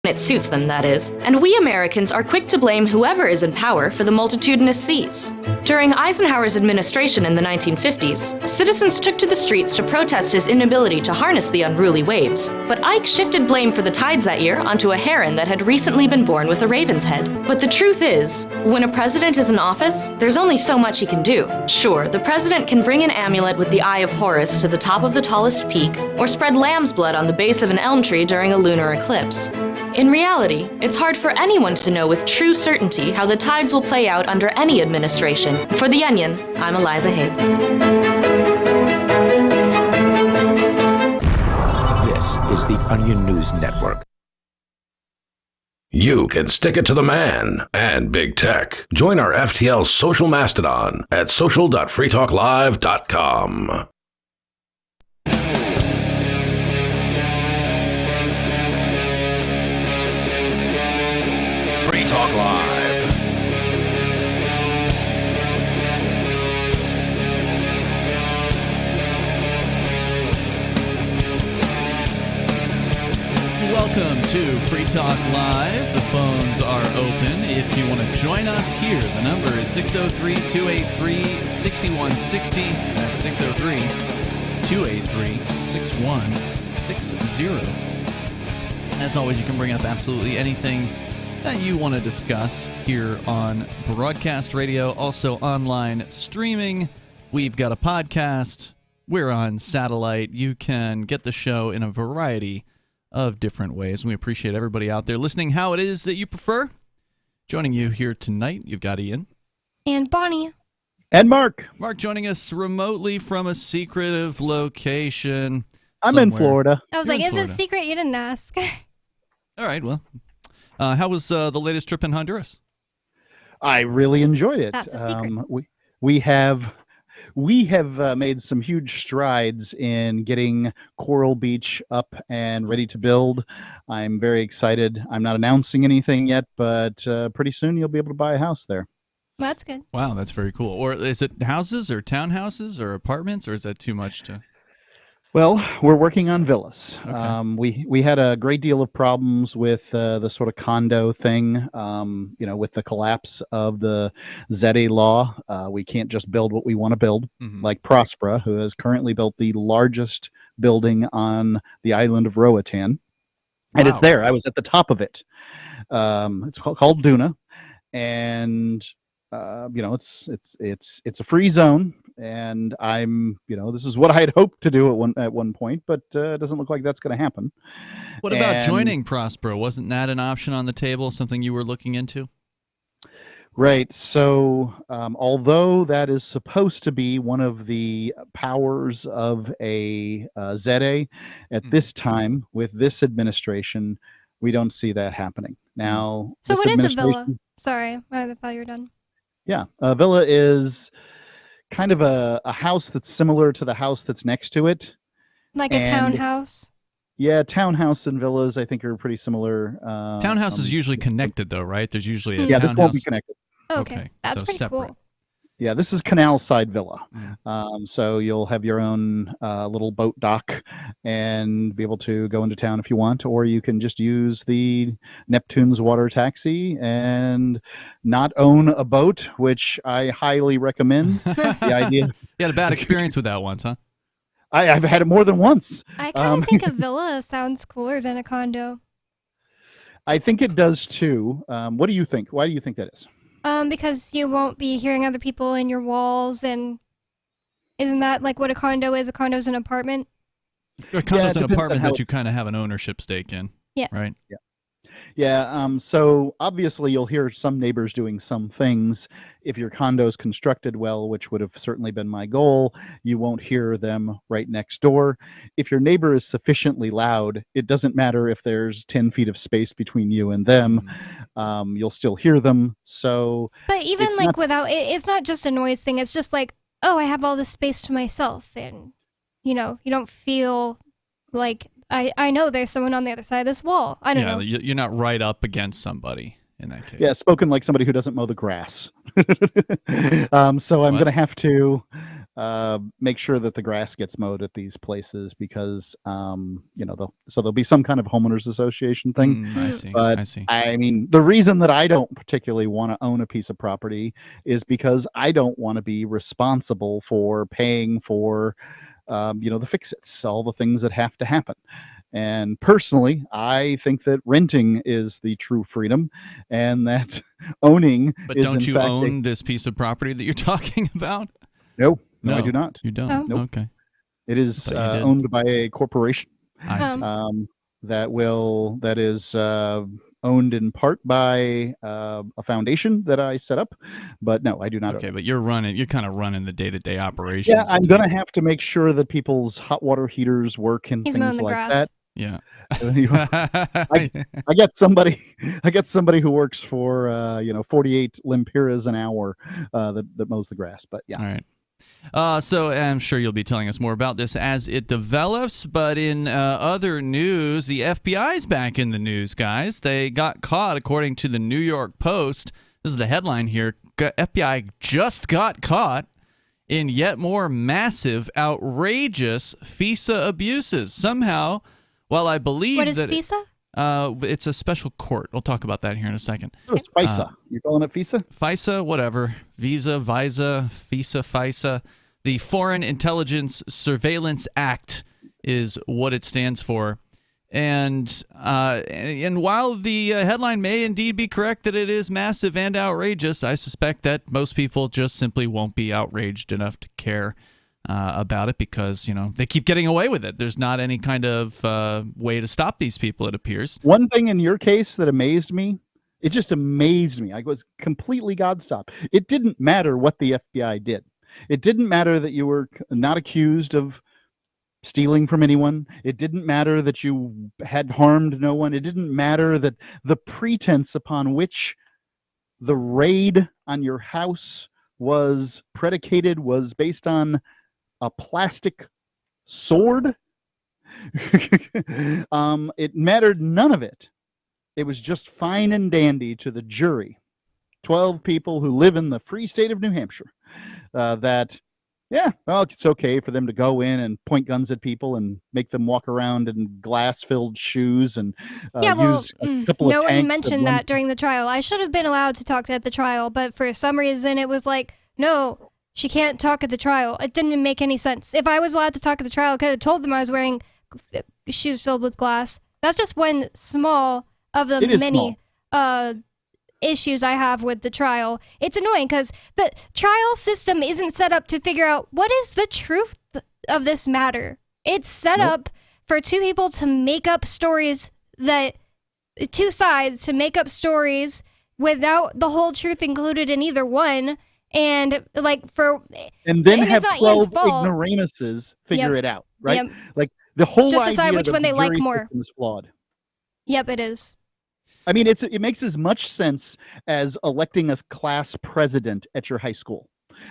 it suits them, that is, and we Americans are quick to blame whoever is in power for the multitudinous seas. During Eisenhower's administration in the 1950s, citizens took to the streets to protest his inability to harness the unruly waves, but Ike shifted blame for the tides that year onto a heron that had recently been born with a raven's head. But the truth is, when a president is in office, there's only so much he can do. Sure, the president can bring an amulet with the Eye of Horus to the top of the tallest peak, or spread lamb's blood on the base of an elm tree during a lunar eclipse. In reality, it's hard for anyone to know with true certainty how the tides will play out under any administration. For The Onion, I'm Eliza Hayes. This is the Onion News Network. You can stick it to the man and big tech. Join our FTL social mastodon at social.freetalklive.com. Free Talk Live. Welcome to Free Talk Live. The phones are open. If you want to join us here, the number is 603-283-6160. That's 603-283-6160. As always, you can bring up absolutely anything that you want to discuss here on broadcast radio, also online streaming. We've got a podcast. We're on satellite. You can get the show in a variety of different ways. And we appreciate everybody out there listening how it is that you prefer. Joining you here tonight, you've got Ian. And Bonnie. And Mark. Mark joining us remotely from a secretive location. I'm in Florida. I was like, is it secret? You didn't ask. All right, well. How was the latest trip in Honduras? I really enjoyed it. That's a secret. We have made some huge strides in getting Coral Beach up and ready to build. I'm very excited. I'm not announcing anything yet, but pretty soon you'll be able to buy a house there. Well, that's good. Wow, that's very cool. Or is it houses or townhouses or apartments, or is that too much to... Well, we're working on villas. Okay. We had a great deal of problems with the sort of condo thing. With the collapse of the ZA law, we can't just build what we want to build. Mm-hmm. Like Prospera, who has currently built the largest building on the island of Roatan, and it's there. I was at the top of it. It's called Duna, and it's a free zone. And this is what I had hoped to do at one point, but it doesn't look like that's going to happen. What about joining Prospero? Wasn't that an option on the table, something you were looking into? Right. So although that is supposed to be one of the powers of a ZA, at this time, with this administration, we don't see that happening. Now, so what is a villa? Sorry, I thought you were done. Yeah, a villa is kind of a house that's similar to the house that's next to it. Like a townhouse? Yeah, townhouse and villas, I think, are pretty similar. Townhouse is usually connected, though, right? There's usually a this won't be connected. Okay. That's so pretty separate. Cool. Yeah, this is Canal Side Villa. Mm. So you'll have your own little boat dock and be able to go into town if you want, or you can just use the Neptune's water taxi and not own a boat, which I highly recommend. The idea. You had a bad experience with that once, huh? I've had it more than once. I kind of think a villa sounds cooler than a condo. I think it does too. What do you think? Why do you think that is? Because you won't be hearing other people in your walls, and isn't that like what a condo is? A condo is an apartment? A condo's an apartment that you kind of have an ownership stake in. Yeah. Right? Yeah. Yeah, so obviously you'll hear some neighbors doing some things. If your condo's constructed well, which would have certainly been my goal, you won't hear them right next door. If your neighbor is sufficiently loud, it doesn't matter if there's 10 feet of space between you and them. You'll still hear them. So, but even like it's not just a noise thing. It's just like, oh, I have all this space to myself, and you don't feel like I know there's someone on the other side of this wall. I don't know. You're not right up against somebody in that case. Yeah, spoken like somebody who doesn't mow the grass. So I'm going to have to make sure that the grass gets mowed at these places because there'll be some kind of homeowners association thing. I see. But I see. I mean, the reason that I don't particularly want to own a piece of property is because I don't want to be responsible for paying for the fix-its, all the things that have to happen. And personally, I think that renting is the true freedom, and that owning but is don't in you fact own this piece of property that you're talking about? No, I do not. You don't? Oh. Nope. Okay. It is I thought you did. owned by a corporation I see. that is owned in part by a foundation that I set up. But no, I do not. Okay, but you're kind of running the day-to-day operations. Yeah, I'm gonna have to make sure that people's hot water heaters work and He's things mowing the like grass. that. Yeah. I got somebody who works for 48 lempiras an hour that mows the grass. But yeah. All right. So I'm sure you'll be telling us more about this as it develops. But in other news, the FBI's back in the news, guys. They got caught, according to the New York Post. This is the headline here. FBI just got caught in yet more massive, outrageous FISA abuses. Somehow, well, I believe What is that FISA? It's a special court. We'll talk about that here in a second. Oh, it's FISA. You're calling it FISA? FISA, whatever. Visa, FISA, FISA. The Foreign Intelligence Surveillance Act is what it stands for. And while the headline may indeed be correct that it is massive and outrageous, I suspect that most people just simply won't be outraged enough to care about it because, they keep getting away with it. There's not any kind of way to stop these people, it appears. One thing in your case that amazed me, it just amazed me. I was completely godstopped. It didn't matter what the FBI did. It didn't matter that you were not accused of stealing from anyone. It didn't matter that you had harmed no one. It didn't matter that the pretense upon which the raid on your house was predicated was based on a plastic sword. It mattered none of it. It was just fine and dandy to the jury, 12 people who live in the free state of New Hampshire, it's okay for them to go in and point guns at people and make them walk around in glass-filled shoes and use a couple of no tanks. one mentioned that during the trial. I should have been allowed to talk at the trial, but for some reason it was like, no, she can't talk at the trial. It didn't make any sense. If I was allowed to talk at the trial, I could have told them I was wearing shoes filled with glass. That's just one small of the many issues I have with the trial. It's annoying because the trial system isn't set up to figure out what is the truth of this matter. It's set up for two people to make up stories two sides to make up stories without the whole truth included in either one. And then have 12 ignoramuses figure it out, right? Yep. Like the whole just idea decide which that one the they like jury more. system is flawed. Yep, it is. I mean, it makes as much sense as electing a class president at your high school.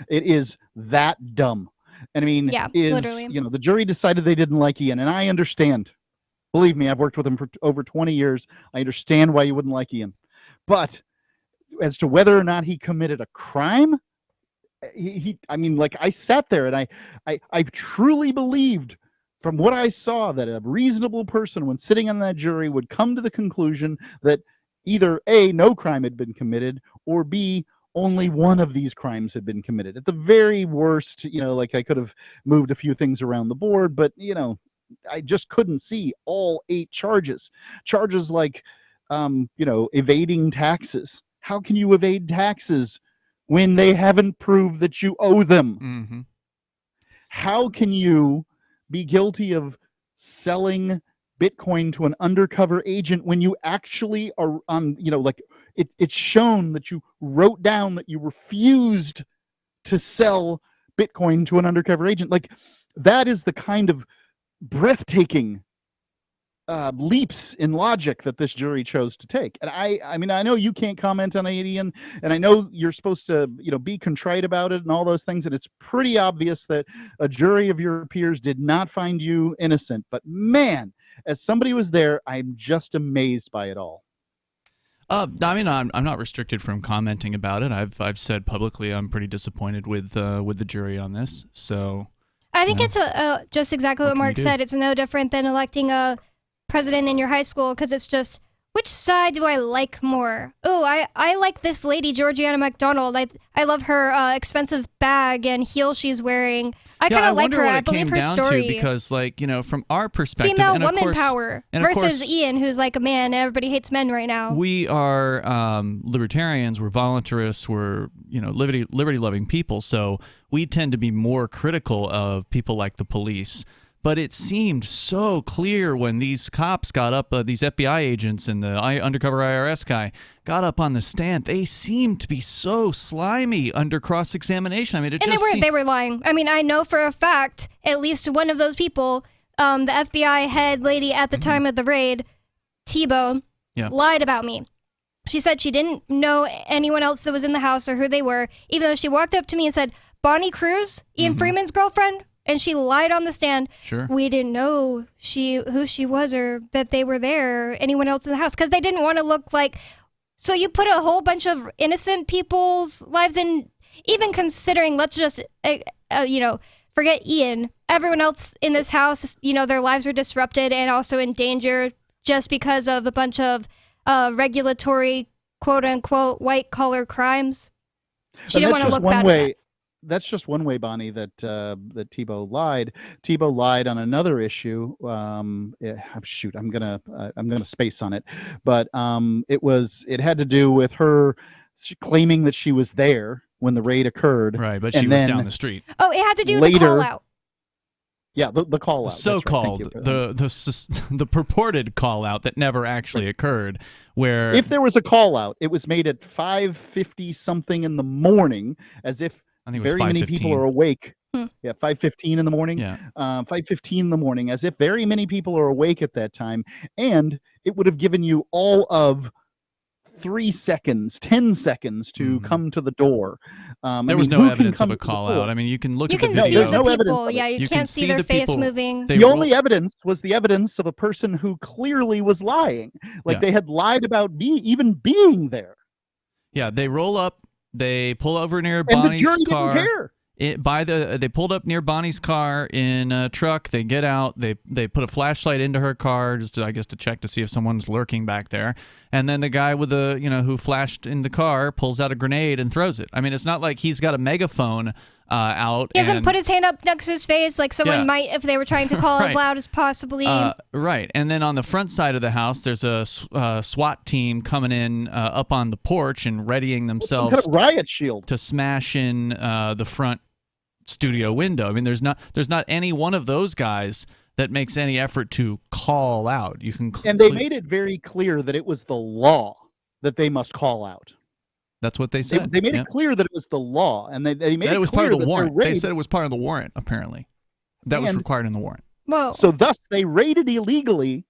It is that dumb. And I mean, literally. The jury decided they didn't like Ian, and I understand. Believe me, I've worked with him for over 20 years. I understand why you wouldn't like Ian. But as to whether or not he committed a crime, I sat there and I truly believed from what I saw that a reasonable person when sitting on that jury would come to the conclusion that either A, no crime had been committed, or B, only one of these crimes had been committed. At the very worst, I could have moved a few things around the board, but I just couldn't see all 8 charges. Charges like evading taxes. How can you evade taxes when they haven't proved that you owe them? Mm-hmm. How can you be guilty of selling Bitcoin to an undercover agent when you actually are on, it's shown that you wrote down that you refused to sell Bitcoin to an undercover agent? Like, that is the kind of breathtaking leaps in logic that this jury chose to take. And I mean, I know you can't comment on it, Ian, and I know you're supposed to, be contrite about it and all those things, and it's pretty obvious that a jury of your peers did not find you innocent. But man, as somebody who was there, I'm just amazed by it all. I mean, I'm not restricted from commenting about it. I've said publicly I'm pretty disappointed with the jury on this. So I think it's just exactly what Mark said. It's no different than electing a president in your high school, because it's just, which side do I like more? Oh, I like this lady, Georgiana McDonald. I love her expensive bag and heels she's wearing. I kind of like her. I believe her story. Because, like, from our perspective, female and woman of course, power versus Ian, who's like a man, and everybody hates men right now. We are libertarians. We're voluntarists. We're liberty-loving people. So we tend to be more critical of people like the police. But it seemed so clear when these cops got up, these FBI agents and the undercover IRS guy got up on the stand. They seemed to be so slimy under cross-examination. I mean, they were lying. I mean, I know for a fact at least one of those people, the FBI head lady at the time of the raid, Tebow, lied about me. She said she didn't know anyone else that was in the house or who they were, even though she walked up to me and said, Bonnie Cruz, Ian Freeman's girlfriend. And she lied on the stand. Sure. We didn't know who she was or that they were there or anyone else in the house, because they didn't want to look like. So you put a whole bunch of innocent people's lives in, even considering, let's just, forget Ian. Everyone else in this house, their lives were disrupted and also in danger just because of a bunch of regulatory, quote unquote, white collar crimes. She didn't want to look bad at that. That's just one way, Bonnie, that Tebow lied. Tebow lied on another issue. Shoot, I'm gonna space on it, but it had to do with her claiming that she was there when the raid occurred. Right, but she was down the street. Oh, it had to do with the call out. Yeah, the call out. So-called, the purported call out that never actually occurred. Where if there was a call out, it was made at 5:50 something in the morning, as if very many people are awake. Yeah, 5:15 in the morning. Yeah. 5:15 in the morning, as if very many people are awake at that time, and it would have given you all of 3 seconds, 10 seconds to come to the door. There was no evidence of a call out. I mean, you can look at the video. There's no evidence. Yeah, you can't see their face moving. The only evidence was the evidence of a person who clearly was lying. Like they had lied about me even being there. Yeah, they roll up. They pull over near Bonnie's car. And the jury didn't care. They pulled up near Bonnie's car in a truck. They get out. They put a flashlight into her car just to check to see if someone's lurking back there. And then the guy with who flashed in the car pulls out a grenade and throws it. I mean, it's not like he's got a megaphone out. He hasn't put his hand up next to his face like someone might if they were trying to call as loud as possibly. Right. And then on the front side of the house, there's a SWAT team coming in up on the porch and readying themselves some kind of riot shield to smash in the front studio window. I mean, there's not any one of those guys that makes any effort to call out. And they made it very clear that it was the law that they must call out. That's what they said. They made it clear that it was the law, and they made it was clear part of the that warrant. They said it was part of the warrant. Apparently, that was required in the warrant. Whoa. So thus, they raided illegally,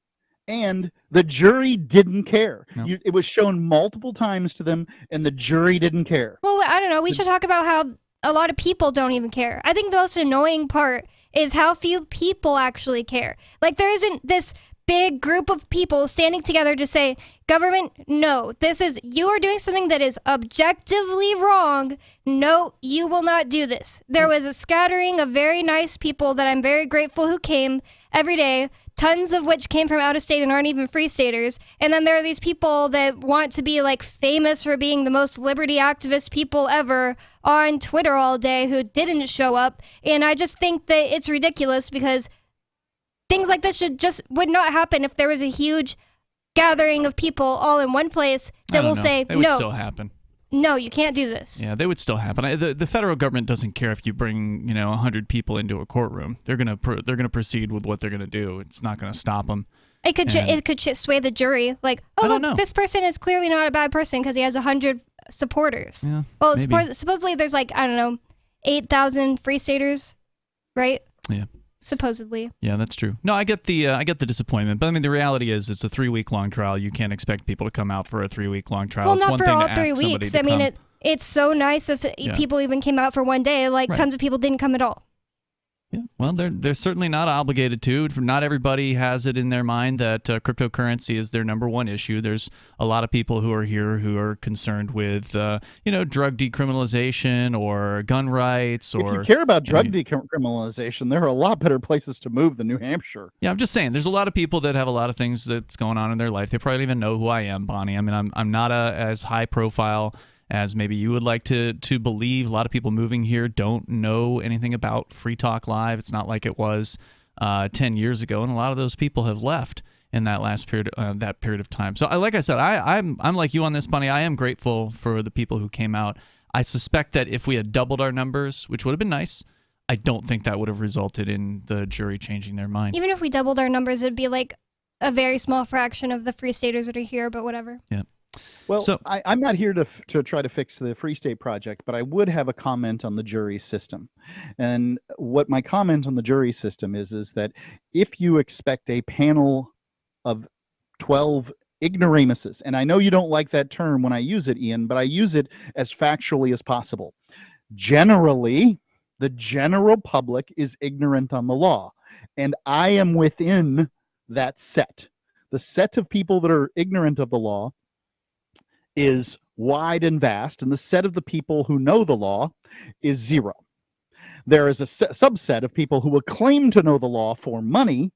and the jury didn't care. No. It was shown multiple times to them, and the jury didn't care. Well, I don't know. We should talk about how a lot of people don't even care. I think the most annoying part is how few people actually care. Like, there isn't this big group of people standing together to say, government, no, you are doing something that is objectively wrong. No, you will not do this. There was a scattering of very nice people that I'm very grateful who came every day, tons of which came from out of state and aren't even free staters. And then there are these people that want to be like famous for being the most liberty activist people ever on Twitter all day who didn't show up. And I just think that it's ridiculous because things like this would not happen if there was a huge gathering of people all in one place that will say, no. It would still happen. No, you can't do this. Yeah, they would still happen. The federal government doesn't care if you bring 100 people into a courtroom. They're gonna proceed with what they're gonna do. It's not gonna stop them. It could sway the jury. Like, this person is clearly not a bad person because he has 100 supporters. Yeah, well, supposedly there's 8,000 free staters, right? Yeah. Supposedly. Yeah, that's true. No, I get the disappointment, but I mean the reality is it's a 3-week-long trial. You can't expect people to come out for a 3-week-long trial. Well, it's not one for thing all to 3 ask weeks. I mean, it's so nice if people even came out for one day. Like, tons of people didn't come at all. Yeah, well, they're certainly not obligated to. Not everybody has it in their mind that cryptocurrency is their number one issue. There's a lot of people who are here who are concerned with, drug decriminalization or gun rights. Or if you care about drug decriminalization, there are a lot better places to move than New Hampshire. Yeah, I'm just saying. There's a lot of people that have a lot of things that's going on in their life. They probably don't even know who I am, Bonnie. I mean, I'm not as high profile as maybe you would like to believe. A lot of people moving here don't know anything about Free Talk Live. It's not like it was 10 years ago, and a lot of those people have left in that last period of time. So, like I said, I'm like you on this, Bunny. I am grateful for the people who came out. I suspect that if we had doubled our numbers, which would have been nice, I don't think that would have resulted in the jury changing their mind. Even if we doubled our numbers, it'd be like a very small fraction of the Free Staters that are here, but whatever. Yeah. Well, so, I'm not here to try to fix the Free State Project, but I would have a comment on the jury system. And what my comment on the jury system is that if you expect a panel of 12 ignoramuses, and I know you don't like that term when I use it, Ian, but I use it as factually as possible. Generally, the general public is ignorant on the law, and I am within that set. The set of people that are ignorant of the law is wide and vast, and the set of the people who know the law is zero. There is a subset of people who will claim to know the law for money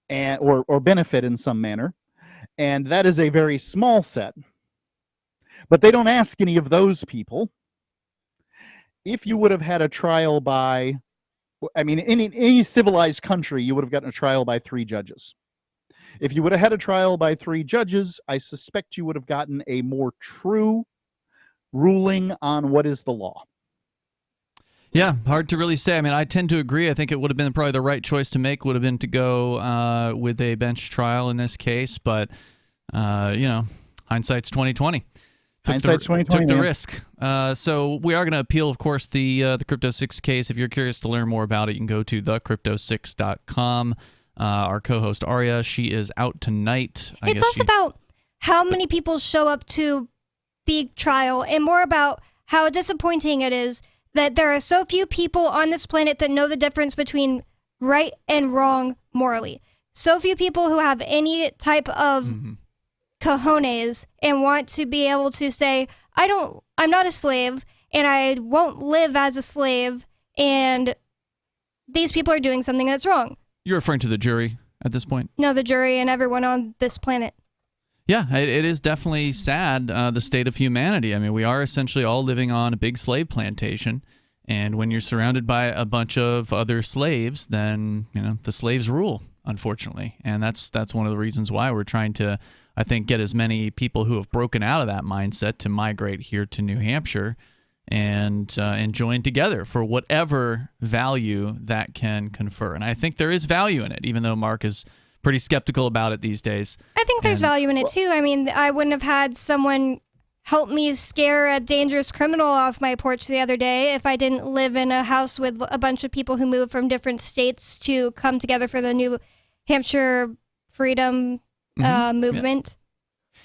and or benefit in some manner, and that is a very small set. But they don't ask any of those people. If you would have had a trial by, I mean, in any civilized country, you would have gotten a trial by 3 judges. If you would have had a trial by 3 judges, I suspect you would have gotten a more true ruling on what is the law. Yeah, hard to really say. I mean, I tend to agree. I think it would have been probably the right choice to make would have been to go with a bench trial in this case. But, hindsight's 2020. Hindsight's 2020. Took the risk. So we are going to appeal, of course, the Crypto 6 case. If you're curious to learn more about it, you can go to thecrypto6.com. Our co-host Aria, she is out tonight. It's less about how many people show up to the trial and more about how disappointing it is that there are so few people on this planet that know the difference between right and wrong morally. So few people who have any type of cojones and want to be able to say, I'm not a slave and I won't live as a slave, and these people are doing something that's wrong. You're referring to the jury at this point? No, the jury and everyone on this planet. Yeah, it is definitely sad, the state of humanity. I mean, we are essentially all living on a big slave plantation, and when you're surrounded by a bunch of other slaves, then the slaves rule, unfortunately. And that's one of the reasons why we're trying to, I think, get as many people who have broken out of that mindset to migrate here to New Hampshire and join together for whatever value that can confer. And I think there is value in it, even though Mark is pretty skeptical about it these days. I think there's value in it too. I mean, I wouldn't have had someone help me scare a dangerous criminal off my porch the other day if I didn't live in a house with a bunch of people who moved from different states to come together for the New Hampshire freedom movement.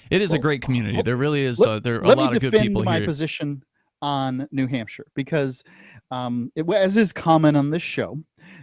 Yeah. It is a great community. There really is. There are a lot of good people here. Let me defend my position on New Hampshire, because as is common on this show,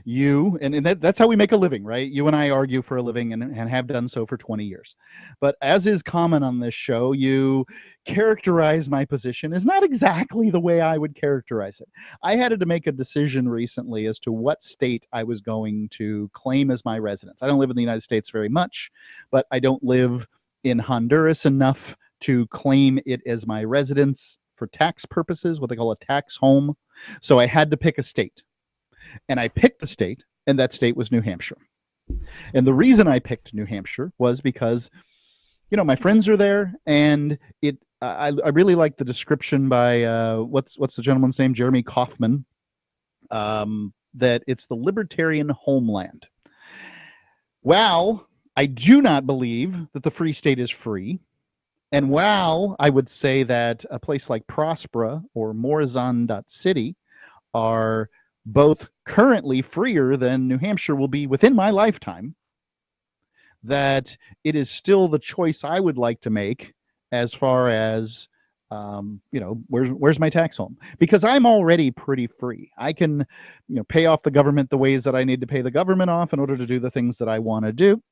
that's how we make a living, right? You and I argue for a living and have done so for 20 years. But as is common on this show, you characterize my position as not exactly the way I would characterize it. I had to make a decision recently as to what state I was going to claim as my residence. I don't live in the United States very much, but I don't live in Honduras enough to claim it as my residence for tax purposes, what they call a tax home. So I had to pick a state. And I picked the state, and that state was New Hampshire. And the reason I picked New Hampshire was because, my friends are there, and I really like the description by what's the gentleman's name, Jeremy Kaufman, that it's the libertarian homeland. While I do not believe that the Free State is free, and while I would say that a place like Prospera or Morazan.city are both currently freer than New Hampshire will be within my lifetime, that it is still the choice I would like to make as far as where's my tax home? Because I'm already pretty free. I can, pay off the government the ways that I need to pay the government off in order to do the things that I want to do.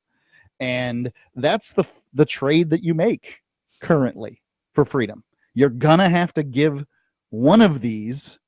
And that's the trade that you make currently for freedom. You're going to have to give one of these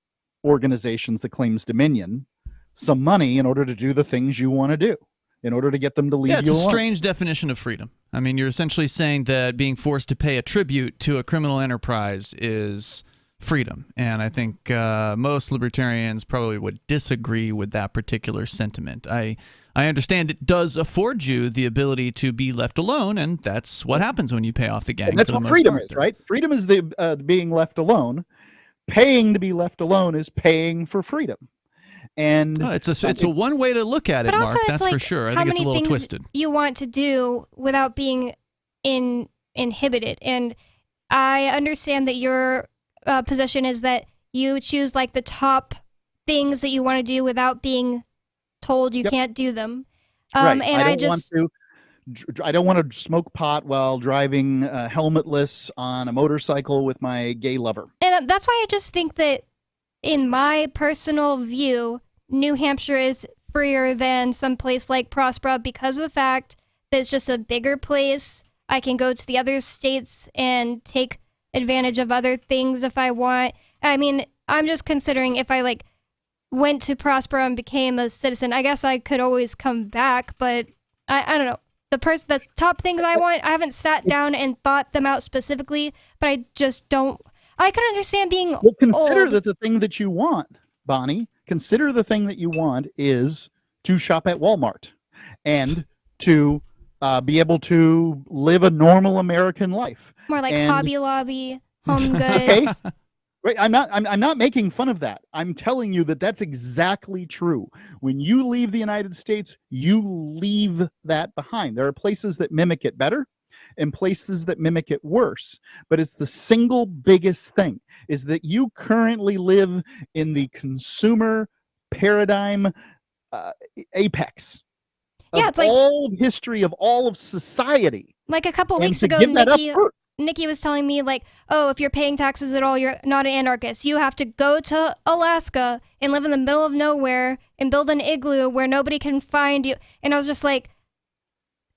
organizations that claims dominion some money in order to do the things you want to do, in order to get them to leave you alone. It's a strange definition of freedom. I mean, you're essentially saying that being forced to pay a tribute to a criminal enterprise is freedom. And I think most libertarians probably would disagree with that particular sentiment. I understand it does afford you the ability to be left alone, and that's what happens when you pay off the gang. And that's what freedom is, right? Freedom is the being left alone. Paying to be left alone is paying for freedom. And it's a one way to look at it, Mark. That's for sure. I think it's a little twisted. You want to do without being inhibited, and I understand that your position is that you choose like the top things that you want to do without being told you can't do them. Right. And I don't want to smoke pot while driving helmetless on a motorcycle with my gay lover. And that's why I just think that, in my personal view, New Hampshire is freer than some place like Prospera because of the fact that it's just a bigger place. I can go to the other states and take advantage of other things if I want. I mean, I'm just considering if I went to Prospera and became a citizen, I guess I could always come back, but I don't know. The top things I want, I haven't sat down and thought them out specifically, but I just don't. I can understand being consider old. that the thing that you want, Bonnie, consider the thing that you want is to shop at Walmart and to be able to live a normal American life. More like Hobby Lobby, Home Goods. Okay? Right, I'm not making fun of that. I'm telling you that that's exactly true. When you leave the United States, you leave that behind. There are places that mimic it better and places that mimic it worse. But it's the single biggest thing is that you currently live in the consumer paradigm apex of it's like all of history of all of society. Like a couple weeks ago, Nikki was telling me, if you're paying taxes at all, you're not an anarchist. You have to go to Alaska and live in the middle of nowhere and build an igloo where nobody can find you. And I was just like,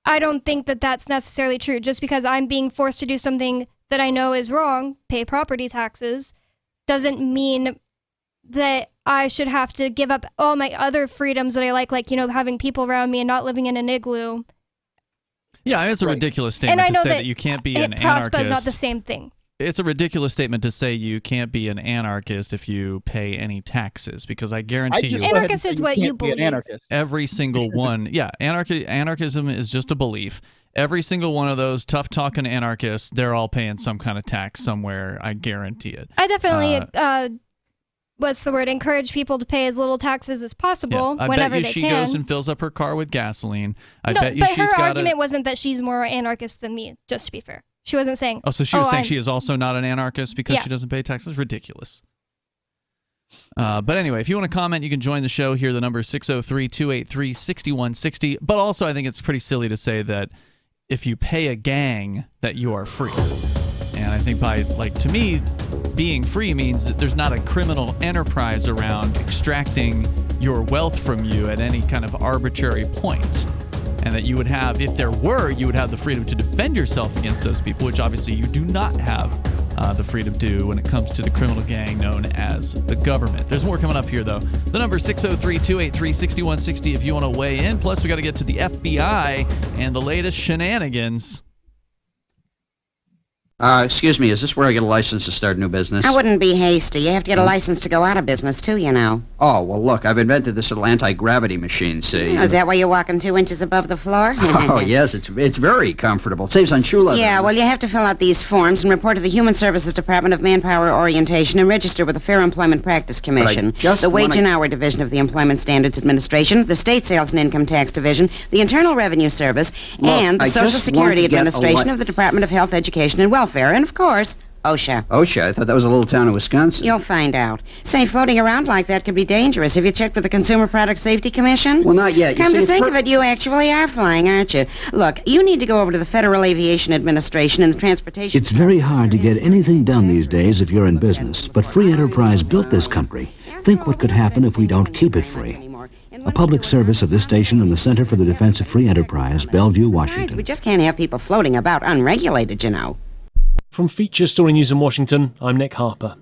I don't think that that's necessarily true. Just because I'm being forced to do something that I know is wrong, pay property taxes, doesn't mean that I should have to give up all my other freedoms that I like having people around me and not living in an igloo. Yeah, it's a ridiculous statement to say that you can't be an anarchist. Prospa is not the same thing. It's a ridiculous statement to say you can't be an anarchist if you pay any taxes, because I guarantee you... Anarchist is what you believe. Every single one... Yeah, anarchism is just a belief. Every single one of those tough-talking anarchists, they're all paying some kind of tax somewhere. I guarantee it. I definitely... encourage people to pay as little taxes as possible whenever they can. She goes and fills up her car with gasoline. But her argument wasn't that she's more anarchist than me, just to be fair. She wasn't saying... Oh, so she was saying she is also not an anarchist because she doesn't pay taxes? Ridiculous. But anyway, if you want to comment, you can join the show here. The number is 603-283-6160. But also, I think it's pretty silly to say that if you pay a gang, that you are free. And I think to me, being free means that there's not a criminal enterprise around extracting your wealth from you at any kind of arbitrary point. And that you would have, if there were, you would have the freedom to defend yourself against those people, which obviously you do not have the freedom to do when it comes to the criminal gang known as the government. There's more coming up here, though. The number is 603-283-6160 if you want to weigh in. Plus, we got to get to the FBI and the latest shenanigans. Excuse me, is this where I get a license to start a new business? I wouldn't be hasty. You have to get a license to go out of business, too, you know. Oh, well, look, I've invented this little anti-gravity machine, see? Oh, is that why you're walking 2 inches above the floor? Oh, yes, it's very comfortable. It saves on shoe leather. Yeah, well, you have to fill out these forms and report to the Human Services Department of Manpower Orientation and register with the Fair Employment Practice Commission, the Wage and Hour Division of the Employment Standards Administration, the State Sales and Income Tax Division, the Internal Revenue Service, and the Social Security Administration of the Department of Health, Education, and Welfare, and, of course, OSHA. OSHA? I thought that was a little town in Wisconsin. You'll find out. Say, floating around like that could be dangerous. Have you checked with the Consumer Product Safety Commission? Well, not yet. Come to think of it, you actually are flying, aren't you? Look, you need to go over to the Federal Aviation Administration and the Transportation... It's very hard to get anything done these days if you're in business, but free enterprise built this country. Think what could happen if we don't keep it free. A public service of this station and the Center for the Defense of Free Enterprise, Bellevue, Washington. We just can't have people floating about unregulated, you know. From Feature Story News in Washington, I'm Nick Harper.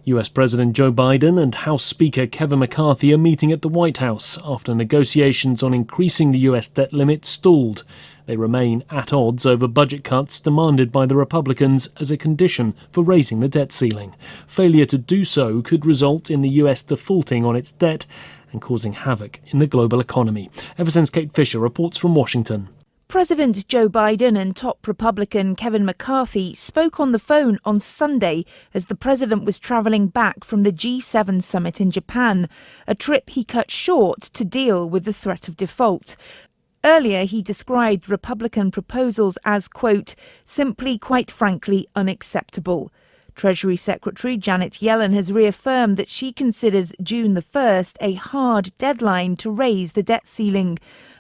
US President Joe Biden and House Speaker Kevin McCarthy are meeting at the White House after negotiations on increasing the US debt limit stalled. They remain at odds over budget cuts demanded by the Republicans as a condition for raising the debt ceiling. Failure to do so could result in the US defaulting on its debt and causing havoc in the global economy. Ever since Kate Fisher reports from Washington. President Joe Biden and top Republican Kevin McCarthy spoke on the phone on Sunday as the president was travelling back from the G7 summit in Japan, a trip he cut short to deal with the threat of default. Earlier, he described Republican proposals as, quote, simply, quite frankly, unacceptable. Treasury Secretary Janet Yellen has reaffirmed that she considers June the 1st a hard deadline to raise the debt ceiling.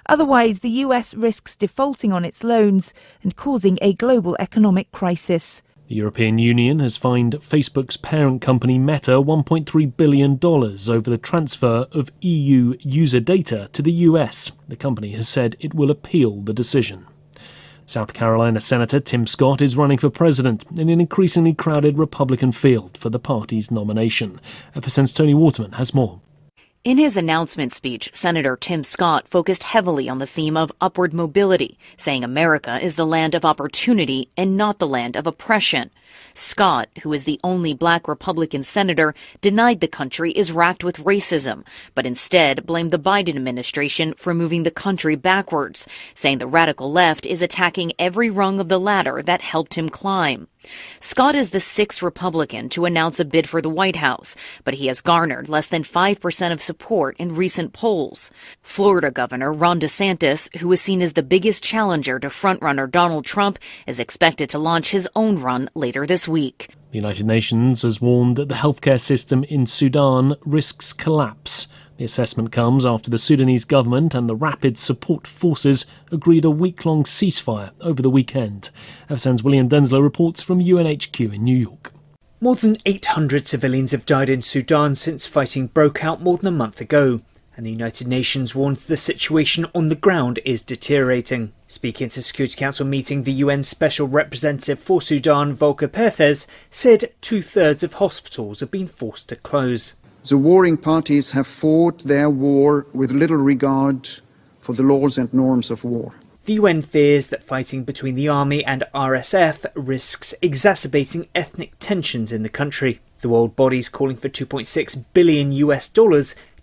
Otherwise, the US risks defaulting on its loans and causing a global economic crisis. The European Union has fined Facebook's parent company Meta $1.3 billion over the transfer of EU user data to the US. The company has said it will appeal the decision. South Carolina Senator Tim Scott is running for president in an increasingly crowded Republican field for the party's nomination. FSN's Tony Waterman has more. In his announcement speech, Senator Tim Scott focused heavily on the theme of upward mobility, saying America is the land of opportunity and not the land of oppression. Scott, who is the only black Republican senator, denied the country is racked with racism, but instead blamed the Biden administration for moving the country backwards, saying the radical left is attacking every rung of the ladder that helped him climb. Scott is the sixth Republican to announce a bid for the White House, but he has garnered less than 5% of support in recent polls. Florida Governor Ron DeSantis, who is seen as the biggest challenger to frontrunner Donald Trump, is expected to launch his own run later this week. The United Nations has warned that the healthcare system in Sudan risks collapse. The assessment comes after the Sudanese government and the Rapid Support Forces agreed a week-long ceasefire over the weekend. FSN's William Denslow reports from UNHQ in New York. More than 800 civilians have died in Sudan since fighting broke out more than a month ago, and the United Nations warns the situation on the ground is deteriorating. Speaking at a Security Council meeting, the UN Special Representative for Sudan, Volker Perthes, said 2/3 of hospitals have been forced to close. The warring parties have fought their war with little regard for the laws and norms of war. The UN fears that fighting between the army and RSF risks exacerbating ethnic tensions in the country. The world body's calling for $2.6 billion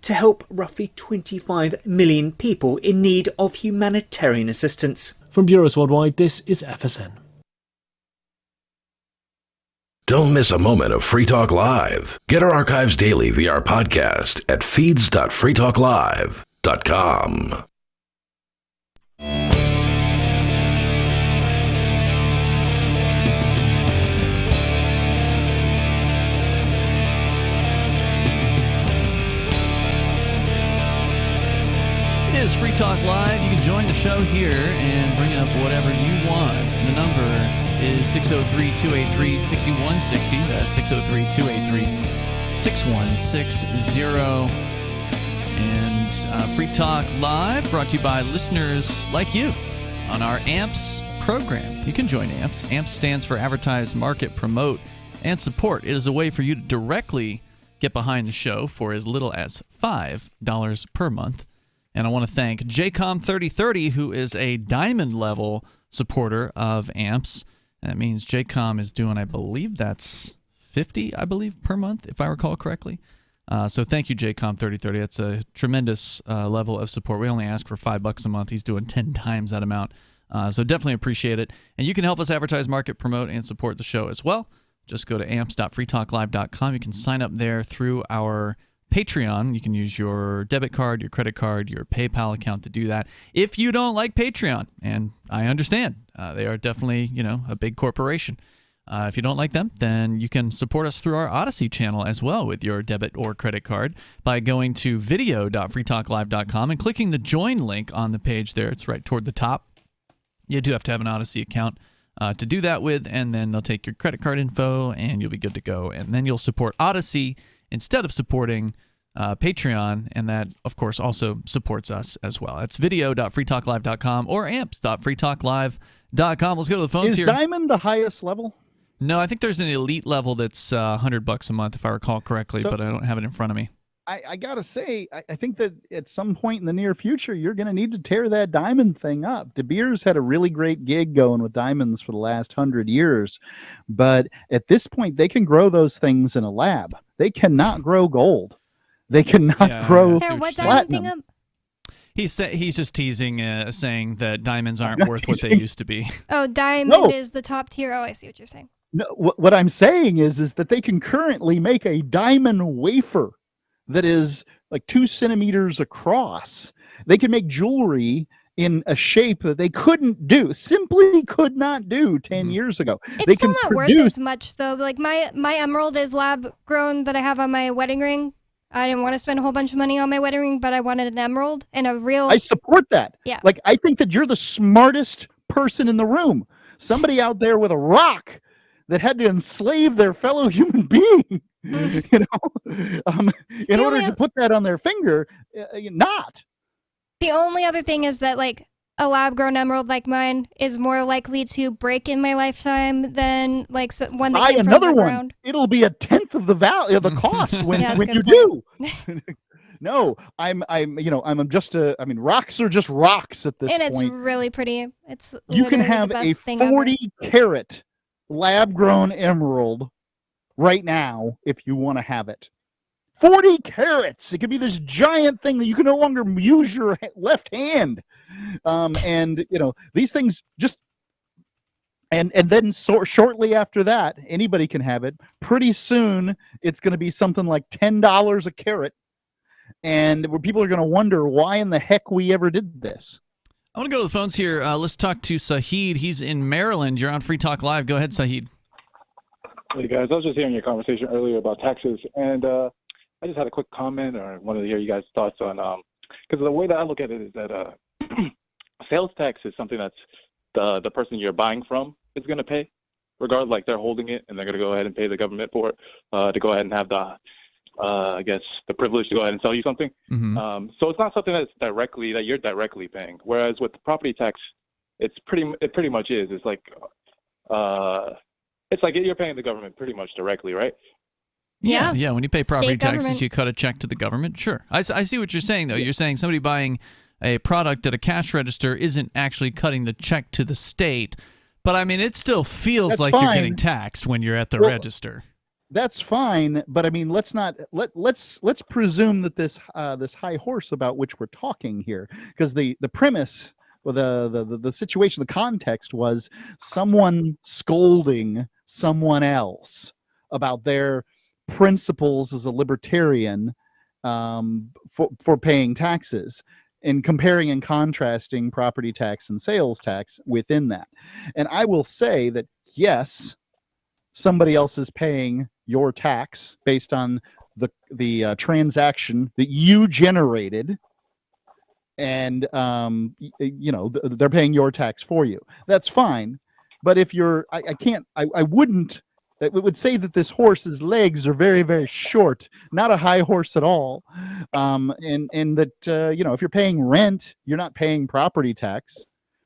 to help roughly 25 million people in need of humanitarian assistance. From Bureaus Worldwide, this is FSN. Don't miss a moment of Free Talk Live. Get our archives daily via our podcast at feeds.freetalklive.com. It is Free Talk Live. You can join the show here and bring up whatever you want. The number is 603-283-6160. That's 603-283-6160. And Free Talk Live brought to you by listeners like you on our AMPS program. You can join AMPS. AMPS stands for Advertise, Market, Promote, and Support. It is a way for you to directly get behind the show for as little as $5 per month. And I want to thank JCOM3030, who is a diamond level supporter of AMPS. That means JCOM is doing, I believe that's $50, per month, if I recall correctly. So thank you, JCOM3030. That's a tremendous level of support. We only ask for $5 a month. He's doing 10 times that amount. So definitely appreciate it. And you can help us advertise, market, promote, and support the show as well. Just go to amps.freetalklive.com. You can sign up there through our Patreon. You can use your debit card, your credit card, your PayPal account to do that. If you don't like Patreon, and I understand, they are definitely, a big corporation. If you don't like them, then you can support us through our Odyssey channel as well with your debit or credit card by going to video.freetalklive.com and clicking the join link on the page there. It's right toward the top. You do have to have an Odyssey account to do that with, and then they'll take your credit card info, and you'll be good to go. And then you'll support Odyssey instead of supporting Patreon, and that, of course, also supports us as well. That's video.freetalklive.com or amps.freetalklive.com. Let's go to the phones here. Is Diamond the highest level? No, I think there's an elite level that's $100 a month, if I recall correctly, but I don't have it in front of me. I gotta say, I think that at some point in the near future, you're going to need to tear that diamond thing up. De Beers had a really great gig going with diamonds for the last 100 years, but at this point, they can grow those things in a lab. They cannot grow gold. They cannot grow platinum. He's just teasing, saying that diamonds aren't worth what they used to be. Oh, diamond is the top tier. Oh, I see what you're saying. No, what I'm saying is that they can currently make a diamond wafer that is like 2 centimeters across. They can make jewelry in a shape that they simply could not do 10 years ago. It's still not worth as much, though. Like my emerald is lab grown that I have on my wedding ring. I didn't want to spend a whole bunch of money on my wedding ring, but I wanted an emerald and a real... I support that. Yeah. Like, I think that you're the smartest person in the room. Somebody out there with a rock that had to enslave their fellow human being, in order to put that on their finger, not. The only other thing is that, like, a lab-grown emerald like mine is more likely to break in my lifetime than, like, one that came from the ground. It'll be 1/10 of the value of the cost when you do. No, rocks are just rocks at this point. And it's really pretty. It's you can have a 40-carat lab-grown emerald right now if you want to have it. 40 carats. It could be this giant thing that you can no longer use your left hand. And these things just and then shortly after that, anybody can have it. Pretty soon, it's going to be something like $10 a carat, and where people are going to wonder why in the heck we ever did this. I want to go to the phones here. Let's talk to Sahid. He's in Maryland. You're on Free Talk Live. Go ahead, Sahid. Hey guys, I was just hearing your conversation earlier about taxes, and I just had a quick comment, or wanted to hear you guys' thoughts on, because the way that I look at it is that sales tax is something that's the person you're buying from is going to pay, regardless, like they're holding it and they're going to go ahead and pay the government for it to go ahead and have the, I guess, the privilege to go ahead and sell you something. Mm-hmm. So it's not something that you're directly paying. Whereas with the property tax, it pretty much is. It's like you're paying the government pretty much directly, right? Yeah. When you pay property taxes, you cut a check to the government. Sure. I see what you're saying, though. You're saying somebody buying a product at a cash register isn't actually cutting the check to the state. But, I mean, it still feels like you're getting taxed when you're at the register. That's fine, but I mean, let's presume that this high horse about which we're talking here, because the premise, or the situation, the context was someone scolding someone else about their principles as a libertarian for paying taxes, and comparing and contrasting property tax and sales tax within that. And I will say that, yes, somebody else is paying your tax based on the transaction that you generated, and they're paying your tax for you. That's fine. But if you're, I wouldn't. That would say that this horse's legs are very, very short, not a high horse at all, and that if you're paying rent, you're not paying property tax,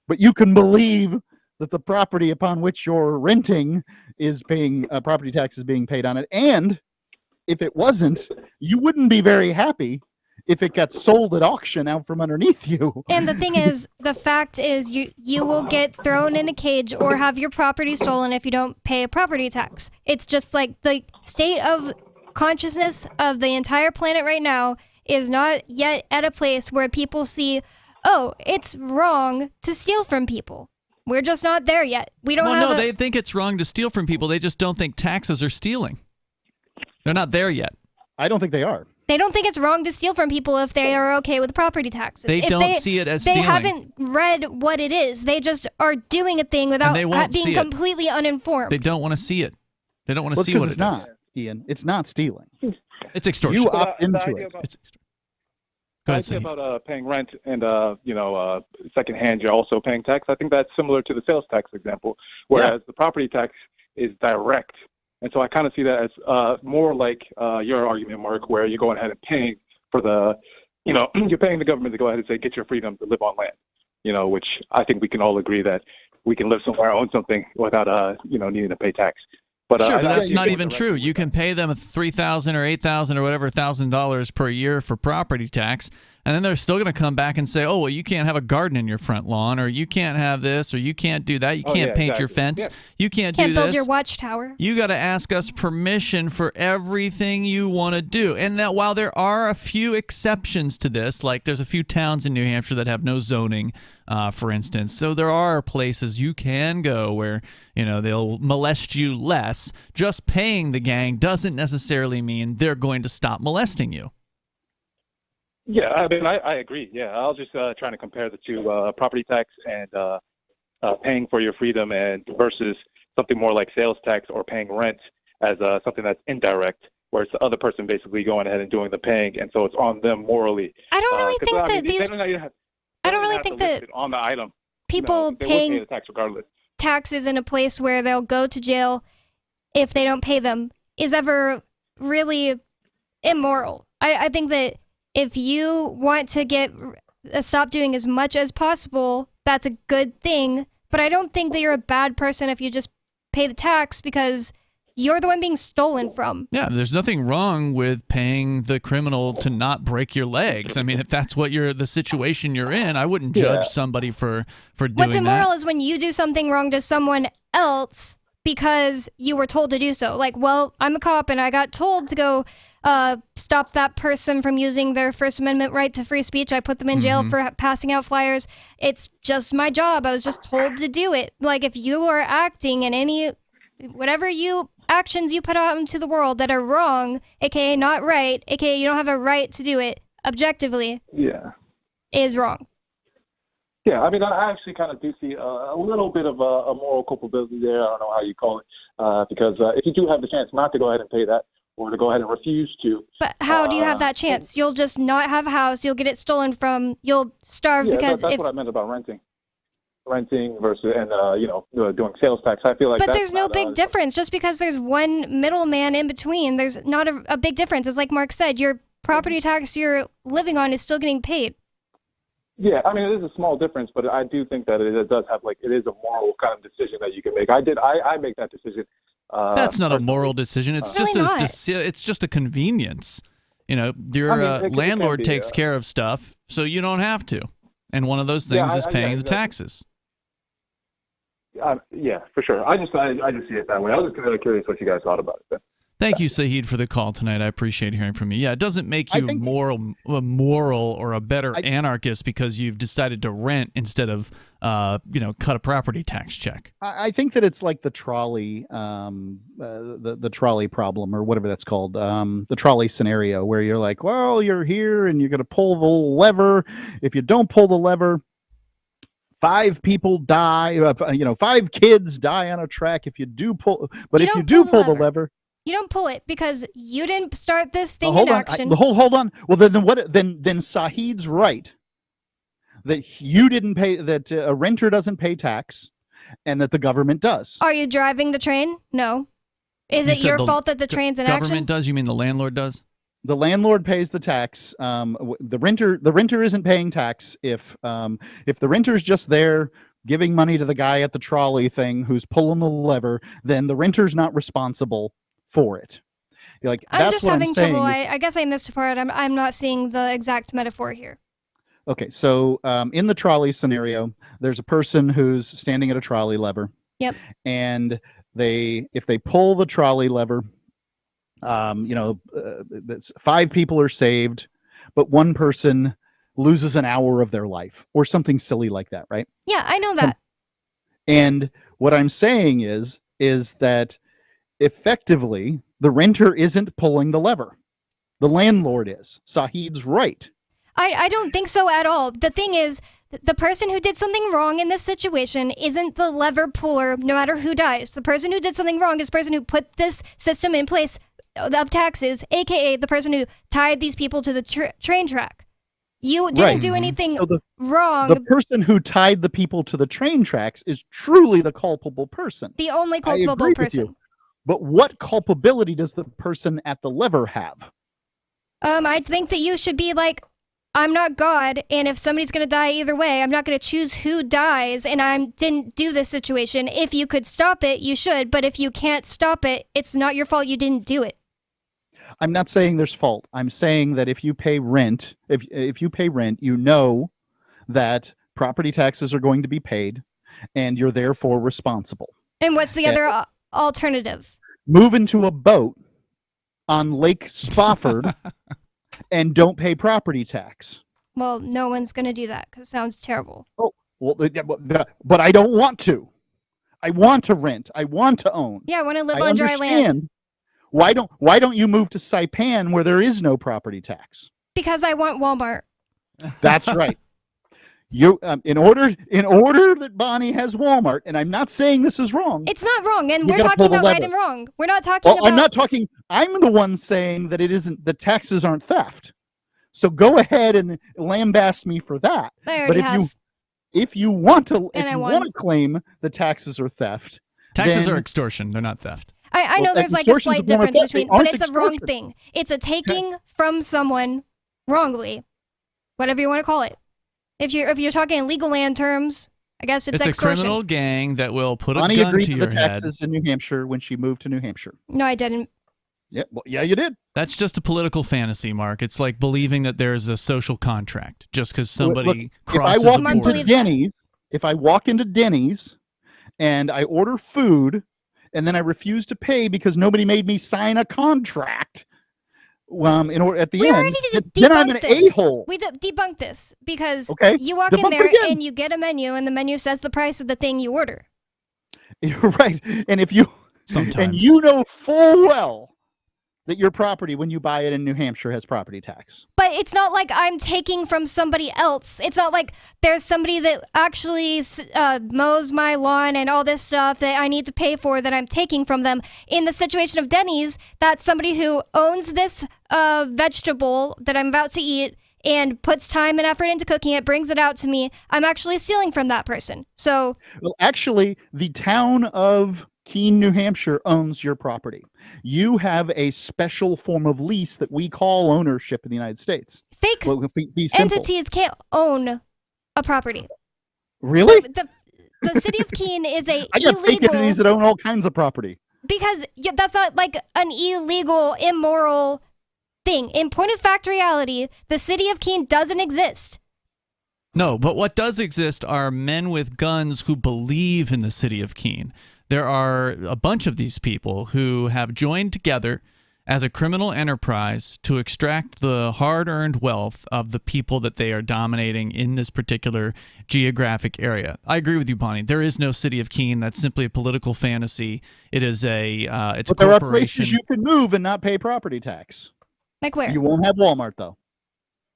but you can believe that the property upon which you're renting is paying property tax is being paid on it, and if it wasn't, you wouldn't be very happy if it got sold at auction out from underneath you. And the thing is, the fact is, you will get thrown in a cage or have your property stolen if you don't pay a property tax. It's just like the state of consciousness of the entire planet right now is not yet at a place where people see, oh, it's wrong to steal from people. We're just not there yet. We don't they think it's wrong to steal from people. They just don't think taxes are stealing. They're not there yet. I don't think they are. They don't think it's wrong to steal from people if they are okay with property taxes. They don't see it as stealing. They haven't read what it is. They just are doing a thing without being completely uninformed. They don't want to see it. They don't want to see what it is. Not, Ian. It's not stealing. It's extortion. You opt into it. Go ahead, the idea about paying rent and secondhand, you're also paying tax. I think that's similar to the sales tax example, whereas the property tax is direct. And so I kind of see that as more like your argument, Mark, where you're going ahead and paying for you're paying the government to go ahead and say, get your freedom to live on land, which I think we can all agree that we can live somewhere, own something without, needing to pay tax. But, sure, but that's not even true. You can pay them $3,000 or $8,000 or whatever $1,000 per year for property tax, and then they're still going to come back and say, "Oh, well, you can't have a garden in your front lawn, or you can't have this, or you can't do that. You can't paint your fence. Yeah. You can't do this. Can't build your watchtower. You got to ask us permission for everything you want to do." And that while there are a few exceptions to this, like there's a few towns in New Hampshire that have no zoning, for instance, so there are places you can go where they'll molest you less. Just paying the gang doesn't necessarily mean they're going to stop molesting you. Yeah, I mean, I agree. Yeah, I was just trying to compare the two, property tax and paying for your freedom, and versus something more like sales tax or paying rent as something that's indirect, where it's the other person basically going ahead and doing the paying, and so it's on them morally. I don't really think that these. I don't really think that on the item people paying pay the tax regardless. Taxes in a place where they'll go to jail if they don't pay them is ever really immoral. I think that if you want to stop doing as much as possible, that's a good thing. But I don't think that you're a bad person if you just pay the tax because you're the one being stolen from. Yeah, there's nothing wrong with paying the criminal to not break your legs. I mean, if that's what the situation you're in, I wouldn't judge somebody for doing that. What's immoral is when you do something wrong to someone else because you were told to do so. Like, well, I'm a cop and I got told to go stop that person from using their First Amendment right to free speech. I put them in jail for passing out flyers. It's just my job. I was just told to do it. Like, if you are acting in whatever actions you put out into the world that are wrong, aka not right, aka you don't have a right to do it objectively, is wrong. Yeah, I mean, I actually kind of do see a little bit of a moral culpability there. I don't know how you call it, because if you do have the chance not to go ahead and pay that, or to go ahead and refuse to. But how do you have that chance? You'll just not have a house. You'll get it stolen from. You'll starve because that's what I meant about renting versus and doing sales tax. I feel like. But there's no big difference just because there's one middleman in between. There's not a big difference. It's like Mark said, your property tax you're living on is still getting paid. Yeah, I mean, it is a small difference, but I do think that it does have, it is a moral kind of decision that you can make. I make that decision. That's not a moral decision. It's it's just a convenience. Your landlord takes care of stuff, so you don't have to. And one of those things is paying the taxes. Yeah, for sure. I just see it that way. I was just really curious what you guys thought about it. Thank you, Saheed, for the call tonight. I appreciate hearing from you. Yeah, it doesn't make you a moral or a better anarchist because you've decided to rent instead of cut a property tax check. I think that it's like the trolley, the trolley problem or whatever that's called, the trolley scenario where you're like, well, you're here and you're going to pull the lever. If you don't pull the lever, 5 people die. 5 kids die on a track if you do pull. But if you do pull the lever. You don't pull it because you didn't start this thing in action. Hold on. Well, then what? Then Saheed's right that you didn't pay. That a renter doesn't pay tax, and that the government does. Are you driving the train? No. Is it your fault that the train's in action? The government does. You mean the landlord does? The landlord pays the tax. The renter isn't paying tax if the renter's just there giving money to the guy at the trolley thing who's pulling the lever. Then the renter's not responsible for it. You're like, I'm just having trouble. I guess I missed a part. I'm not seeing the exact metaphor here. Okay, so in the trolley scenario, there's a person who's standing at a trolley lever. Yep. And if they pull the trolley lever, 5 people are saved, but one person loses an hour of their life or something silly like that, right? Yeah, I know that. And what I'm saying is that effectively, the renter isn't pulling the lever. The landlord is. Sahid's right. I don't think so at all. The thing is, the person who did something wrong in this situation isn't the lever puller, no matter who dies. The person who did something wrong is the person who put this system in place of taxes, a.k.a. the person who tied these people to the train track. You didn't do anything wrong. The person who tied the people to the train tracks is truly the culpable person. The only culpable person. But what culpability does the person at the lever have? I think that you should be like, I'm not God, and if somebody's going to die either way, I'm not going to choose who dies, and I didn't do this situation. If you could stop it, you should, but if you can't stop it, it's not your fault you didn't do it. I'm not saying there's fault. I'm saying that if you pay rent, if you pay rent, you know that property taxes are going to be paid, and you're therefore responsible. And what's the other alternative? Move into a boat on Lake Spofford and don't pay property tax. Well, no one's going to do that because it sounds terrible. Oh, well, but I don't want to. I want to rent. I want to own. Yeah, I want to live on dry land. Why don't you move to Saipan where there is no property tax? Because I want Walmart. That's right. You in order that Bonnie has Walmart, and I'm not saying this is wrong. It's not wrong, and we're talking about right and wrong. We're not talking about. I'm not talking. I'm the one saying that it isn't. The taxes aren't theft. So go ahead and lambast me for that. But if you want to claim the taxes are theft, taxes are extortion. They're not theft. I know there's like a slight difference between, but it's a wrong thing. It's a taking from someone wrongly, whatever you want to call it. If you're talking in legal land terms, I guess it's extortion. A criminal gang that will put a Bonnie gun agreed to to your the head. taxes in New Hampshire when she moved to New Hampshire. No, I didn't. Yeah, well, yeah, you did. That's just a political fantasy, Mark. It's like believing that there's a social contract just because somebody crosses a border. If I walk into Denny's and I order food and then I refuse to pay because nobody made me sign a contract, at the end, then I'm an a-hole. We debunked this because okay. You walk in there and you get a menu, and the menu says the price of the thing you order. You're right, and if you and you know full well that your property, when you buy it in New Hampshire, has property tax. But it's not like I'm taking from somebody else. It's not like there's somebody that actually mows my lawn and all this stuff that I need to pay for that I'm taking from them. In the situation of Denny's, that's somebody who owns this vegetable that I'm about to eat and puts time and effort into cooking it, brings it out to me. I'm actually stealing from that person. So, well, actually, the town of Keene, New Hampshire owns your property. You have a special form of lease that we call ownership in the United States. Fake entities can't own a property. Really? The city of Keene is a I got fake entities that own all kinds of property. Because that's not like an illegal, immoral thing. In point of fact reality, the city of Keene doesn't exist. No, but what does exist are men with guns who believe in the city of Keene. There are a bunch of these people who have joined together as a criminal enterprise to extract the hard-earned wealth of the people that they are dominating in this particular geographic area. I agree with you, Bonnie. There is no city of Keene. That's simply a political fantasy. It is it's a corporation. There are places you can move and not pay property tax. Like where? You won't have Walmart, though.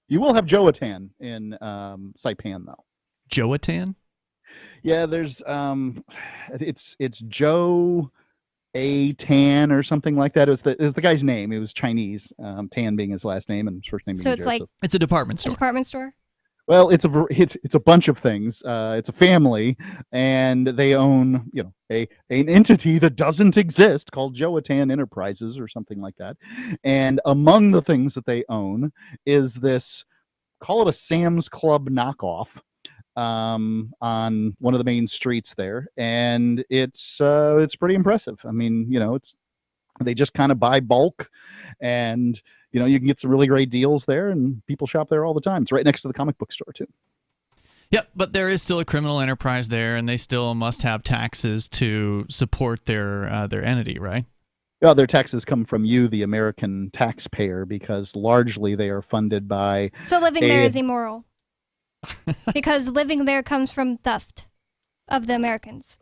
You will have Joatan in Saipan, though. Joatan? Yeah, there's it's Joe A. Tan or something like that. Is the guy's name? It was Chinese. Tan being his last name and his first name being Joseph. Like it's a department store. A department store. Well, it's a bunch of things. It's a family, and they own an entity that doesn't exist called Joatan Enterprises or something like that. And among the things that they own is this, call it a Sam's Club knockoff. On one of the main streets there, and it's pretty impressive. I mean, they just kind of buy bulk, and you can get some really great deals there, and people shop there all the time. It's right next to the comic book store too. Yep, but there is still a criminal enterprise there, and they still must have taxes to support their entity, right? Yeah, their taxes come from you, the American taxpayer, because largely they are funded by. So living there is immoral. Because living there comes from theft of the Americans.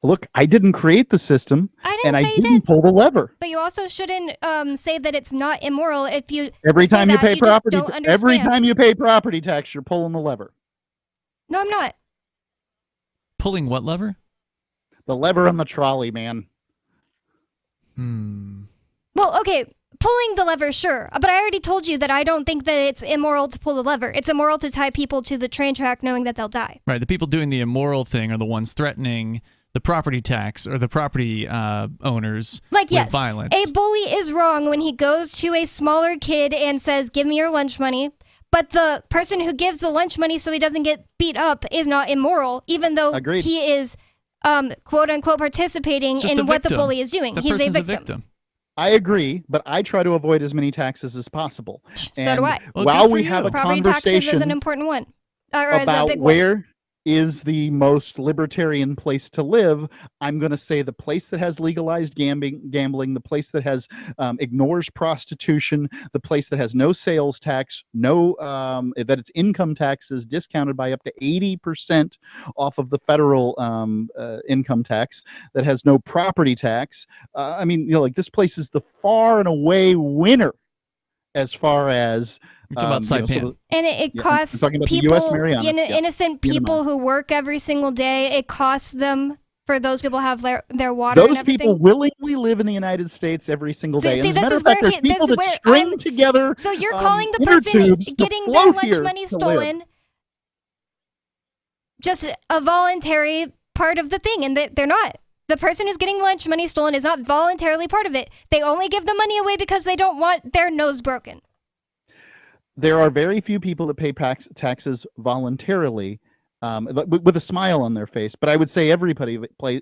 Look, I didn't create the system, and I didn't pull the lever. But you also shouldn't say that it's not immoral if you Every time you pay property, every time you pay property tax, you're pulling the lever. No, I'm not. Pulling what lever? The lever on the trolley, man. Well, okay, pulling the lever, sure. But I already told you that I don't think that it's immoral to pull the lever. It's immoral to tie people to the train track knowing that they'll die. Right. The people doing the immoral thing are the ones threatening the property tax or the property owners with violence. A bully is wrong when he goes to a smaller kid and says, give me your lunch money. But the person who gives the lunch money so he doesn't get beat up is not immoral, even though he is, quote unquote, participating in what the bully is doing. He's a victim. I agree, but I try to avoid as many taxes as possible. So do I. While we have a property conversation taxes is an important one. About where is the most libertarian place to live, I'm going to say the place that has legalized gambling, the place that has ignores prostitution, the place that has no sales tax, that its income tax is discounted by up to 80% off of the federal income tax, that has no property tax. This place is the far and away winner as far as you're talking about Saipan. And it costs people, innocent people who work every single day, it costs them for those people have their water Those and everything. people willingly live in the United States every single day. See, and as a matter of fact, there's people that string together So you're calling the person getting their lunch money stolen just a voluntary part of the thing, and they're not. The person who's getting lunch money stolen is not voluntarily part of it. They only give the money away because they don't want their nose broken. There are very few people that pay taxes voluntarily with a smile on their face, but I would say everybody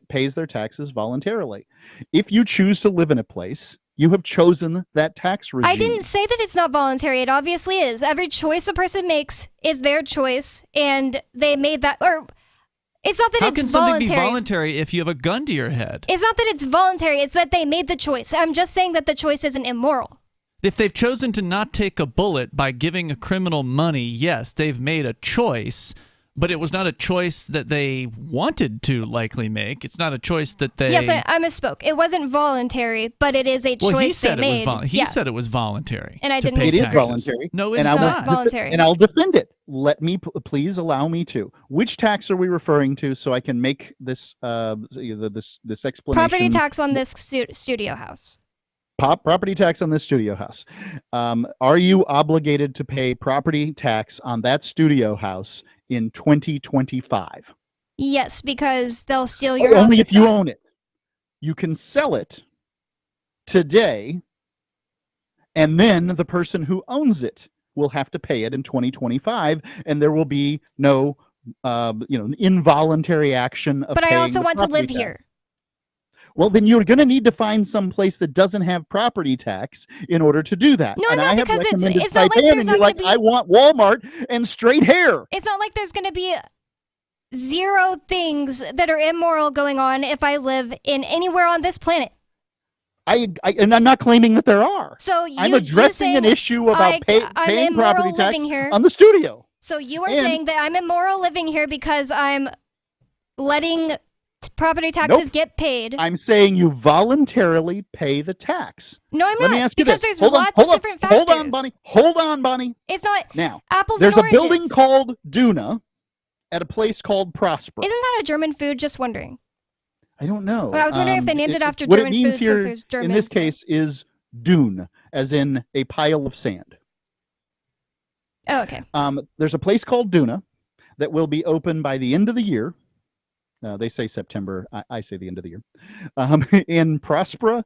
pays their taxes voluntarily. If you choose to live in a place, you have chosen that tax regime. I didn't say that it's not voluntary. It obviously is. Every choice a person makes is their choice, and they made that... Or it's not that How it's can voluntary. something be voluntary if you have a gun to your head? It's not that it's voluntary. It's that they made the choice. I'm just saying that the choice isn't immoral. If they've chosen to not take a bullet by giving a criminal money, yes, they've made a choice, but it was not a choice that they wanted to likely make. It's not a choice that they... Yes, I misspoke. It wasn't voluntary, but it is a choice they made. He said it was voluntary. And I didn't It is voluntary. No, it's not. Voluntary. And I'll defend it. Please allow me to. Which tax are we referring to so I can make this this explanation? Property tax on this studio house. Property tax on this studio house. Are you obligated to pay property tax on that studio house in 2025? Yes, because they'll steal your house. Only if you not. Own it. You can sell it today, and then the person who owns it will have to pay it in 2025, and there will be no involuntary action of But paying I also the want to live property here. tax. Well, then you're going to need to find some place that doesn't have property tax in order to do that. No, and not I have because recommended it's not like Saipan, there's and not you're like, gonna be... I want Walmart and straight hair. It's not like there's going to be zero things that are immoral going on if I live in anywhere on this planet. And I'm not claiming that there are. So I'm addressing an issue about paying property tax on the studio. So you are saying that I'm immoral living here because I'm letting property taxes get paid. I'm saying you voluntarily pay the tax. No, I'm not. Let me ask you because this. There's lots of different factors. Hold on, Bonnie. It's not now. Apples there's and a building called Duna at a place called Prosper. Isn't that a German food? Just wondering. I don't know. Well, I was wondering if they named it after what German it means food here, since there's German. In this case, is dune, as in a pile of sand. Oh, okay. There's a place called Duna that will be open by the end of the year. They say September. I say the end of the year. In Prospera,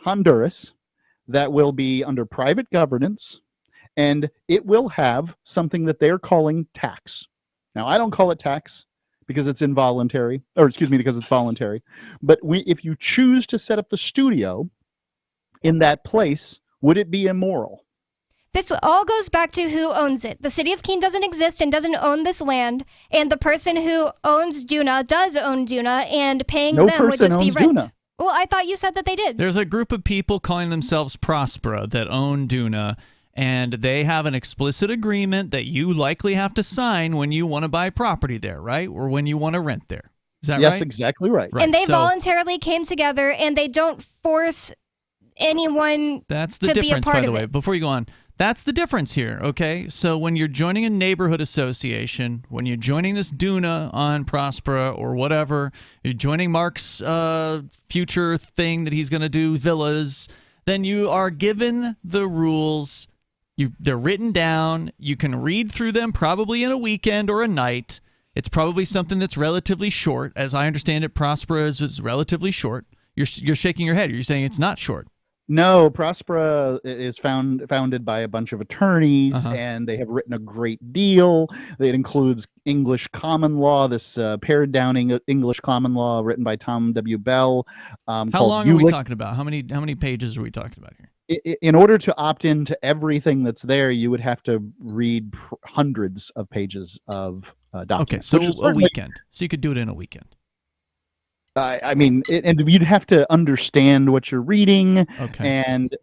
Honduras, that will be under private governance, and it will have something that they're calling tax. Now, I don't call it tax because it's involuntary, or excuse me, because it's voluntary. But if you choose to set up the studio in that place, would it be immoral? This all goes back to who owns it. The city of Keene doesn't exist and doesn't own this land, and the person who owns Duna does own Duna, and paying them would just be rent. Duna. Well, I thought you said that they did. There's a group of people calling themselves Prospera that own Duna, and they have an explicit agreement that you likely have to sign when you want to buy property there, right? Or when you want to rent there. Is that right? Yes, exactly right. And they voluntarily came together, and they don't force anyone That's the to difference, be a part by the of way. it. Before you go on, that's the difference here, okay? So when you're joining a neighborhood association, when you're joining this Duna on Prospera or whatever, you're joining Mark's future thing that he's going to do, villas, then you are given the rules. They're written down. You can read through them probably in a weekend or a night. It's probably something that's relatively short. As I understand it, Prospera is relatively short. You're shaking your head. You're saying it's not short. No, Prospera is founded by a bunch of attorneys, and they have written a great deal. It includes English common law, this pared down English common law written by Tom W. Bell. How long are we talking about? How many pages are we talking about here? In order to opt into everything that's there, you would have to read hundreds of pages of documents. Okay, so a weekend. So you could do it in a weekend. I mean, and you'd have to understand what you're reading. Okay. And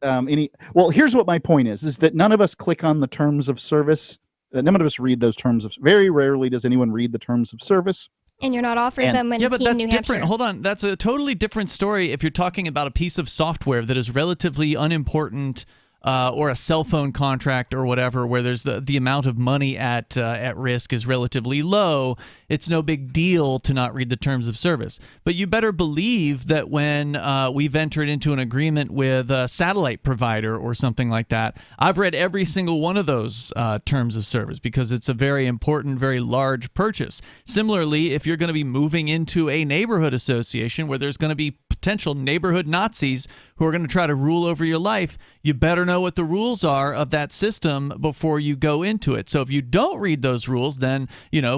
here's what my point is that none of us click on the terms of service. None of us read those terms of. Very rarely does anyone read the terms of service. And you're not offering them in Yeah, but Keene, that's New different. Hampshire. Hold on. That's a totally different story if you're talking about a piece of software that is relatively unimportant, or a cell phone contract or whatever, where there's the amount of money at risk is relatively low. It's no big deal to not read the terms of service. But you better believe that when we've entered into an agreement with a satellite provider or something like that, I've read every single one of those terms of service because it's a very important, very large purchase. Similarly, if you're going to be moving into a neighborhood association where there's going to be potential neighborhood Nazis who are going to try to rule over your life, you better know what the rules are of that system before you go into it. So if you don't read those rules, then,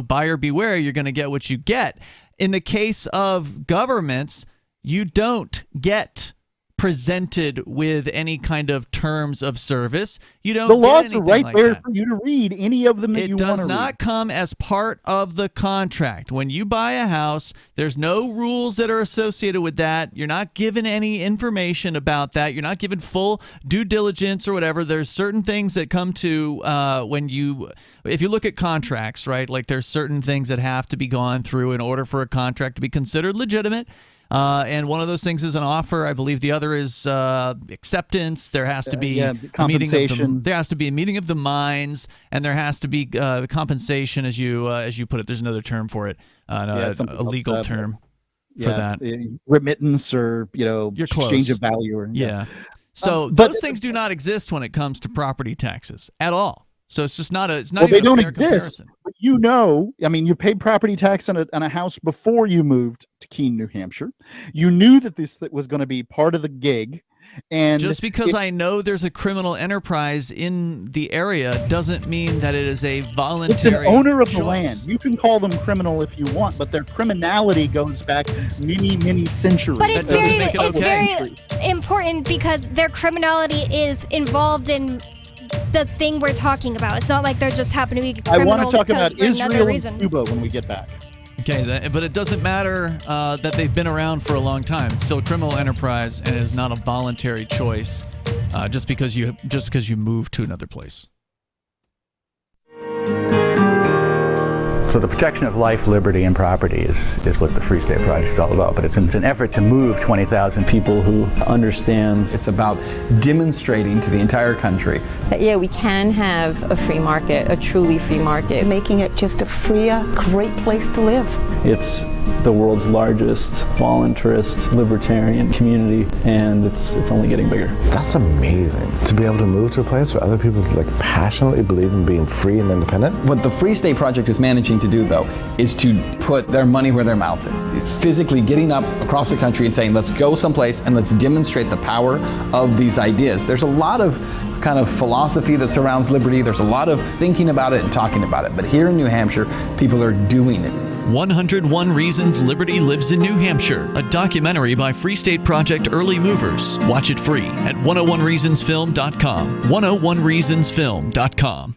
buyer beware, you're going to get what you get. In the case of governments, you don't get presented with any kind of terms of service. You don't. The laws get are right like there that. for you to read any of them that you want to read. It does not come as part of the contract. When you buy a house, there's no rules that are associated with that. You're not given any information about that. You're not given full due diligence or whatever. There's certain things that come to if you look at contracts, right? Like there's certain things that have to be gone through in order for a contract to be considered legitimate. And one of those things is an offer. I believe the other is acceptance. There has to be compensation. There has to be a meeting of the minds, and there has to be the compensation, as you put it. There's another term for it, a legal term for that. Remittance or exchange of value. So those things do not exist when it comes to property taxes at all. So it's just not a. It's not. Well, even they don't a fair exist. comparison. But you paid property tax on a house before you moved to Keene, New Hampshire. You knew that this was going to be part of the gig. And just because I know there's a criminal enterprise in the area doesn't mean that it is a voluntary It's an owner of choice. the land. You can call them criminal if you want, but their criminality goes back many, many centuries. But it's very important because their criminality is involved in the thing we're talking about. It's not like they're just happen to be criminals. I want to talk about for another Israel reason. and Cuba when we get back. Okay, but it doesn't matter that they've been around for a long time. It's still a criminal enterprise, and it is not a voluntary choice just because you move to another place. So the protection of life, liberty, and property is what the Free State Project is all about. But it's an effort to move 20,000 people who understand. It's about demonstrating to the entire country that, we can have a free market, a truly free market. Making it just a freer, great place to live. It's the world's largest voluntarist libertarian community, and it's only getting bigger. That's amazing, to be able to move to a place where other people passionately believe in being free and independent. What the Free State Project is managing to do, though, is to put their money where their mouth is. It's physically getting up across the country and saying, let's go someplace and let's demonstrate the power of these ideas. There's a lot of kind of philosophy that surrounds liberty. There's a lot of thinking about it and talking about it. But here in New Hampshire, people are doing it. 101 Reasons Liberty Lives in New Hampshire, a documentary by Free State Project Early Movers. Watch it free at 101reasonsfilm.com. 101reasonsfilm.com.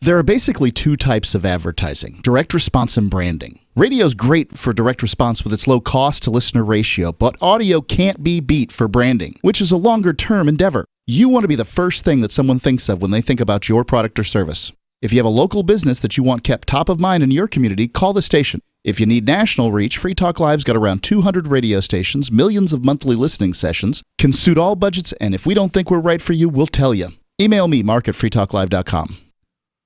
There are basically two types of advertising: direct response and branding. Radio's great for direct response with its low cost to listener ratio, but audio can't be beat for branding, which is a longer term endeavor. You want to be the first thing that someone thinks of when they think about your product or service. If you have a local business that you want kept top of mind in your community, call the station. If you need national reach, Free Talk Live's got around 200 radio stations, millions of monthly listening sessions, can suit all budgets, and if we don't think we're right for you, we'll tell you. Email me, mark@freetalklive.com.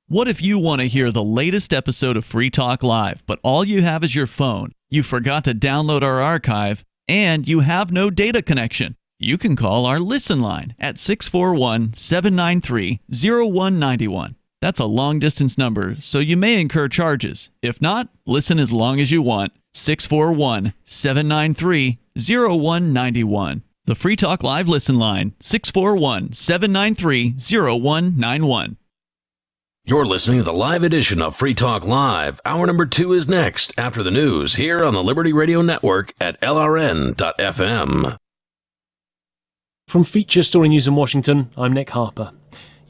What if you want to hear the latest episode of Free Talk Live, but all you have is your phone, you forgot to download our archive, and you have no data connection? You can call our Listen line at 641-793-0191. That's a long-distance number, so you may incur charges. If not, listen as long as you want. 641-793-0191. The Free Talk Live Listen line, 641-793-0191. You're listening to the live edition of Free Talk Live. Hour number 2 is next, after the news, here on the Liberty Radio Network at LRN.FM. From Feature Story News in Washington, I'm Nick Harper.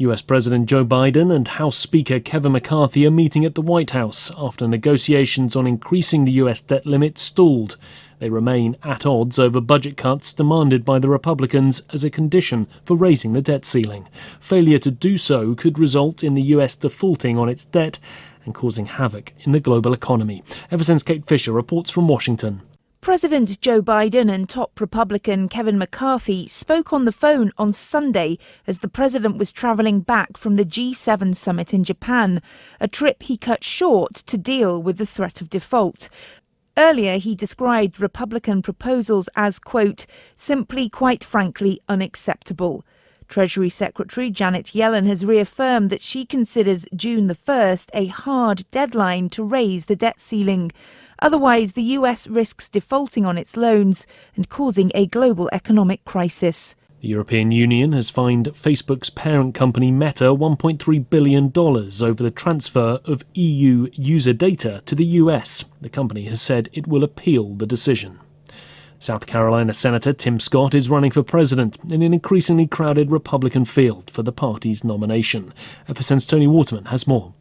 US President Joe Biden and House Speaker Kevin McCarthy are meeting at the White House after negotiations on increasing the US debt limit stalled. They remain at odds over budget cuts demanded by the Republicans as a condition for raising the debt ceiling. Failure to do so could result in the US defaulting on its debt and causing havoc in the global economy. Ever since Kate Fisher reports from Washington. President Joe Biden and top Republican Kevin McCarthy spoke on the phone on Sunday as the president was travelling back from the G7 summit in Japan, a trip he cut short to deal with the threat of default. Earlier, he described Republican proposals as, quote, simply, quite frankly, unacceptable. Treasury Secretary Janet Yellen has reaffirmed that she considers June the 1st a hard deadline to raise the debt ceiling. Otherwise, the US risks defaulting on its loans and causing a global economic crisis. The European Union has fined Facebook's parent company Meta $1.3 billion over the transfer of EU user data to the US. The company has said it will appeal the decision. South Carolina Senator Tim Scott is running for president in an increasingly crowded Republican field for the party's nomination. FSN's Tony Waterman has more.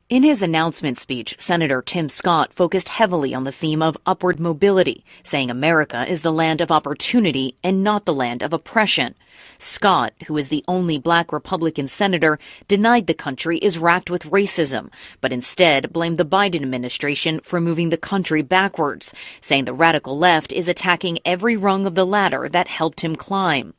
In his announcement speech, Senator Tim Scott focused heavily on the theme of upward mobility, saying America is the land of opportunity and not the land of oppression. Scott, who is the only black Republican senator, denied the country is racked with racism, but instead blamed the Biden administration for moving the country backwards, saying the radical left is attacking every rung of the ladder that helped him climb.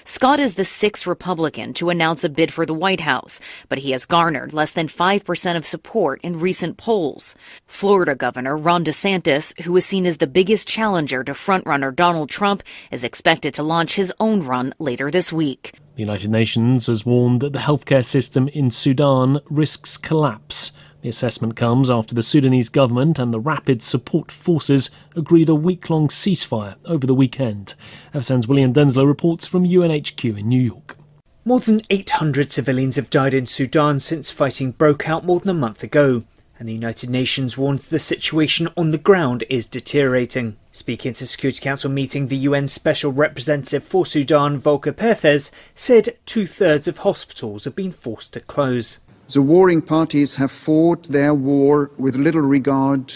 Scott is the 6th Republican to announce a bid for the White House, but he has garnered less than 5% of support in recent polls. Florida Governor Ron DeSantis, who is seen as the biggest challenger to frontrunner Donald Trump, is expected to launch his own run later this week. The United Nations has warned that the healthcare system in Sudan risks collapse. The assessment comes after the Sudanese government and the Rapid Support Forces agreed a week-long ceasefire over the weekend. FSN's William Denslow reports from UNHQ in New York. More than 800 civilians have died in Sudan since fighting broke out more than a month ago, and the United Nations warns the situation on the ground is deteriorating. Speaking at a Security Council meeting, the UN Special Representative for Sudan, Volker Perthes, said 2/3 of hospitals have been forced to close. The warring parties have fought their war with little regard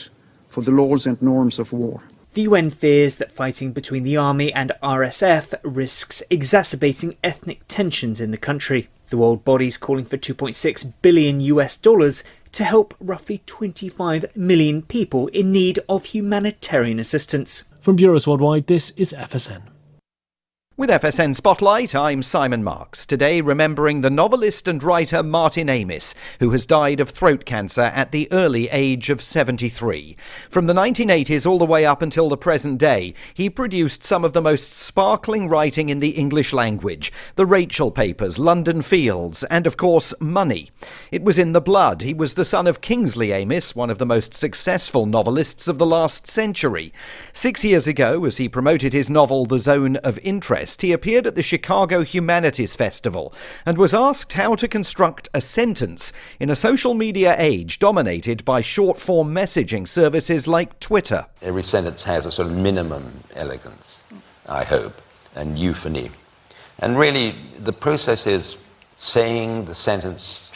for the laws and norms of war. The UN fears that fighting between the army and RSF risks exacerbating ethnic tensions in the country. The world body's calling for $2.6 billion to help roughly 25 million people in need of humanitarian assistance. From Bureaus Worldwide, this is FSN. With FSN Spotlight, I'm Simon Marks. Today, remembering the novelist and writer Martin Amis, who has died of throat cancer at the early age of 73. From the 1980s all the way up until the present day, he produced some of the most sparkling writing in the English language. The Rachel Papers, London Fields, and of course, Money. It was in the blood. He was the son of Kingsley Amis, one of the most successful novelists of the last century. 6 years ago, as he promoted his novel The Zone of Interest, he appeared at the Chicago Humanities Festival and was asked how to construct a sentence in a social media age dominated by short-form messaging services like Twitter. Every sentence has a sort of minimum elegance, I hope, and euphony. And really, the process is saying the sentence,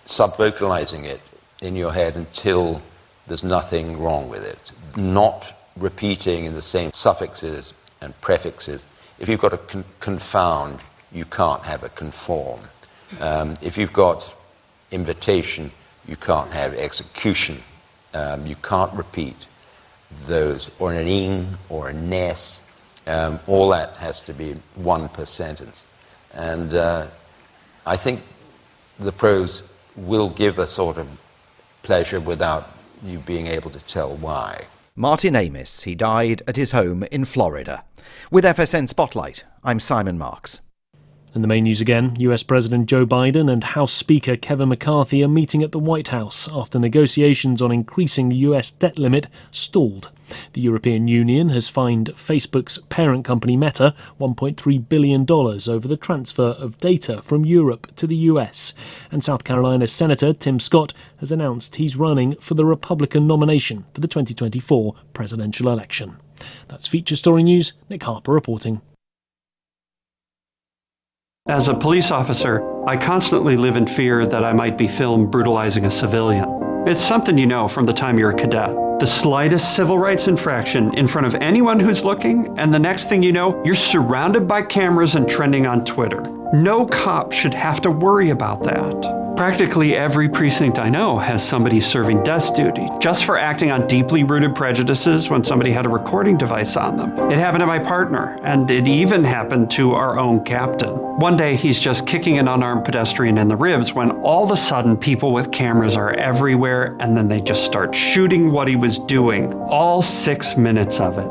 sub-vocalizing it in your head until there's nothing wrong with it, not repeating in the same suffixes and prefixes. If you've got a confound, you can't have a conform. If you've got invitation, you can't have execution. You can't repeat. those, or an ing, or a ness, all that has to be one per sentence. And I think the prose will give a sort of pleasure without you being able to tell why. Martin Amis. He died at his home in Florida. With FSN Spotlight, I'm Simon Marks. And the main news again, US President Joe Biden and House Speaker Kevin McCarthy are meeting at the White House after negotiations on increasing the US debt limit stalled. The European Union has fined Facebook's parent company Meta $1.3 billion over the transfer of data from Europe to the US. And South Carolina Senator Tim Scott has announced he's running for the Republican nomination for the 2024 presidential election. That's Feature Story News. Nick Harper reporting. As a police officer, I constantly live in fear that I might be filmed brutalizing a civilian. It's something you know from the time you're a cadet. The slightest civil rights infraction in front of anyone who's looking, and the next thing you know, you're surrounded by cameras and trending on Twitter. No cop should have to worry about that. Practically every precinct I know has somebody serving desk duty just for acting on deeply rooted prejudices when somebody had a recording device on them. It happened to my partner, and it even happened to our own captain. One day he's just kicking an unarmed pedestrian in the ribs when all of a sudden people with cameras are everywhere, and then they just start shooting what he was doing, all 6 minutes of it.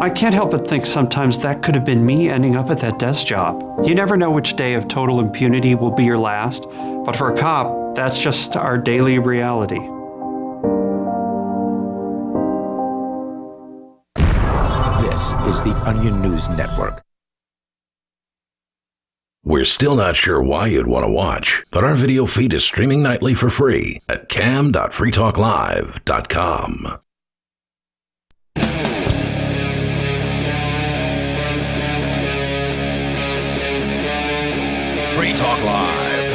I can't help but think sometimes that could have been me ending up at that desk job. You never know which day of total impunity will be your last, but for a cop, that's just our daily reality. This is the Onion News Network. We're still not sure why you'd want to watch, but our video feed is streaming nightly for free at cam.freetalklive.com. Free Talk Live.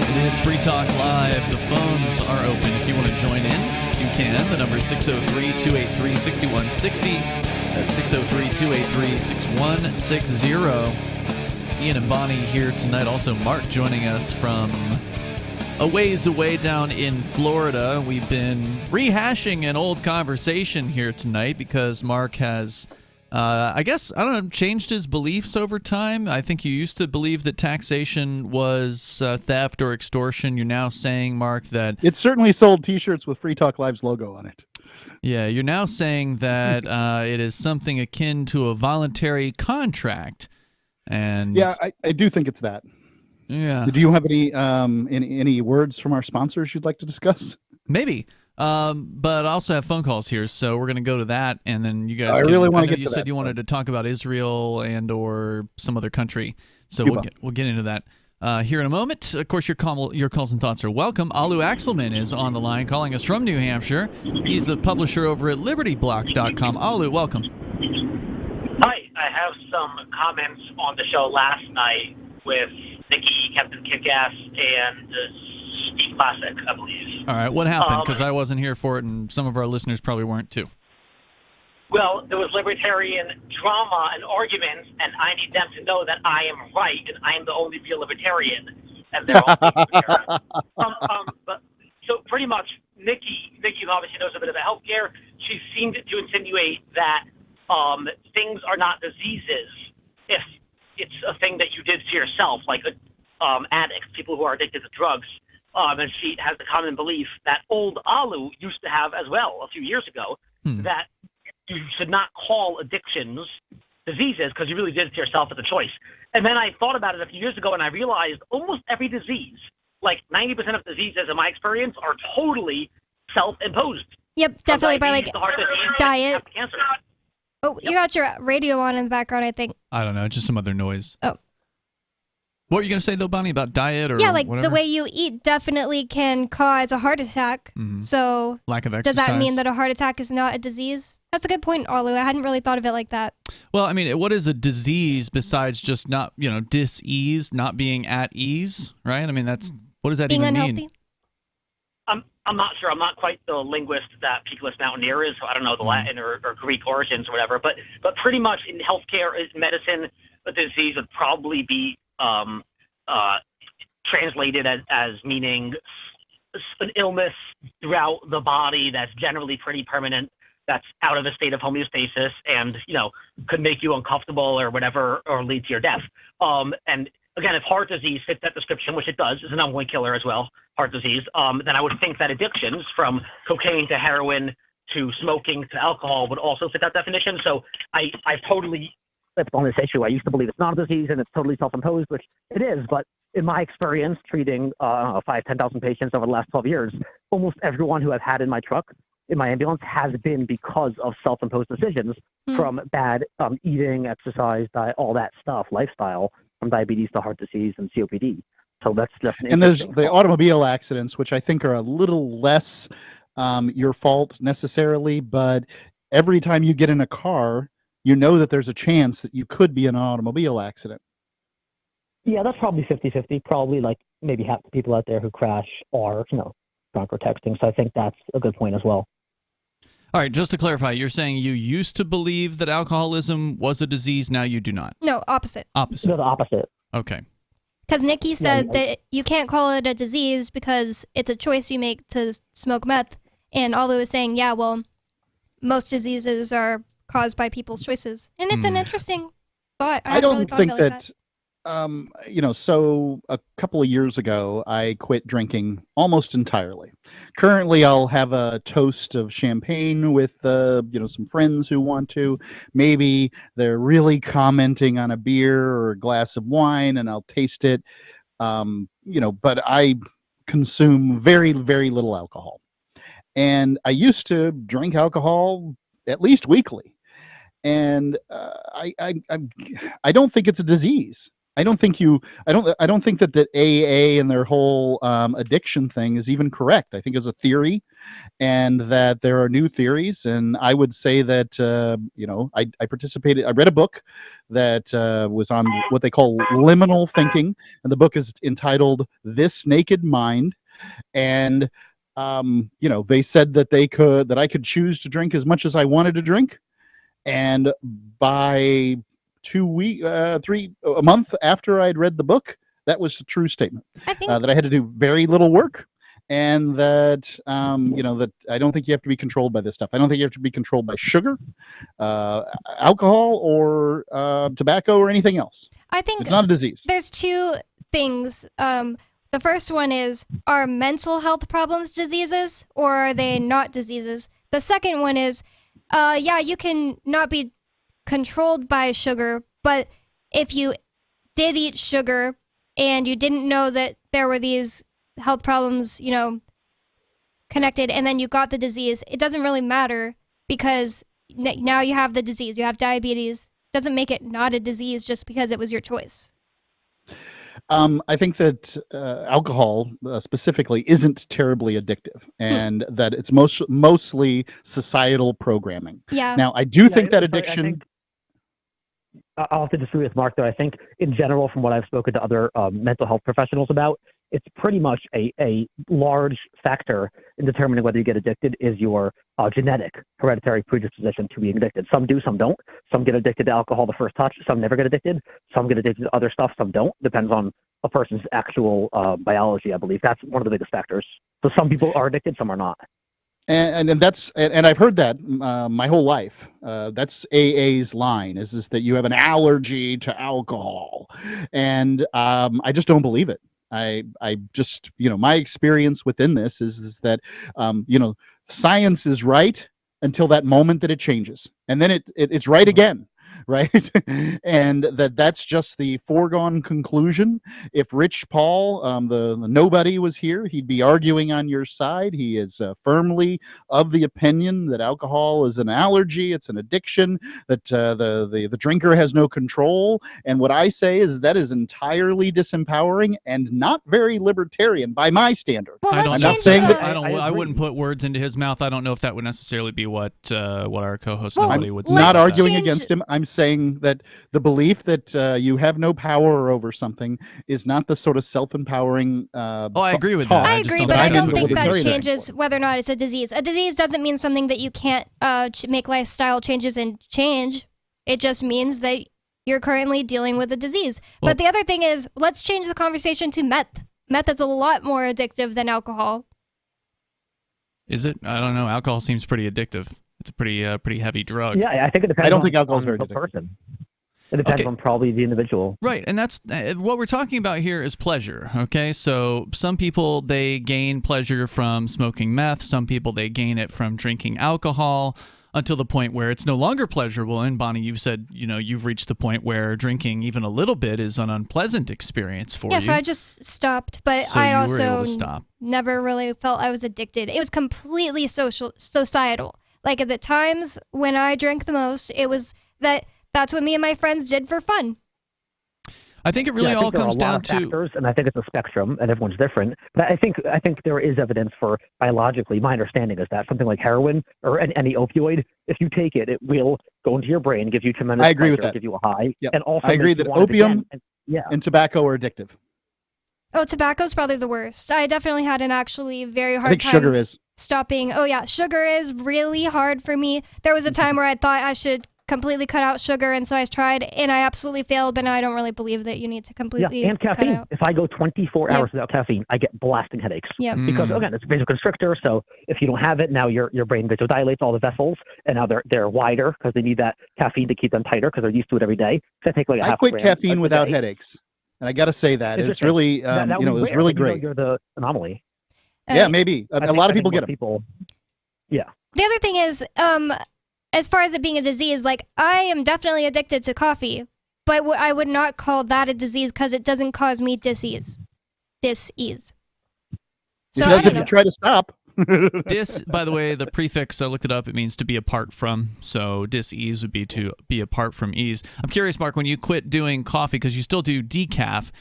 It is Free Talk Live. The phones are open. If you want to join in, you can. The number is 603-283-6160. That's 603-283-6160. Ian and Bonnie here tonight. Also, Mark joining us from a ways away down in Florida. We've been rehashing an old conversation here tonight because Mark has, changed his beliefs over time. I think you used to believe that taxation was theft or extortion. You're now saying, Mark, that it certainly sold T-shirts with Free Talk Live's logo on it. Yeah, you're now saying that it is something akin to a voluntary contract. And yeah, I do think it's that. Yeah. Do you have any words from our sponsors you'd like to discuss? Maybe. But I also have phone calls here, so we're going to go to that, and then you guys. I really want to get to that. You said you wanted to talk about Israel and or some other country, so we'll get into that here in a moment. Of course, your calls and thoughts are welcome. Alu Axelman is on the line, calling us from New Hampshire. He's the publisher over at LibertyBlock.com. Alu, welcome. Hi, I have some comments on the show last night with Nikki, Captain Kickass, and Steve Classic, I believe. All right, what happened? Because I wasn't here for it, and some of our listeners probably weren't too. Well, there was libertarian drama and arguments, and I need them to know that I am right, and I am the only real libertarian, and they're all libertarian. So pretty much, Nikki obviously knows a bit about healthcare. She seemed to insinuate that things are not diseases if it's a thing that you did to yourself, like addicts, people who are addicted to drugs. And she has the common belief that old Alu used to have as well a few years ago, that you should not call addictions diseases because you really did it to yourself as a choice. And then I thought about it a few years ago, and I realized almost every disease, like 90% of diseases in my experience, are totally self-imposed. Yep, definitely by like diet. Cancer. Oh, you got your radio on in the background, I think. I don't know, just some other noise. Oh. What were you going to say, though, Bonnie, about diet or yeah, like whatever? The way you eat definitely can cause a heart attack. Mm-hmm. So lack of exercise. Does that mean that a heart attack is not a disease? That's a good point, Arlu. I hadn't really thought of it like that. Well, I mean, what is a disease besides just not, dis-ease, not being at ease, right? I mean, what does that being even unhealthy? mean? I'm not sure. I'm not quite the linguist that Peakless Mountaineer is, so I don't know the Latin or Greek origins or whatever. But pretty much in healthcare, medicine, a disease would probably be translated as meaning an illness throughout the body that's generally pretty permanent, that's out of a state of homeostasis, and could make you uncomfortable or whatever, or lead to your death. And again, if heart disease fits that description, which it does, is an ongoing killer as well, heart disease, then I would think that addictions from cocaine to heroin to smoking to alcohol would also fit that definition. So I've totally flipped on this issue. I used to believe it's not a disease and it's totally self-imposed, which it is, but in my experience treating 10,000 patients over the last 12 years, almost everyone who I've had in my truck, in my ambulance, has been because of self-imposed decisions from bad eating, exercise, diet, all that stuff, lifestyle, from diabetes to heart disease and COPD. So that's definitely. And there's the automobile accidents, which I think are a little less your fault necessarily, but every time you get in a car, you know that there's a chance that you could be in an automobile accident. Yeah, that's probably 50-50. Probably like maybe half the people out there who crash are, drunk or texting. So I think that's a good point as well. All right, just to clarify, you're saying you used to believe that alcoholism was a disease, now you do not? No, opposite. Opposite. No, the opposite. Okay. Because Nikki said that you can't call it a disease because it's a choice you make to smoke meth. And Aldo was saying, yeah, well, most diseases are caused by people's choices. And it's an interesting thought. I don't really thought think of it like that, so a couple of years ago, I quit drinking almost entirely. Currently, I'll have a toast of champagne with, some friends who want to. Maybe they're really commenting on a beer or a glass of wine, and I'll taste it. But I consume very, very little alcohol. And I used to drink alcohol at least weekly. And I don't think it's a disease. I don't think that the AA and their whole addiction thing is even correct. I think it's a theory, and that there are new theories. And I would say that I participated. I read a book that was on what they call liminal thinking, and the book is entitled "This Naked Mind." And they said that I could choose to drink as much as I wanted to drink, and by a month after I'd read the book, that was a true statement. I think that I had to do very little work, and that that I don't think you have to be controlled by this stuff. I don't think you have to be controlled by sugar, alcohol, or tobacco, or anything else. I think it's not a disease. There's two things. The first one is, are mental health problems diseases, or are they not diseases? The second one is, you can not be controlled by sugar, but if you did eat sugar and you didn't know that there were these health problems, connected, and then you got the disease, it doesn't really matter because now you have the disease. You have diabetes. It doesn't make it not a disease just because it was your choice. I think that alcohol specifically isn't terribly addictive, and that it's mostly societal programming. Yeah. Now, I do think that addiction. I'll have to disagree with Mark, though. I think, in general, from what I've spoken to other mental health professionals about, it's pretty much a large factor in determining whether you get addicted is your genetic hereditary predisposition to being addicted. Some do, some don't. Some get addicted to alcohol the first touch. Some never get addicted. Some get addicted to other stuff. Some don't. Depends on a person's actual biology, I believe. That's one of the biggest factors. So some people are addicted, some are not. And I've heard that my whole life. That's AA's line is that you have an allergy to alcohol, and I just don't believe it. I just my experience within this is that science is right until that moment that it changes, and then it's right again. Right. And that's just the foregone conclusion. If Rich Paul, the nobody, was here, he'd be arguing on your side. He is firmly of the opinion that alcohol is an allergy, it's an addiction, that the drinker has no control. And what I say is that is entirely disempowering and not very libertarian by my standard. Well, I'm not saying that I wouldn't put words into his mouth. I don't know if that would necessarily be what our co-host nobody would say. Not arguing against him. I'm saying saying that the belief that you have no power over something is not the sort of self-empowering. I agree with that. I agree, but I don't think that changes whether or not it's a disease. A disease doesn't mean something that you can't make lifestyle changes and change. It just means that you're currently dealing with a disease. But the other thing is, let's change the conversation to meth. Meth is a lot more addictive than alcohol. Is it? I don't know. Alcohol seems pretty addictive. It's a pretty heavy drug. Yeah, I think it depends. I don't think alcohol is very the addictive. person. It depends on probably the individual. Right, and that's what we're talking about here is pleasure, okay? So some people, they gain pleasure from smoking meth. Some people, they gain it from drinking alcohol until the point where it's no longer pleasurable. And Bonnie, you've said, you've reached the point where drinking even a little bit is an unpleasant experience for you. Yeah, so I just stopped, but So I you were also able to stop. never really felt I was addicted. It was completely societal. Like at the times when I drank the most, it was that's what me and my friends did for fun. I think it really all comes down to factors, and I think it's a spectrum, and everyone's different. But I think there is evidence for biologically. My understanding is that something like heroin or any opioid, if you take it, it will go into your brain, give you tremendous. I agree with pleasure, that. Give you a high, Yep. and also I agree make you that want it opium again. and tobacco are addictive. Oh, tobacco's probably the worst. I definitely had an actually very hard I think time sugar is. stopping. Oh yeah, sugar is really hard for me. There was a time where I thought I should completely cut out sugar, and so I tried, and I absolutely failed. But now I don't really believe that you need to completely and cut caffeine. out. If I go 24 hours without caffeine, I get blasting headaches. Yeah. Because again, it's a vasoconstrictor. So if you don't have it, now your brain vasodilates all the vessels, and now they're wider because they need that caffeine to keep them tighter because they're used to it every day. So I take like a I half quit gram caffeine a without day. headaches, and I got to say that it's Interesting. really, That would it be was rare, really but you know great. You're the anomaly. Yeah, maybe a lot of people get them. People, yeah. The other thing is, as far as it being a disease, like I am definitely addicted to coffee, but I would not call that a disease because it doesn't cause me dis-ease. Dis-ease. It does if you try to stop. Dis, by the way, the prefix, I looked it up, it means to be apart from. So dis-ease would be to be apart from ease. I'm curious, Mark, when you quit doing coffee, because you still do decaf,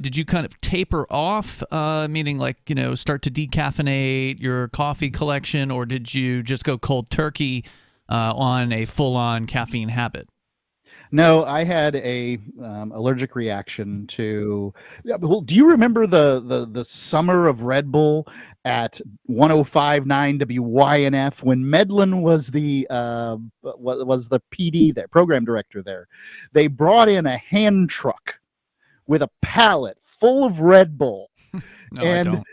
did you kind of taper off, meaning like, start to decaffeinate your coffee collection, or did you just go cold turkey on a full-on caffeine habit? No, I had a allergic reaction to. Well, do you remember the summer of Red Bull at 105.9 WYNF when Medlin was the PD, there, program director there? They brought in a hand truck with a pallet full of Red Bull, No, and I don't.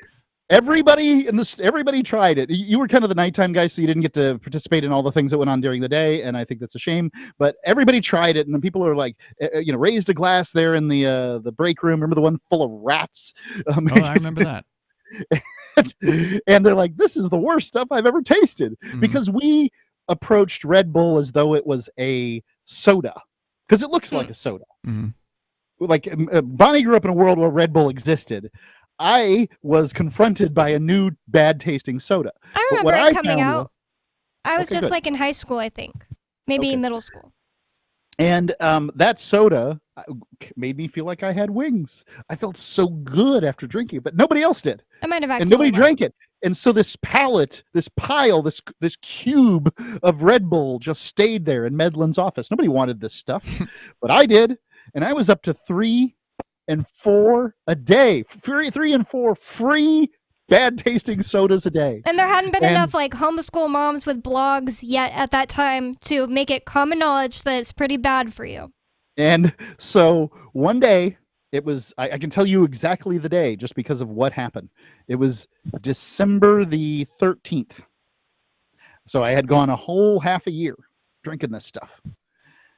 everybody tried it. You were kind of the nighttime guy, so you didn't get to participate in all the things that went on during the day, and I think that's a shame. But everybody tried it, and then people are like, raised a glass there in the break room. Remember the one full of rats? I remember that. And they're like, "This is the worst stuff I've ever tasted," because we approached Red Bull as though it was a soda, because it looks like a soda. Like Bonnie grew up in a world where Red Bull existed. I was confronted by a new bad tasting soda. I remember it coming out. I was just like in high school, I think. Maybe middle school. And that soda made me feel like I had wings. I felt so good after drinking it, but nobody else did. I might have And nobody accidentally drank it. And so this pallet, this pile, this cube of Red Bull just stayed there in Medlin's office. Nobody wanted this stuff, but I did. And I was up to 3 and 4 a day. 3 and 4 free bad tasting sodas a day. And there hadn't been enough like homeschool moms with blogs yet at that time to make it common knowledge that it's pretty bad for you. And so one day, it was, I can tell you exactly the day just because of what happened. It was December the 13th. So I had gone a whole half a year drinking this stuff.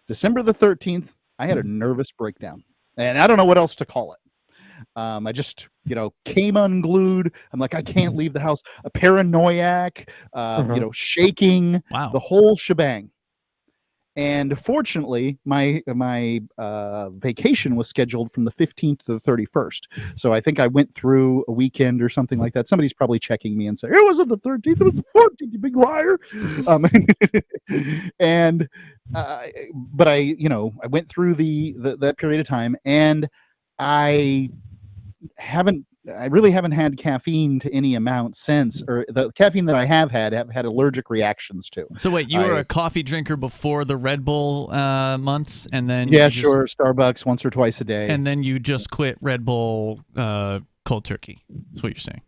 December the 13th, I had a nervous breakdown. And I don't know what else to call it. I just, came unglued. I'm like, I can't leave the house. A paranoiac, shaking, the whole shebang. And fortunately, my vacation was scheduled from the 15th to the 31st. So I think I went through a weekend or something like that. Somebody's probably checking me and saying, it wasn't the 13th, it was the 14th, you big liar. But I went through that period of time, and I haven't I really haven't had caffeine to any amount since, or the caffeine that I have had allergic reactions to. So wait, you were a coffee drinker before the Red Bull months, and then sure, Starbucks once or twice a day, and then you just quit Red Bull cold turkey. That's what you're saying.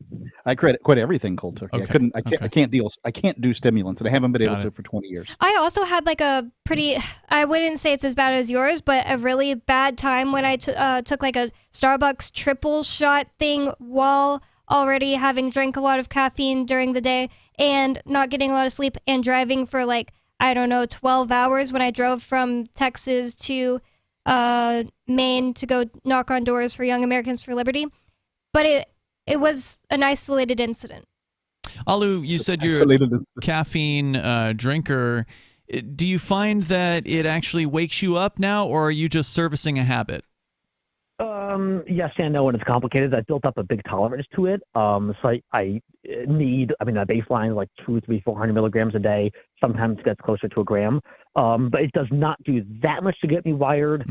I quit everything cold turkey. Okay. I can't do stimulants, and I haven't been able to for 20 years. I also had like a pretty, I wouldn't say it's as bad as yours, but a really bad time when I took like a Starbucks triple shot thing while already having drank a lot of caffeine during the day and not getting a lot of sleep and driving for like, I don't know, 12 hours when I drove from Texas to Maine to go knock on doors for Young Americans for Liberty. But it was an isolated incident. Alu, you said you're a caffeine drinker. Do you find that it actually wakes you up now, or are you just servicing a habit? Yes and no, and it's complicated. I built up a big tolerance to it. So I need, a baseline is like 200, 300, 400 milligrams a day. Sometimes it gets closer to a gram. But it does not do that much to get me wired.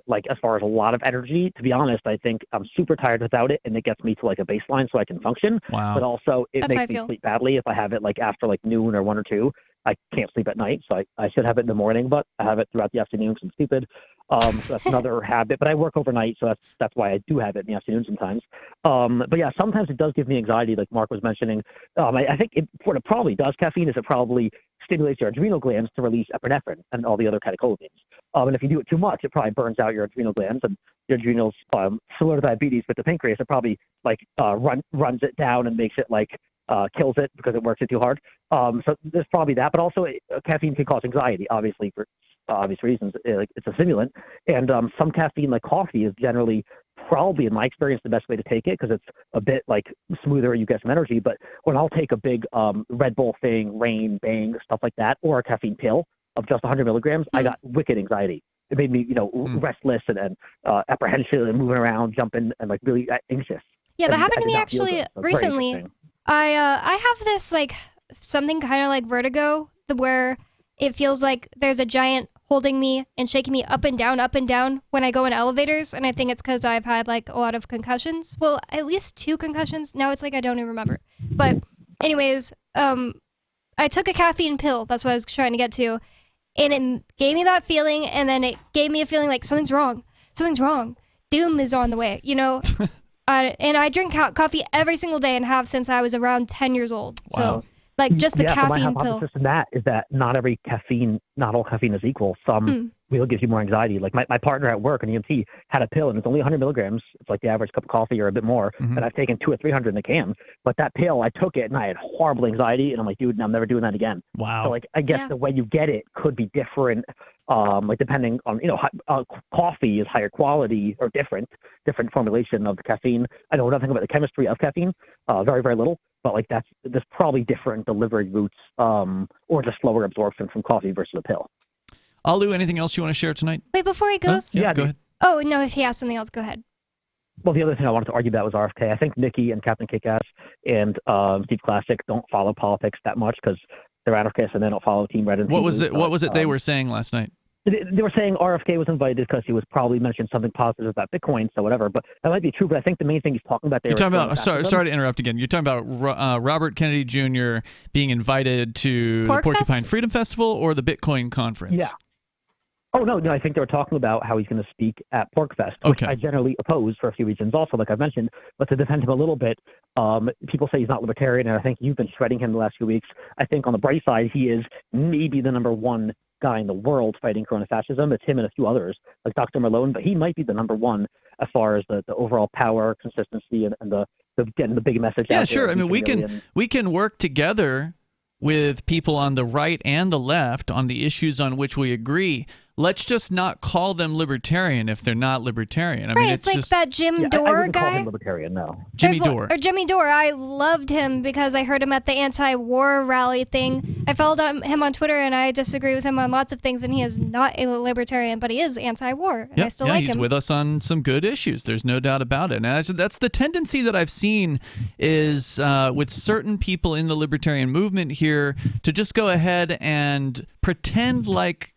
Like as far as a lot of energy, to be honest, I think I'm super tired without it, and it gets me to like a baseline so I can function. Wow. But also it That's how makes I me feel. sleep badly if I have it like after like noon or 1 or 2. I can't sleep at night, so I should have it in the morning, but I have it throughout the afternoon because I'm stupid. So that's another habit. But I work overnight, so that's why I do have it in the afternoon sometimes. But yeah, sometimes it does give me anxiety, like Mark was mentioning. I think what it probably does, caffeine, is it probably stimulates your adrenal glands to release epinephrine and all the other catecholamines. And if you do it too much, it probably burns out your adrenal glands, and your adrenals, similar to diabetes, but the pancreas, it probably like runs it down and makes it like kills it because it works it too hard. So there's probably that, but also caffeine can cause anxiety, obviously, for obvious reasons. It's a stimulant, and some caffeine, like coffee, is generally probably, in my experience, the best way to take it because it's a bit like smoother. You get some energy. But when I'll take a big Red Bull thing, Rain, Bang, stuff like that, or a caffeine pill of just 100 milligrams, I got wicked anxiety. It made me, restless and apprehensive and moving around, jumping, and like really anxious. Yeah, that And happened I to did me not feel actually good. So it's very recently. interesting. I have this like something kind of like vertigo where it feels like there's a giant holding me and shaking me up and down when I go in elevators, and I think it's because I've had like a lot of concussions. Well, at least 2 concussions. Now it's like I don't even remember. But anyways, I took a caffeine pill. That's what I was trying to get to, and it gave me that feeling, and then it gave me a feeling like something's wrong. Doom is on the way, and I drink coffee every single day and have since I was around 10 years old. Wow. So, like, just the So my caffeine pill. hypothesis in that is that not all caffeine is equal. Some will give you more anxiety. Like my partner at work, an EMT, had a pill, and it's only 100 milligrams. It's like the average cup of coffee or a bit more. And I've taken 200 or 300 in the can. But that pill, I took it, and I had horrible anxiety. And I'm like, dude, I'm never doing that again. Wow. So like, I guess the way you get it could be different. Like depending on, coffee is higher quality or different formulation of the caffeine. I know nothing about the chemistry of caffeine, very, very little. But like there's probably different delivery routes or just slower absorption from coffee versus a pill. Alu, anything else you want to share tonight? Wait, before he goes? Huh? Yeah, go ahead. Oh, no, if he has something else, go ahead. Well, the other thing I wanted to argue about was RFK. I think Nikki and Captain Kickass and Steve Classic don't follow politics that much because they're anarchists and they don't follow Team Red. And What was it they were saying last night? They were saying RFK was invited because he was probably mentioned something positive about Bitcoin, so whatever. But that might be true. But I think the main thing he's talking about there. You're talking about. Sorry to interrupt again. You're talking about Robert Kennedy Jr. being invited to the Porcupine Freedom Festival or the Bitcoin conference. Yeah. Oh, no, I think they were talking about how he's going to speak at PorcFest, which I generally oppose for a few reasons also, like I've mentioned. But to defend him a little bit, people say he's not libertarian, and I think you've been shredding him the last few weeks. I think on the bright side, he is maybe the number one guy in the world fighting corona-fascism. It's him and a few others, like Dr. Malone, but he might be the number one as far as the overall power, consistency, and the getting the big message out there. Yeah, sure. I mean, we can work together with people on the right and the left on the issues on which we agree. Let's just not call them libertarian if they're not libertarian. I mean, it's like just that Jim Dore I wouldn't guy. call him libertarian, no. Jimmy Dore. Jimmy Dore. I loved him because I heard him at the anti-war rally thing. I followed him on Twitter, and I disagree with him on lots of things, and he is not a libertarian, but he is anti-war, and I still like him. He's with us on some good issues. There's no doubt about it. And that's the tendency that I've seen is with certain people in the libertarian movement here to just go ahead and pretend like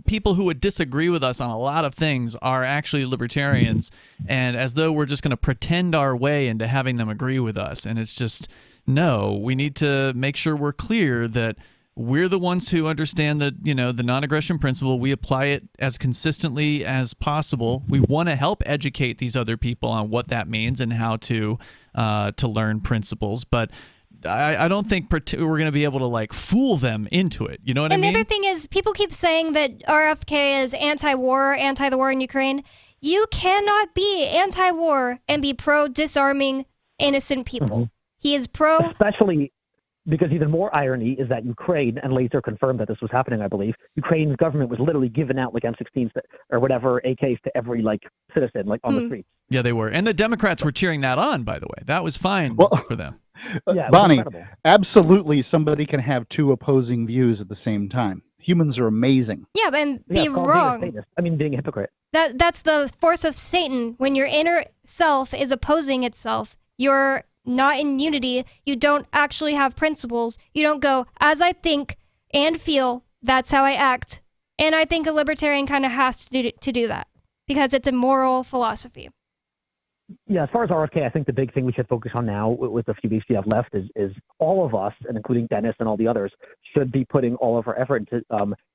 people who would disagree with us on a lot of things are actually libertarians, and as though we're just going to pretend our way into having them agree with us. And it's just, no, we need to make sure we're clear that we're the ones who understand the non-aggression principle. We apply it as consistently as possible. We want to help educate these other people on what that means and how to learn principles. But I don't think we're going to be able to fool them into it. You know what I mean? And the other thing is, people keep saying that RFK is anti-war, anti the war in Ukraine. You cannot be anti-war and be pro-disarming innocent people. Mm-hmm. He is pro... Especially because even more irony is that Ukraine, and later confirmed that this was happening, I believe, Ukraine's government was literally giving out M16s or whatever AKs to every citizen on the streets. Yeah, they were. And the Democrats were cheering that on, by the way. That was fine for them. Yeah, Bonnie, absolutely somebody can have two opposing views at the same time. Humans are amazing. Yeah, and be wrong. Being a hypocrite. That's the force of Satan. When your inner self is opposing itself, you're not in unity. You don't actually have principles. You don't go, as I think and feel, that's how I act. And I think a libertarian kind of has to do that because it's a moral philosophy. Yeah, as far as RFK, I think the big thing we should focus on now with the few weeks we have left is all of us, and including Dennis and all the others, should be putting all of our effort into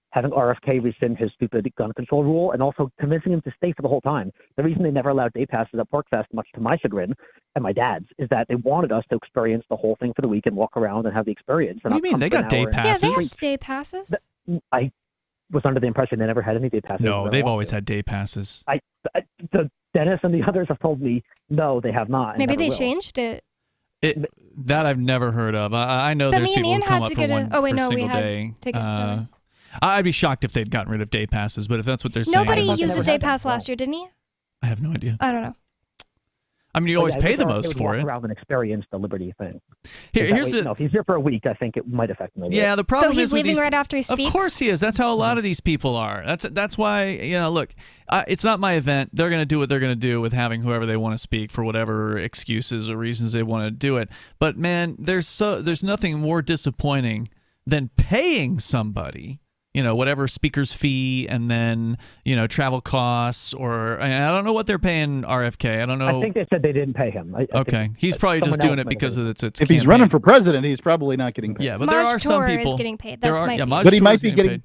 having RFK rescind his stupid gun control rule and also convincing him to stay for the whole time. The reason they never allowed day passes at PorcFest, much to my chagrin and my dad's, is that they wanted us to experience the whole thing for the week and walk around and have the experience. What do you mean? They got day passes? Yeah, they have day passes. I was under the impression they never had any day passes. No, they've always had day passes. Dennis and the others have told me, no, they have not. Maybe they changed it. That I've never heard of. I know there's people who come up for one for a single day. Tickets, I'd be shocked if they'd gotten rid of day passes, but if that's what they're saying... Nobody used a day pass last year, didn't he? I have no idea. I don't know. I mean, you always pay the most for it. Around and experience the liberty thing. Here's if he's here for a week, I think it might affect him. Yeah, the problem is so he's leaving right after he speaks? Of course he is. That's how a lot of these people are. That's why, look, it's not my event. They're going to do what they're going to do with having whoever they want to speak for whatever excuses or reasons they want to do it. But man, there's nothing more disappointing than paying somebody, whatever speaker's fee and then, travel costs or I don't know what they're paying RFK. I don't know. I think they said they didn't pay him. Okay. He's probably just doing it because it's if he's running for president, he's probably not getting paid. Yeah, but there are some people is getting paid. That's but he might be getting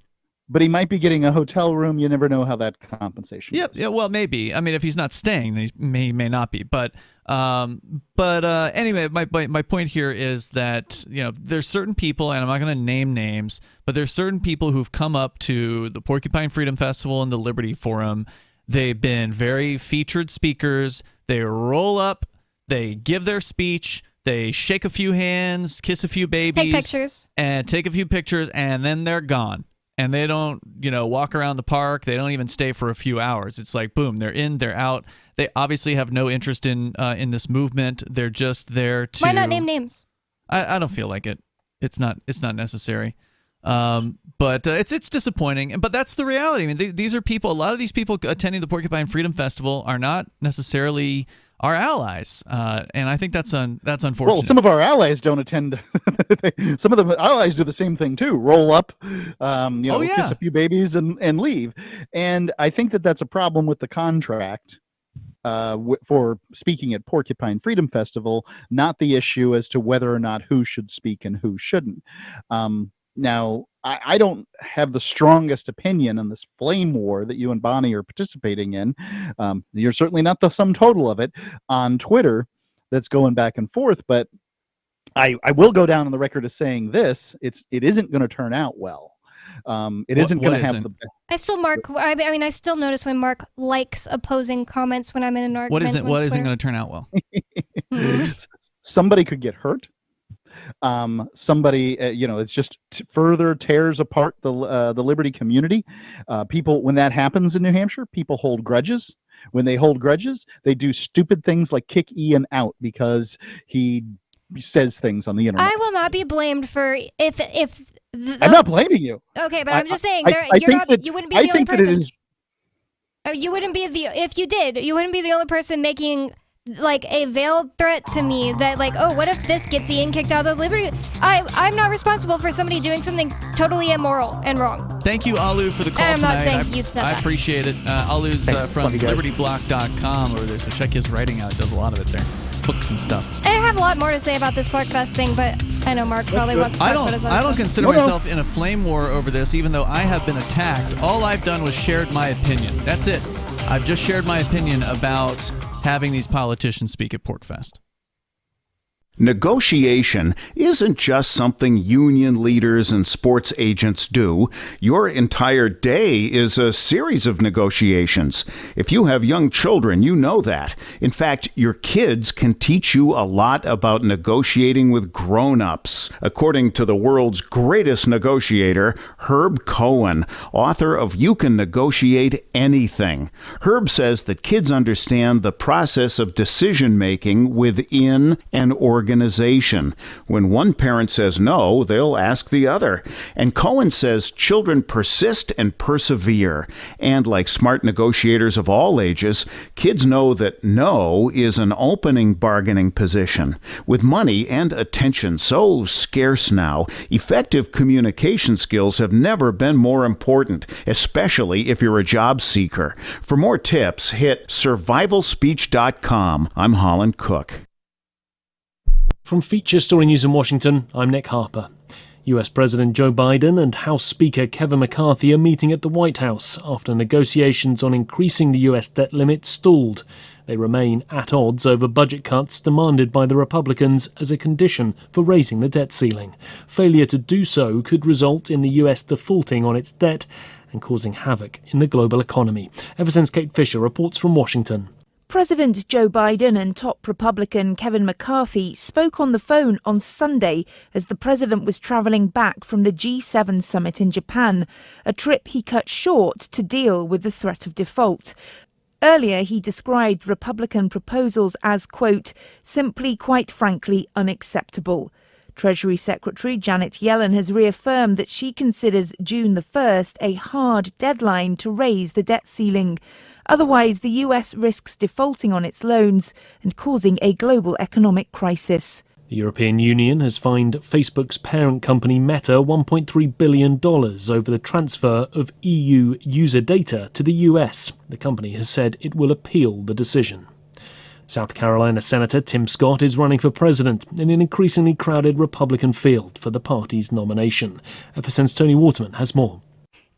But he might be getting a hotel room. You never know how that compensation goes. Yeah, well, maybe. I mean, if he's not staying, then he may not be. But anyway, my point here is that there's certain people, and I'm not going to name names, but there's certain people who've come up to the Porcupine Freedom Festival and the Liberty Forum. They've been very featured speakers. They roll up, they give their speech. They shake a few hands, kiss a few babies, take a few pictures, and then they're gone. And they don't, walk around the park. They don't even stay for a few hours. It's like, boom, they're in, they're out. They obviously have no interest in this movement. They're just there to... Why not name names? I don't feel like it. It's not necessary. But it's disappointing. But that's the reality. I mean, these are people. A lot of these people attending the Porcupine Freedom Festival are not necessarily our allies, and I think that's unfortunate. Well, some of our allies don't attend. Some of the allies do the same thing too. Roll up, kiss a few babies and leave. And I think that's a problem with the contract for speaking at Porcupine Freedom Festival, not the issue as to whether or not who should speak and who shouldn't. Now, I don't have the strongest opinion on this flame war that you and Bonnie are participating in. You're certainly not the sum total of it on Twitter that's going back and forth, but I will go down on the record as saying this. It isn't going to turn out well. It isn't going to have the best. I still notice when Mark likes opposing comments when I'm in an argument. What isn't going to turn out well? Somebody could get hurt. Somebody, it's just further tears apart the liberty community. People, when that happens in New Hampshire, people hold grudges. When they hold grudges, they do stupid things like kick Ian out because he says things on the internet. I will not be blamed for if I'm not blaming you. Okay, but I'm just saying you wouldn't be the only person. You wouldn't be the only person making like a veiled threat to me that like, oh, what if this gets Ian kicked out of the Liberty? I'm not responsible for somebody doing something totally immoral and wrong. Thank you, Alu, for the call I'm not tonight. saying you said I that. appreciate it. Alu's from libertyblock.com over there, so check his writing out. Does a lot of it there. Books and stuff. And I have a lot more to say about this Porkfest thing, but I know Mark probably wants to talk about his other I don't stuff. consider myself in a flame war over this, even though I have been attacked. All I've done was shared my opinion. That's it. I've just shared my opinion about having these politicians speak at Porkfest. Negotiation isn't just something union leaders and sports agents do. Your entire day is a series of negotiations. If you have young children, you know that. In fact, your kids can teach you a lot about negotiating with grown-ups. According to the world's greatest negotiator, Herb Cohen, author of You Can Negotiate Anything. Herb says that kids understand the process of decision-making within an organization. When one parent says no, they'll ask the other. And Cohen says children persist and persevere. And like smart negotiators of all ages, kids know that no is an opening bargaining position. With money and attention so scarce now, effective communication skills have never been more important, especially if you're a job seeker. For more tips, hit survivalspeech.com. I'm Holland Cook. From Feature Story News in Washington, I'm Nick Harper. US President Joe Biden and House Speaker Kevin McCarthy are meeting at the White House after negotiations on increasing the US debt limit stalled. They remain at odds over budget cuts demanded by the Republicans as a condition for raising the debt ceiling. Failure to do so could result in the US defaulting on its debt and causing havoc in the global economy. FSN's Kate Fisher reports from Washington. President Joe Biden and top Republican Kevin McCarthy spoke on the phone on Sunday as the president was travelling back from the G7 summit in Japan, a trip he cut short to deal with the threat of default. Earlier, he described Republican proposals as, quote, simply, quite frankly, unacceptable. Treasury Secretary Janet Yellen has reaffirmed that she considers June the 1st a hard deadline to raise the debt ceiling. Otherwise, the US risks defaulting on its loans and causing a global economic crisis. The European Union has fined Facebook's parent company Meta $1.3 billion over the transfer of EU user data to the US. The company has said it will appeal the decision. South Carolina Senator Tim Scott is running for president in an increasingly crowded Republican field for the party's nomination. FSN's Tony Waterman has more.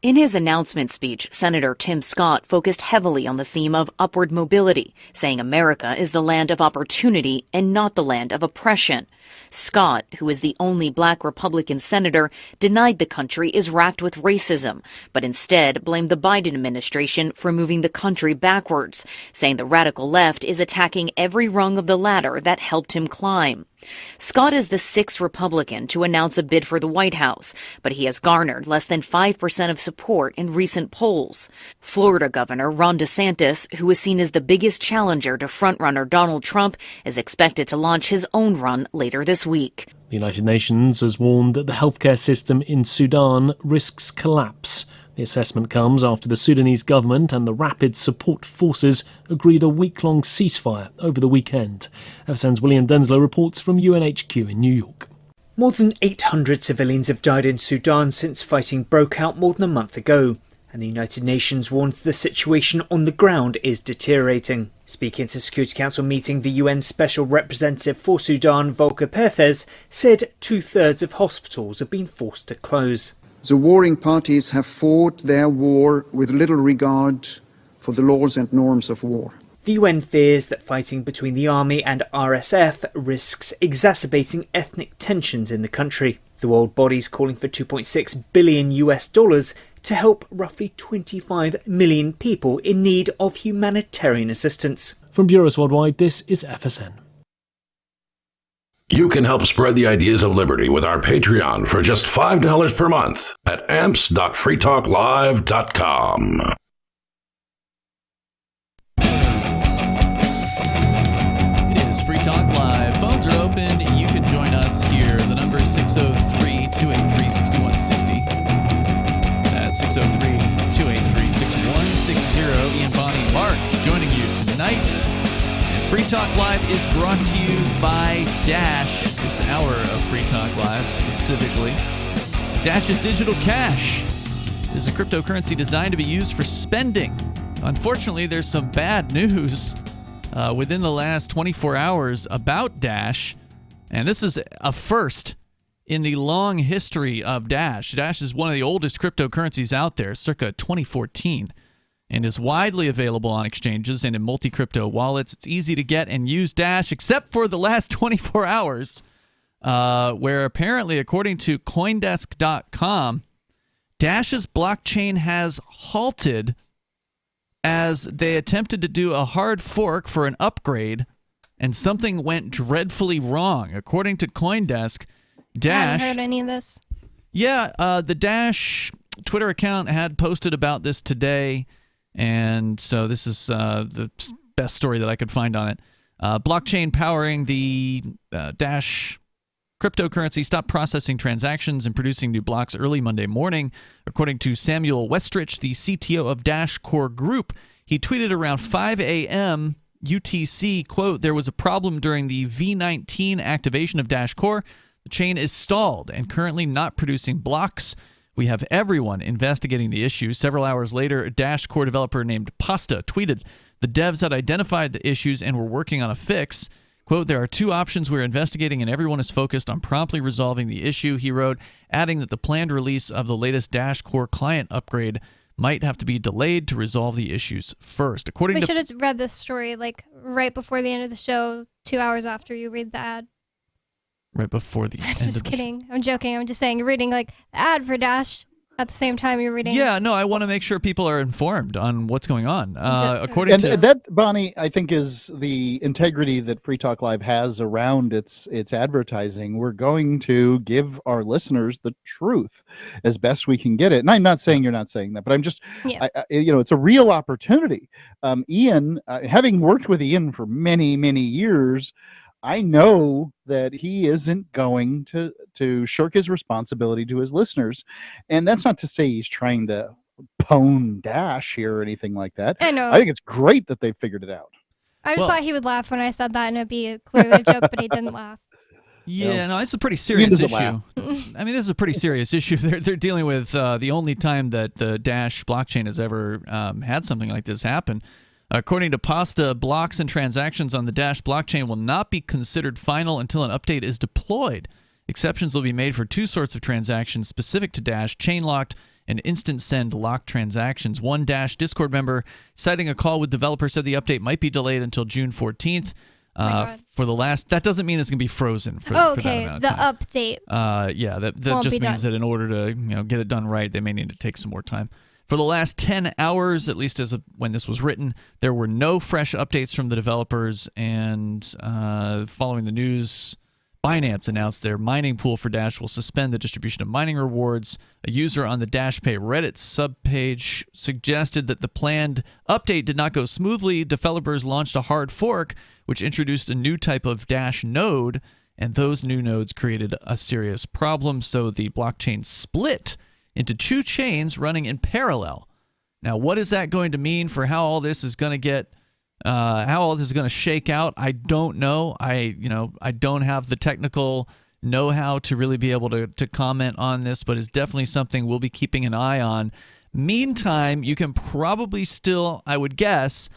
In his announcement speech, Senator Tim Scott focused heavily on the theme of upward mobility, saying America is the land of opportunity and not the land of oppression. Scott, who is the only black Republican senator, denied the country is racked with racism, but instead blamed the Biden administration for moving the country backwards, saying the radical left is attacking every rung of the ladder that helped him climb. Scott is the 6th Republican to announce a bid for the White House, but he has garnered less than 5% of support in recent polls. Florida Governor Ron DeSantis, who is seen as the biggest challenger to frontrunner Donald Trump, is expected to launch his own run later this week. The United Nations has warned that the healthcare system in Sudan risks collapse. The assessment comes after the Sudanese government and the Rapid Support Forces agreed a week-long ceasefire over the weekend. FSN's William Denslow reports from UNHQ in New York. More than 800 civilians have died in Sudan since fighting broke out more than a month ago, and the United Nations warns the situation on the ground is deteriorating. Speaking at a Security Council meeting, the UN Special Representative for Sudan, Volker Perthes, said 2/3 of hospitals have been forced to close. The warring parties have fought their war with little regard for the laws and norms of war. The UN fears that fighting between the army and RSF risks exacerbating ethnic tensions in the country. The world body's calling for $2.6 billion to help roughly 25 million people in need of humanitarian assistance. From Bureaus Worldwide, this is FSN. You can help spread the ideas of liberty with our Patreon for just $5 per month at amps.freetalklive.com. It is Free Talk Live. Phones are open. You can join us here. The number is 603-283-6160. That's 603-283-6160. Ian, Bonnie, Mark joining you tonight. Free Talk Live is brought to you by Dash. This hour of Free Talk Live specifically. Dash is digital cash. It is a cryptocurrency designed to be used for spending. Unfortunately, there's some bad news within the last 24 hours about Dash. And this is a first in the long history of Dash. Dash is one of the oldest cryptocurrencies out there, circa 2014. And is widely available on exchanges and in multi-crypto wallets. It's easy to get and use Dash, except for the last 24 hours, where apparently, according to Coindesk.com, Dash's blockchain has halted as they attempted to do a hard fork for an upgrade, and something went dreadfully wrong. According to Coindesk, Dash... I haven't heard any of this. Yeah, the Dash Twitter account had posted about this today. And so this is the best story that I could find on it. Blockchain powering the Dash cryptocurrency stopped processing transactions and producing new blocks early Monday morning, according to Samuel Westrich, the CTO of Dash Core Group. He tweeted around 5 a.m. UTC, quote, "There was a problem during the V19 activation of Dash Core. The chain is stalled and currently not producing blocks. We have everyone investigating the issue." Several hours later, a Dash Core developer named Pasta tweeted, "The devs had identified the issues and were working on a fix. Quote, there are two options we're investigating and everyone is focused on promptly resolving the issue," he wrote, adding that the planned release of the latest Dash Core client upgrade might have to be delayed to resolve the issues first. We should have read this story like right before the end of the show, 2 hours after you read the ad. Right before the end Just kidding. I'm joking. I'm just saying you're reading like the ad for Dash at the same time you're reading. Yeah, no, I want to make sure people are informed on what's going on. According to that, Bonnie, I think is the integrity that Free Talk Live has around its advertising. We're going to give our listeners the truth as best we can get it. And I'm not saying you're not saying that, but I'm just, it's a real opportunity. Ian, having worked with Ian for many, many years, I know that he isn't going to shirk his responsibility to his listeners. And that's not to say he's trying to pwn Dash here or anything like that. I know. I think it's great that they figured it out. I just thought he would laugh when I said that and it'd be clearly a joke, but he didn't laugh. Yeah, no, it's a pretty serious issue. I mean, this is a pretty serious issue. They're dealing with the only time that the Dash blockchain has ever had something like this happen. According to Pasta, blocks and transactions on the Dash blockchain will not be considered final until an update is deployed. Exceptions will be made for two sorts of transactions specific to Dash: chain-locked and instant send locked transactions. One Dash Discord member, citing a call with developers, said the update might be delayed until June 14th. For the last, that doesn't mean it's going to be frozen for, for that amount of time. Update. Yeah, that just means that in order to get it done right, they may need to take some more time. For the last 10 hours, at least when this was written, there were no fresh updates from the developers. And following the news, Binance announced their mining pool for Dash will suspend the distribution of mining rewards. A user on the DashPay Reddit subpage suggested that the planned update did not go smoothly. Developers launched a hard fork, which introduced a new type of Dash node, and those new nodes created a serious problem. So the blockchain split into two chains running in parallel. Now, what is that going to mean for how all this is going to get, how all this is going to shake out? I don't know. I don't have the technical know-how to really be able to comment on this, but it's definitely something we'll be keeping an eye on. Meantime, you can probably still, I would guess,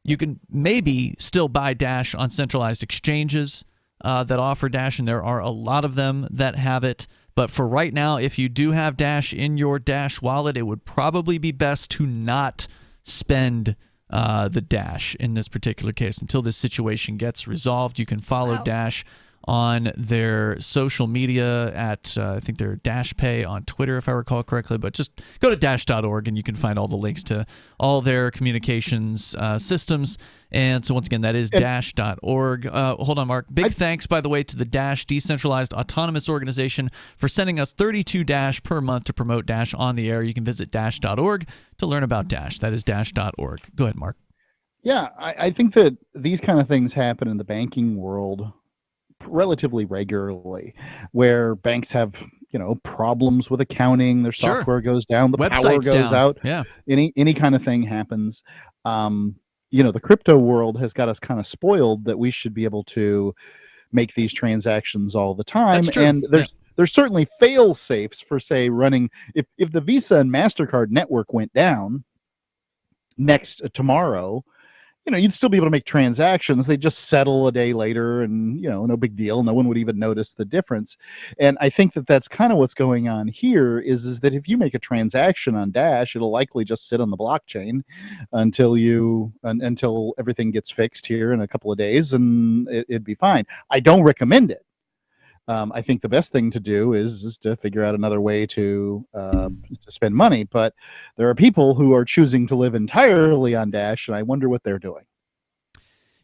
you can maybe still buy Dash on centralized exchanges that offer Dash, and there are a lot of them that have it. But for right now, if you do have Dash in your Dash wallet, it would probably be best to not spend the Dash in this particular case until this situation gets resolved. You can follow Dash on their social media at, I think they're DashPay on Twitter, if I recall correctly. But just go to dash.org and you can find all the links to all their communications systems. And so once again, that is dash.org. Hold on, Mark. Big thanks, by the way, to the Dash Decentralized Autonomous Organization for sending us 32 Dash per month to promote Dash on the air. You can visit dash.org to learn about Dash. That is dash.org. Go ahead, Mark. Yeah, I think that these kind of things happen in the banking world relatively regularly, where banks have problems with accounting, their software goes down, the power goes out, any kind of thing happens. the crypto world has got us kind of spoiled that we should be able to make these transactions all the time. That's true. And there's certainly fail safes for, say, running if the Visa and MasterCard network went down tomorrow, you'd still be able to make transactions. They just settle a day later and, no big deal. No one would even notice the difference. And I think that that's kind of what's going on here is that if you make a transaction on Dash, it'll likely just sit on the blockchain until everything gets fixed here in a couple of days, and it'd be fine. I don't recommend it. I think the best thing to do is to figure out another way to spend money. But there are people who are choosing to live entirely on Dash, and I wonder what they're doing.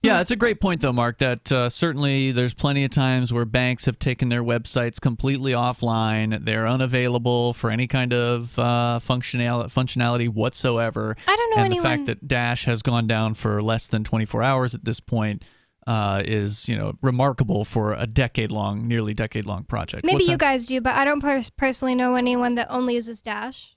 Yeah, it's a great point, though, Mark, that certainly there's plenty of times where banks have taken their websites completely offline. They're unavailable for any kind of functionality whatsoever. I don't know anyone. And the fact that Dash has gone down for less than 24 hours at this point is remarkable for a nearly decade-long project. Maybe you guys do, but I don't personally know anyone that only uses Dash.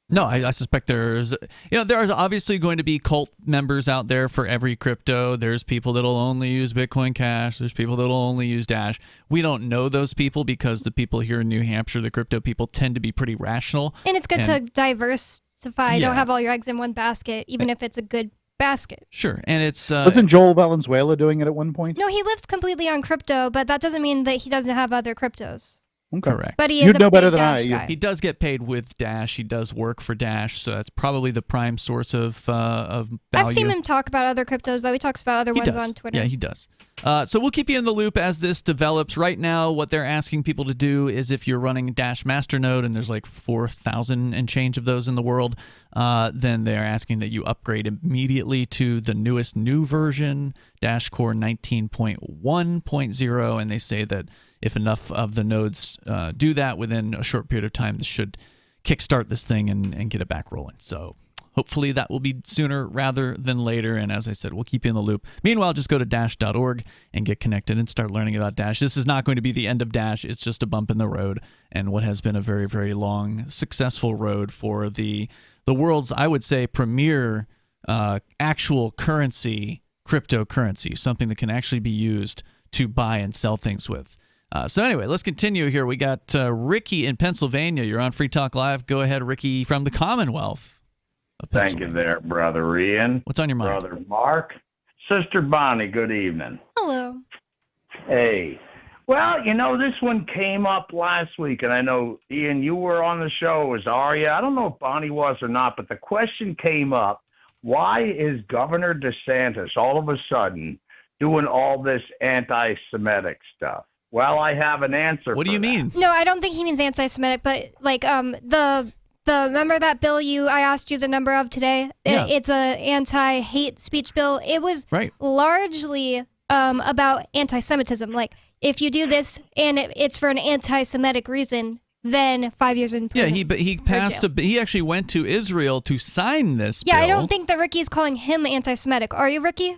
No, I suspect there are obviously going to be cult members out there for every crypto. There's people that'll only use Bitcoin Cash. There's people that'll only use Dash. We don't know those people because the people here in New Hampshire, the crypto people, tend to be pretty rational. And it's good to diversify. Don't have all your eggs in one basket, even if it's a good basket. Sure, and it's wasn't Joel Valenzuela doing it at one point? No, he lives completely on crypto, but that doesn't mean that he doesn't have other cryptos. Okay. Correct. But he is a better big than Dash guy. He does get paid with Dash. He does work for Dash, so that's probably the prime source of value. I've seen him talk about other cryptos, though. He talks about other ones on Twitter. Yeah, he does. So we'll keep you in the loop as this develops. Right now, what they're asking people to do is if you're running Dash Masternode, and there's like 4,000 and change of those in the world, then they're asking that you upgrade immediately to the new version, Dash Core 19.1.0, and they say that if enough of the nodes do that within a short period of time, this should kickstart this thing and get it back rolling. So hopefully that will be sooner rather than later. And as I said, we'll keep you in the loop. Meanwhile, just go to dash.org and get connected and start learning about Dash. This is not going to be the end of Dash. It's just a bump in the road and what has been a very, very long, successful road for the world's, I would say, premier actual currency, cryptocurrency, something that can actually be used to buy and sell things with. So anyway, let's continue here. We got Ricky in Pennsylvania. You're on Free Talk Live. Go ahead, Ricky, from the Commonwealth of Thank you there, Brother Ian. What's on your mind? Brother Mark. Sister Bonnie, good evening. Hello. Hey. Well, this one came up last week, and I know, Ian, you were on the show as Arya. I don't know if Bonnie was or not, but the question came up, why is Governor DeSantis all of a sudden doing all this anti-Semitic stuff? Well, I have an answer. What do you mean? No, I don't think he means anti-Semitic, but the remember that bill I asked you the number of today? Yeah. It's a anti-hate speech bill. It was largely about anti-Semitism. Like, if you do this and it's for an anti-Semitic reason, then 5 years in prison. Yeah, he passed he actually went to Israel to sign this bill. Yeah, I don't think that Ricky's calling him anti-Semitic. Are you, Ricky?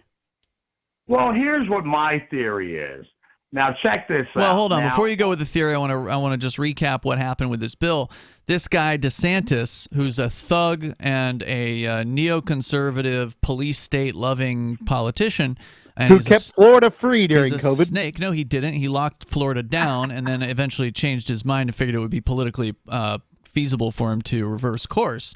Well, here's what my theory is. Now, check this out. Well, hold on. Before you go with the theory, I want to just recap what happened with this bill. This guy, DeSantis, who's a thug and a neoconservative, police state-loving politician, and who kept Florida free during he's a COVID. Snake. No, he didn't. He locked Florida down and then eventually changed his mind and figured it would be politically feasible for him to reverse course.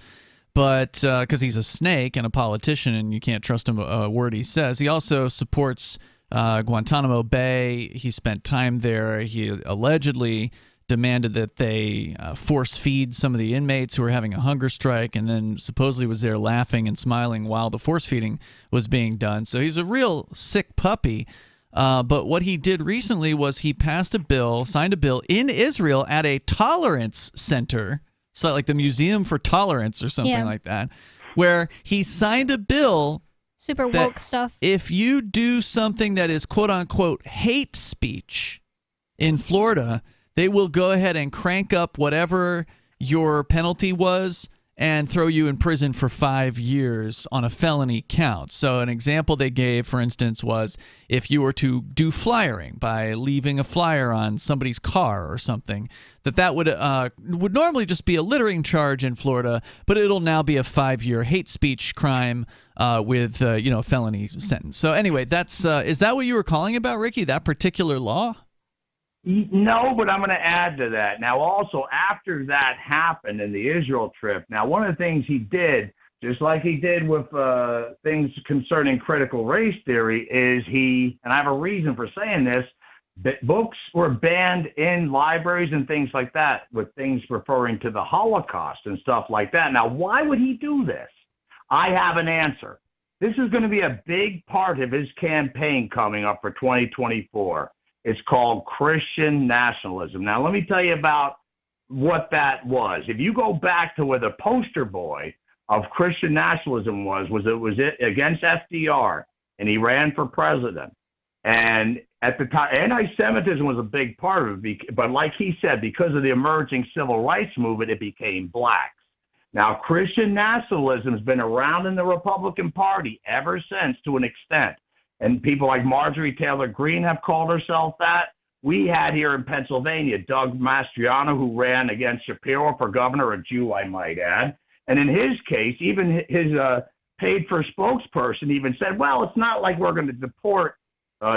But because he's a snake and a politician and you can't trust him a word he says. He also supports Guantanamo Bay. He spent time there. He allegedly demanded that they force feed some of the inmates who were having a hunger strike, and then supposedly was there laughing and smiling while the force feeding was being done. So he's a real sick puppy. But what he did recently was he signed a bill in Israel at a tolerance center, so like the Museum for Tolerance or something like that, where he signed a bill. Super woke stuff. If you do something that is quote-unquote hate speech in Florida, they will go ahead and crank up whatever your penalty was and throw you in prison for 5 years on a felony count. So an example they gave, for instance, was if you were to do flyering by leaving a flyer on somebody's car or something, that would normally just be a littering charge in Florida, but it'll now be a 5-year hate speech crime with a felony sentence. So anyway, that's is that what you were calling about, Ricky? That particular law? No, but I'm going to add to that. Now, also, after that happened in the Israel trip, now, one of the things he did, just like he did with things concerning critical race theory, is and I have a reason for saying this, books were banned in libraries and things like that, with things referring to the Holocaust and stuff like that. Now, why would he do this? I have an answer. This is going to be a big part of his campaign coming up for 2024. It's called Christian nationalism. Now, let me tell you about what that was. If you go back to where the poster boy of Christian nationalism was against FDR, and he ran for president. And at the time, anti-Semitism was a big part of it, but like he said, because of the emerging civil rights movement, it became blacks. Now, Christian nationalism has been around in the Republican Party ever since, to an extent. And people like Marjorie Taylor Greene have called herself that. We had here in Pennsylvania Doug Mastriano, who ran against Shapiro for governor, a Jew, I might add. And in his case, even his paid-for spokesperson even said, well, it's not like we're going to deport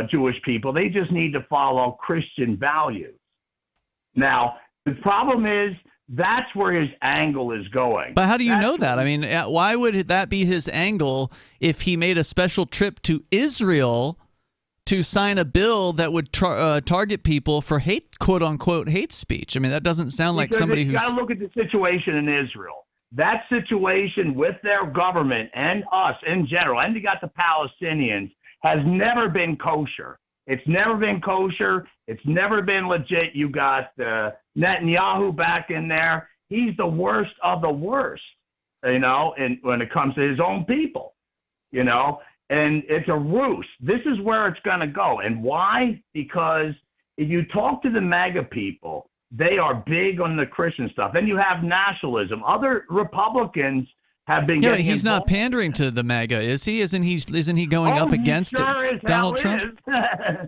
Jewish people. They just need to follow Christian values. Now, the problem is that's where his angle is going. But how do you know that? I mean, why would that be his angle if he made a special trip to Israel to sign a bill that would target people for quote-unquote hate speech? I mean, that doesn't sound like somebody who's... You got to look at the situation in Israel. That situation with their government and us in general, and you got the Palestinians, has never been kosher. It's never been kosher. It's never been legit. You got Netanyahu back in there. He's the worst of the worst, and when it comes to his own people, and it's a ruse. This is where it's going to go. And why? Because if you talk to the MAGA people, they are big on the Christian stuff. Then you have nationalism. Other Republicans have been getting he's not pandering to the MAGA, is he? Isn't he going up against Donald Trump?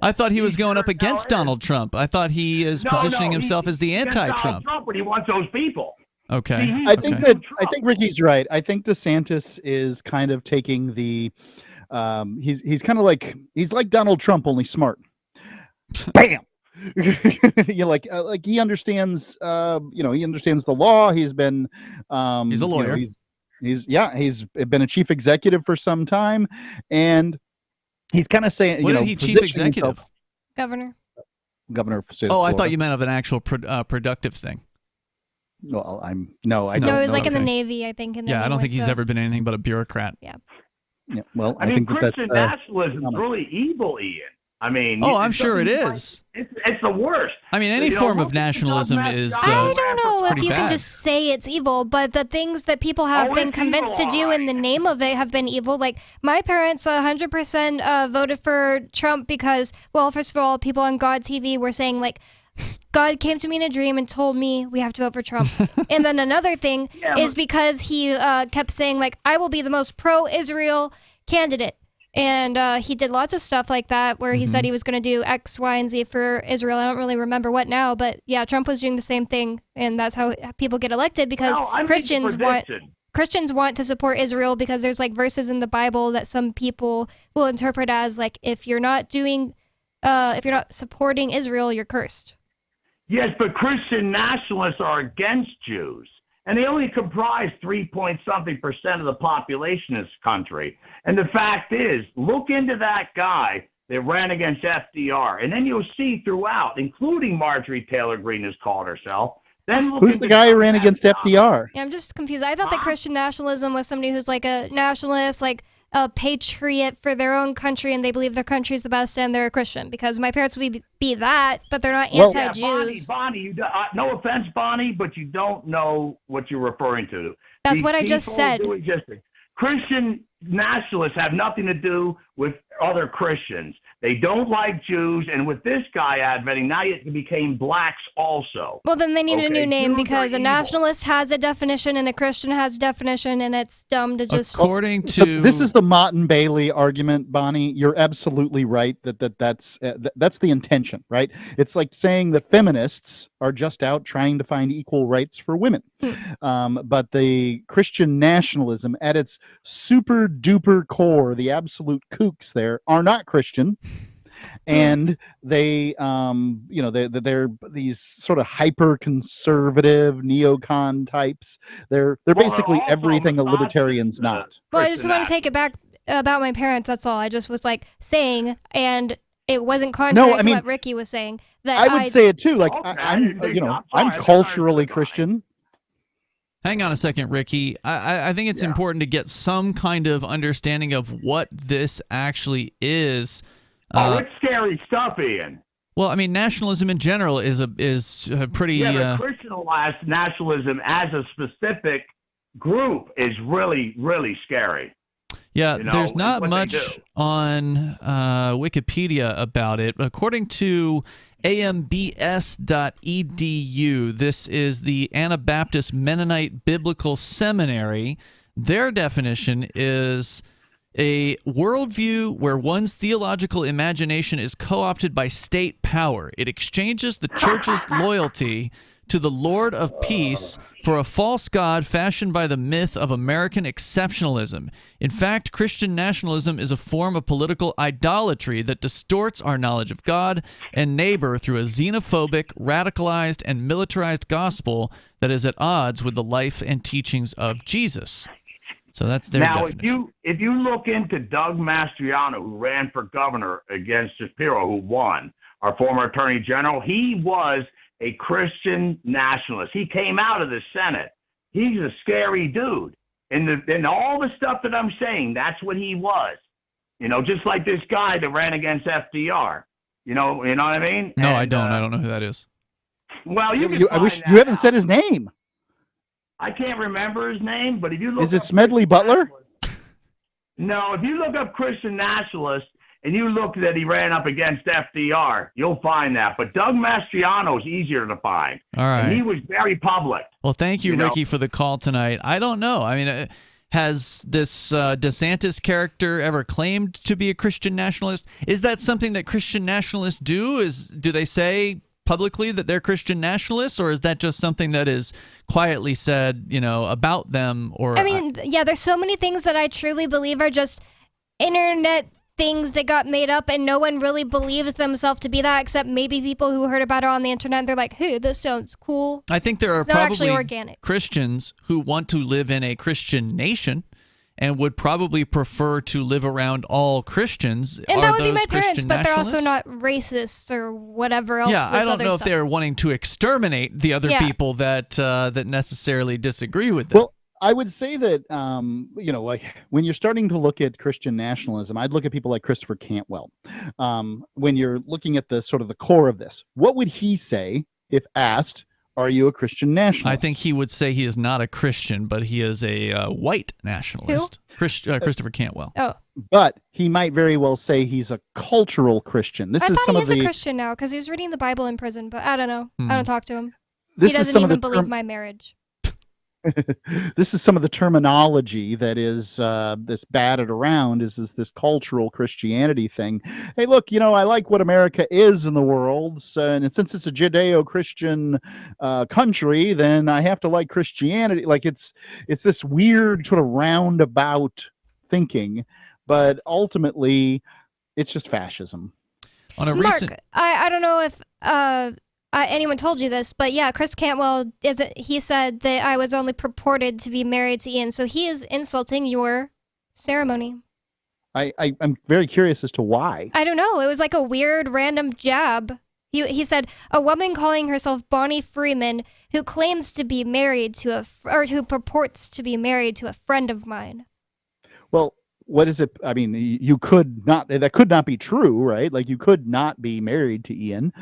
I thought he was going up against Donald Trump. I thought he is positioning himself as the anti-Trump. But he wants those people. Okay. I think Ricky's right. I think DeSantis is kind of taking the he's kind of like Donald Trump, only smart. Bam. Like he understands he understands the law. He's been he's a lawyer. He's been a chief executive for some time, and he's kind of saying, what did he chief executive? Governor of the state of Florida. I thought you meant of an actual productive thing. Well, it was like in the Navy, I think. I don't think he's ever been anything but a bureaucrat. Yeah. Well, I think Christian nationalism is really evil, Ian. I mean, I'm sure it is. It's the worst. I mean, any form of nationalism is. I don't know if you bad. can just say it's evil, but the things that people have been convinced to do in the name of it have been evil. Like my parents, 100% voted for Trump because, well, first of all, people on God TV were saying like, God came to me in a dream and told me we have to vote for Trump. And then another thing is because he kept saying like, I will be the most pro-Israel candidate. And he did lots of stuff like that where he said he was going to do X, Y, and Z for Israel. I don't really remember what now, but yeah, Trump was doing the same thing. And that's how people get elected because Christians want to support Israel because there's like verses in the Bible that some people will interpret as like, if you're not supporting Israel, you're cursed. Yes, but Christian nationalists are against Jews. And they only comprise 3-point-something% of the population in this country. And the fact is, look into that guy that ran against FDR, and then you'll see throughout, including Marjorie Taylor Greene has called herself. Then who's the guy who ran against FDR? Yeah, I'm just confused. I thought that Christian nationalism was somebody who's like a nationalist, like a patriot for their own country, and they believe their country's the best, and they're a Christian. Because my parents would be that, but they're not anti-Jews. Bonnie, no offense, Bonnie, but you don't know what you're referring to. That's what I just said. Christian nationalists have nothing to do with other Christians. They don't like Jews, and with this guy adventing, now it became blacks also. Well, then they need a new name Jews because are a evil. nationalist has a definition and a Christian has a definition, and it's dumb to just... So this is the Mott and Bailey argument, Bonnie. You're absolutely right that's the intention, right? It's like saying that feminists are just out trying to find equal rights for women. But the Christian nationalism at its super duper core, the absolute kooks there, are not Christian. And they they're these sort of hyper conservative neocon types. They're basically everything a libertarian's not. Well, I just want to take it back about my parents, that's all. I just was like saying, and it wasn't contrary to what Ricky was saying. That I would say it too. Like I'm culturally Christian. Hang on a second, Ricky. I think it's important to get some kind of understanding of what this actually is. It's scary stuff, Ian. Well, I mean, nationalism in general is pretty. Yeah, but Christian nationalism as a specific group is really, really scary. Yeah, there's not much on Wikipedia about it. According to ambs.edu, this is the Anabaptist Mennonite Biblical Seminary. Their definition is a worldview where one's theological imagination is co-opted by state power. It exchanges the church's loyalty to the Lord of Peace for a false god fashioned by the myth of American exceptionalism. In fact, Christian nationalism is a form of political idolatry that distorts our knowledge of God and neighbor through a xenophobic, radicalized, and militarized gospel that is at odds with the life and teachings of Jesus. So that's their definition. If you look into Doug Mastriano, who ran for governor against Shapiro, who won, our former attorney general, he was a Christian nationalist. He came out of the Senate. He's a scary dude. And all the stuff that I'm saying, that's what he was. Just like this guy that ran against FDR. You know what I mean? No, I don't. I don't know who that is. Well, I wish you haven't said his name. I can't remember his name, but if you look Is it Smedley Butler? No, if you look up Christian nationalist and you look that he ran up against FDR, you'll find that. But Doug Mastriano is easier to find. All right. And he was very public. Well, thank you, Ricky, for the call tonight. I don't know. I mean, has this DeSantis character ever claimed to be a Christian nationalist? Is that something that Christian nationalists do? Do they say publicly that they're Christian nationalists, or is that just something that is quietly said, about them? Or I mean, yeah, there's so many things that I truly believe are just internet things that got made up, and no one really believes themselves to be that, except maybe people who heard about it on the internet. And they're like, "Hey, this sounds cool." I think there are it's not probably actually organic. Christians who want to live in a Christian nation and would probably prefer to live around all Christians. And that would be my Christian parents, but they're also nationalists? not racist or whatever else. Yeah, I don't know stuff. if they're wanting to exterminate the other people that necessarily disagree with them. Well, I would say that, like when you're starting to look at Christian nationalism, I'd look at people like Christopher Cantwell. When you're looking at the sort of the core of this, what would he say if asked, "Are you a Christian nationalist?" I think he would say he is not a Christian, but he is a white nationalist. Christopher Cantwell. Oh. But he might very well say he's a cultural Christian. I thought he's a Christian now because he was reading the Bible in prison, but I don't know. I don't talk to him. This he is doesn't some of even the believe my marriage. This is some of the terminology that is this batted around is this cultural Christianity thing. Hey, look, I like what America is in the world, and since it's a Judeo-Christian country, then I have to like Christianity. Like it's this weird sort of roundabout thinking, but ultimately, it's just fascism. On a Mark, I don't know if anyone told you this, but yeah, Chris Cantwell he said that I was only purported to be married to Ian, so he is insulting your ceremony. I'm very curious as to why. I don't know. It was like a weird random jab. He said a woman calling herself Bonnie Freeman who claims to be married to or who purports to be married to a friend of mine. Well, what is it? I mean, that could not be true, right? Like you could not be married to Ian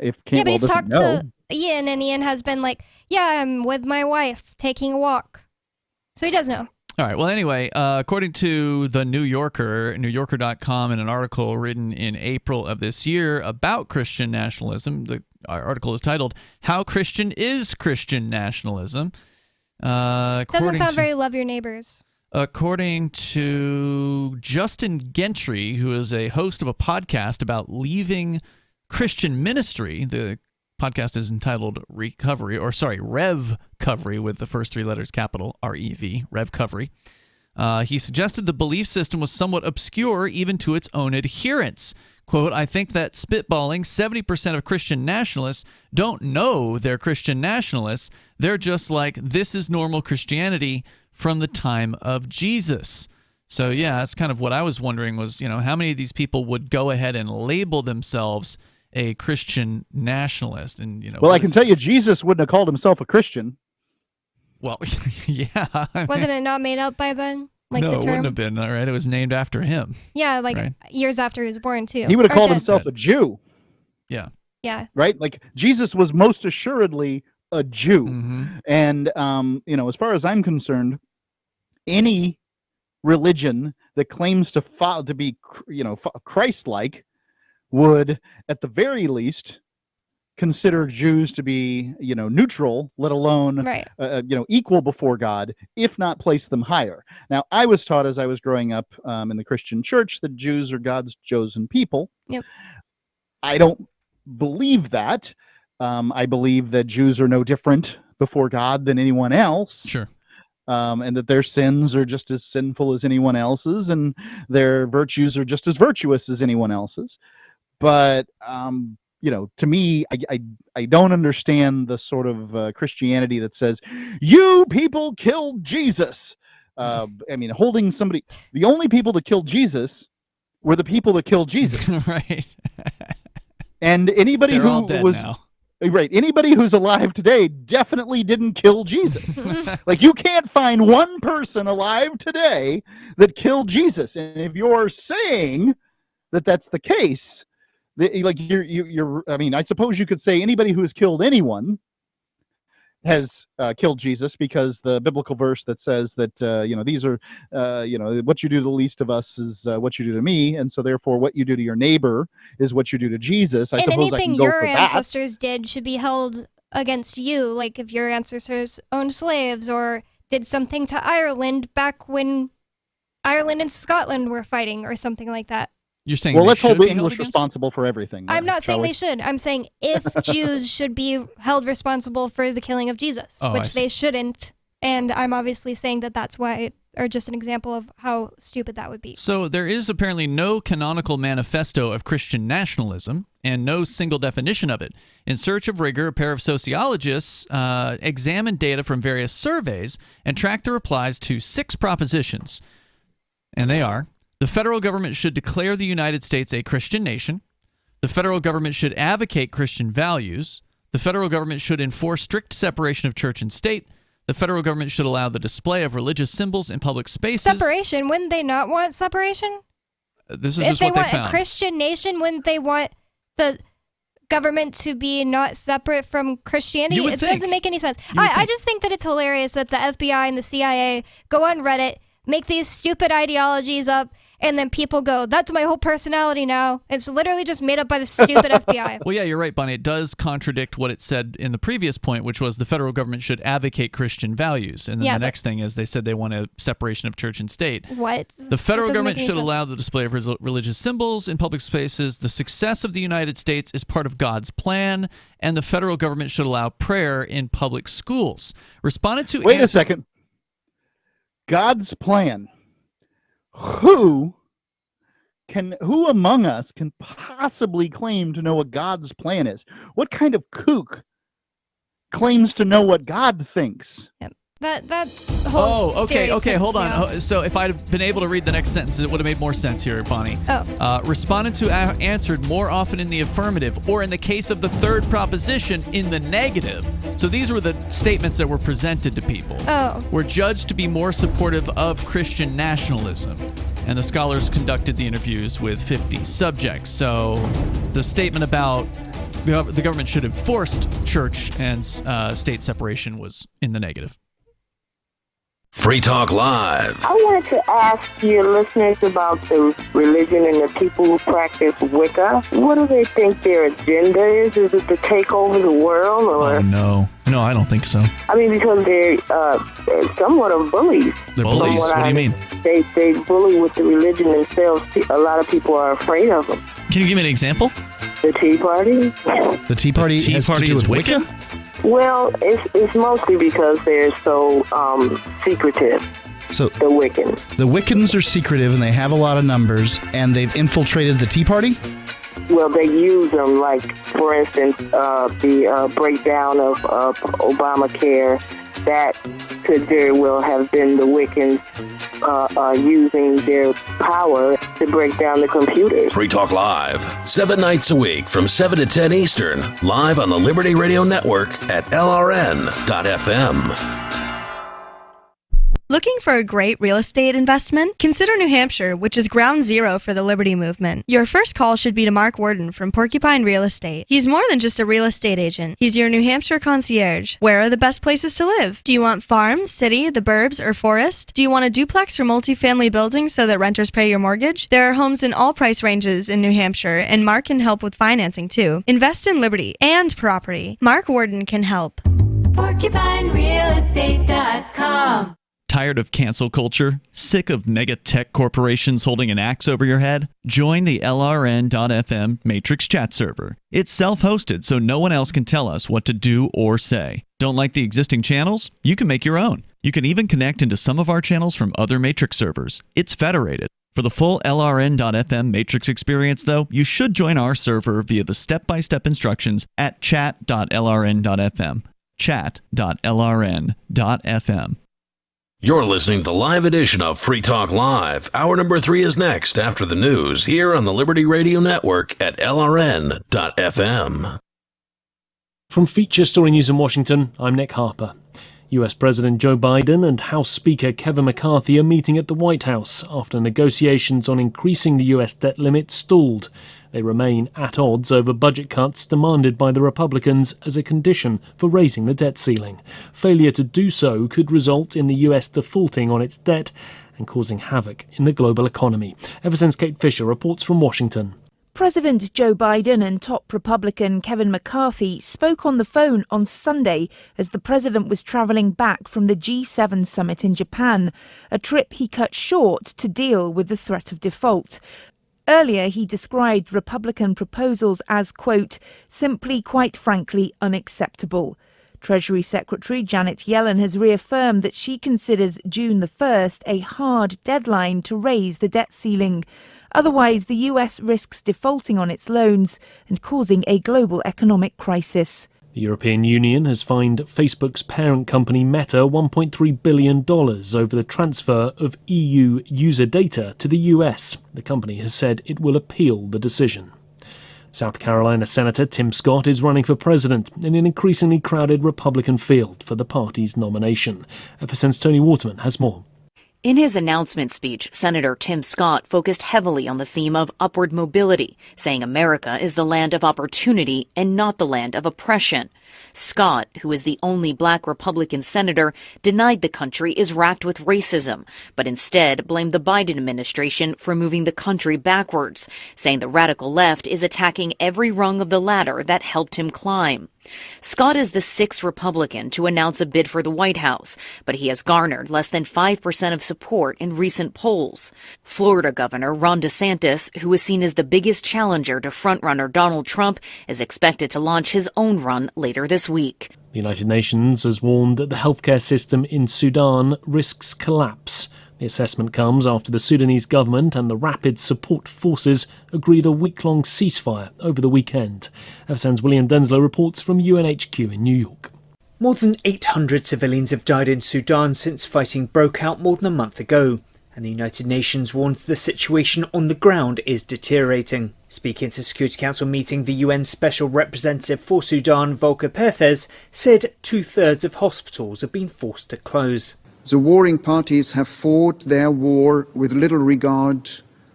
if Cantwell doesn't know. To Ian, and Ian has been like, yeah, I'm with my wife taking a walk. So he does know. All right. Well, anyway, according to the New Yorker, NewYorker.com, in an article written in April of this year about Christian nationalism, the article is titled, How Christian is Christian Nationalism? Doesn't sound very love your neighbors. According to Justin Gentry, who is a host of a podcast about leaving Christian ministry, the podcast is entitled Rev-Covery, with the first three letters capital R-E-V, Rev-Covery. He suggested the belief system was somewhat obscure even to its own adherents. Quote, I think that spitballing 70% of Christian nationalists don't know they're Christian nationalists. They're just like, this is normal Christianity from the time of Jesus. So, yeah, that's kind of what I was wondering was, how many of these people would go ahead and label themselves a Christian nationalist? And well, I can tell you, Jesus wouldn't have called himself a Christian. Well, yeah. Wasn't it not made up by then? No, the term? It wouldn't have been. All right, it was named after him. Yeah, right? Years after he was born too. He would have called himself a Jew. Yeah. Yeah. Right? Like Jesus was most assuredly a Jew. Mm-hmm. And as far as I'm concerned, any religion that claims to be Christ-like would, at the very least, consider Jews to be, neutral, let alone, right. Equal before God, if not place them higher. Now, I was taught as I was growing up in the Christian church that Jews are God's chosen people. Yep. I don't believe that. I believe that Jews are no different before God than anyone else. Sure. And that their sins are just as sinful as anyone else's, and their virtues are just as virtuous as anyone else's. But to me, I don't understand the sort of Christianity that says, you people killed Jesus. Holding somebody, the only people that killed Jesus were the people that killed Jesus. Right. And anybody They're who all dead was now. Right, anybody who's alive today definitely didn't kill Jesus. Like, you can't find one person alive today that killed Jesus. And if you're saying that that's the case, I suppose you could say anybody who has killed anyone has killed Jesus, because the biblical verse that says that these are what you do to the least of us is what you do to me, and so therefore what you do to your neighbor is what you do to Jesus. I suppose I can go your for that. ancestors did should be held against you, like if your ancestors owned slaves or did something to Ireland back when Ireland and Scotland were fighting or something like that. You're saying let's hold the English responsible for everything. I'm not saying they should. I'm saying if Jews should be held responsible for the killing of Jesus, which they shouldn't. And I'm obviously saying that that's why, or just an example of how stupid that would be. So there is apparently no canonical manifesto of Christian nationalism and no single definition of it. In search of rigor, a pair of sociologists examined data from various surveys and tracked the replies to 6 propositions. And they are: the federal government should declare the United States a Christian nation. The federal government should advocate Christian values. The federal government should enforce strict separation of church and state. The federal government should allow the display of religious symbols in public spaces. Separation? Wouldn't they not want separation? This is if just what they found. If they want a Christian nation, wouldn't they want the government to be not separate from Christianity? It doesn't make any sense. I just think that it's hilarious that the FBI and the CIA go on Reddit, make these stupid ideologies up, and then people go, that's my whole personality now. It's literally just made up by the stupid FBI. Well, yeah, you're right, Bonnie. It does contradict what it said in the previous point, which was the federal government should advocate Christian values. And then the next thing is they said they want a separation of church and state. What? The federal government should allow the display of religious symbols in public spaces. The success of the United States is part of God's plan, and the federal government should allow prayer in public schools. Responded to... Wait a second. God's plan. Who among us can possibly claim to know what God's plan is? What kind of kook claims to know what God thinks? Yep. That whole okay, hold on. Out. So if I'd been able to read the next sentence, it would have made more sense here, Bonnie. Respondents who answered more often in the affirmative, or in the case of the third proposition, in the negative. So these were the statements that were presented to people. Were judged to be more supportive of Christian nationalism. And the scholars conducted the interviews with 50 subjects. So the statement about the government should have forced church and state separation was in the negative. Free Talk Live. I wanted to ask your listeners about the religion and the people who practice Wicca. What do they think their agenda is? Is it to take over the world? Or? Oh, no. No, I don't think so. I mean, because they're somewhat of bullies. They're bullies? What do you mean? They bully with the religion themselves. A lot of people are afraid of them. Can you give me an example? The Tea Party. The Tea Party has to do with Wicca? Well, it's mostly because they're so secretive. So the Wiccans. The Wiccans are secretive and they have a lot of numbers, and they've infiltrated the Tea Party? Well, they use them, like, for instance, the breakdown of Obamacare. That could very well have been the Wiccans using their power to break down the computers. Free Talk Live, 7 nights a week from 7 to 10 Eastern, live on the Liberty Radio Network at LRN.FM. Looking for a great real estate investment? Consider New Hampshire, which is ground zero for the Liberty Movement. Your first call should be to Mark Worden from Porcupine Real Estate. He's more than just a real estate agent. He's your New Hampshire concierge. Where are the best places to live? Do you want farm, city, the burbs, or forest? Do you want a duplex or multifamily building so that renters pay your mortgage? There are homes in all price ranges in New Hampshire, and Mark can help with financing too. Invest in Liberty and property. Mark Worden can help. PorcupineRealEstate.com. Tired of cancel culture? Sick of mega tech corporations holding an axe over your head? Join the LRN.FM Matrix chat server. It's self-hosted, so no one else can tell us what to do or say. Don't like the existing channels? You can make your own. You can even connect into some of our channels from other Matrix servers. It's federated. For the full LRN.FM Matrix experience, though, you should join our server via the step-by-step instructions at chat.lrn.fm. Chat.lrn.fm. You're listening to the live edition of Free Talk Live. Hour number 3 is next after the news here on the Liberty Radio Network at LRN.FM. From Feature Story News in Washington, I'm Nick Harper. US President Joe Biden and House Speaker Kevin McCarthy are meeting at the White House after negotiations on increasing the US debt limit stalled. They remain at odds over budget cuts demanded by the Republicans as a condition for raising the debt ceiling. Failure to do so could result in the US defaulting on its debt and causing havoc in the global economy. FSN's Kate Fisher reports from Washington. President Joe Biden and top Republican Kevin McCarthy spoke on the phone on Sunday as the president was travelling back from the G7 summit in Japan, a trip he cut short to deal with the threat of default. Earlier, he described Republican proposals as, quote, simply, quite frankly, unacceptable. Treasury Secretary Janet Yellen has reaffirmed that she considers June the 1st a hard deadline to raise the debt ceiling. Otherwise, the US risks defaulting on its loans and causing a global economic crisis. The European Union has fined Facebook's parent company Meta $1.3 billion over the transfer of EU user data to the US. The company has said it will appeal the decision. South Carolina Senator Tim Scott is running for president in an increasingly crowded Republican field for the party's nomination. FSN's Tony Waterman has more. In his announcement speech, Senator Tim Scott focused heavily on the theme of upward mobility, saying America is the land of opportunity and not the land of oppression. Scott, who is the only black Republican senator, denied the country is racked with racism, but instead blamed the Biden administration for moving the country backwards, saying the radical left is attacking every rung of the ladder that helped him climb. Scott is the 6th Republican to announce a bid for the White House, but he has garnered less than 5% of support in recent polls. Florida Governor Ron DeSantis, who is seen as the biggest challenger to frontrunner Donald Trump, is expected to launch his own run later this week. The United Nations has warned that the healthcare system in Sudan risks collapse. The assessment comes after the Sudanese government and the Rapid Support Forces agreed a week-long ceasefire over the weekend. FSN's William Denslow reports from UNHQ in New York. More than 800 civilians have died in Sudan since fighting broke out more than a month ago, and the United Nations warns the situation on the ground is deteriorating. Speaking at a Security Council meeting, the UN Special Representative for Sudan, Volker Perthes, said 2/3 of hospitals have been forced to close. The warring parties have fought their war with little regard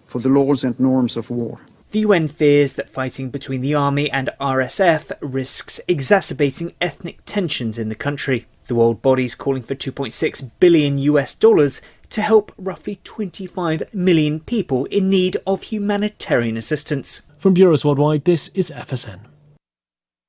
for the laws and norms of war. The UN fears that fighting between the army and RSF risks exacerbating ethnic tensions in the country. The The world body's calling for $2.6 billion to help roughly 25 million people in need of humanitarian assistance. From Bureaus Worldwide, this is FSN.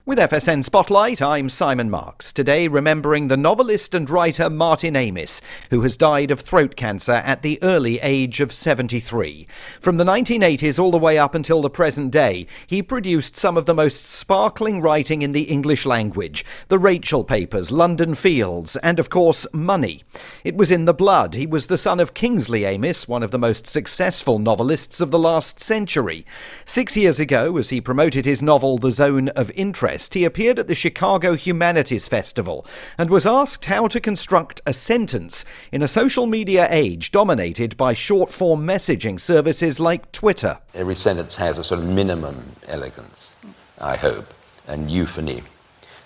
With FSN Spotlight, I'm Simon Marks. Today, remembering the novelist and writer Martin Amis, who has died of throat cancer at the early age of 73. From the 1980s all the way up until the present day, he produced some of the most sparkling writing in the English language. The Rachel Papers, London Fields, and of course, Money. It was in the blood. He was the son of Kingsley Amis, one of the most successful novelists of the last century. 6 years ago, as he promoted his novel The Zone of Interest, he appeared at the Chicago Humanities Festival and was asked how to construct a sentence in a social media age dominated by short-form messaging services like Twitter. Every sentence has a sort of minimum elegance, I hope, and euphony.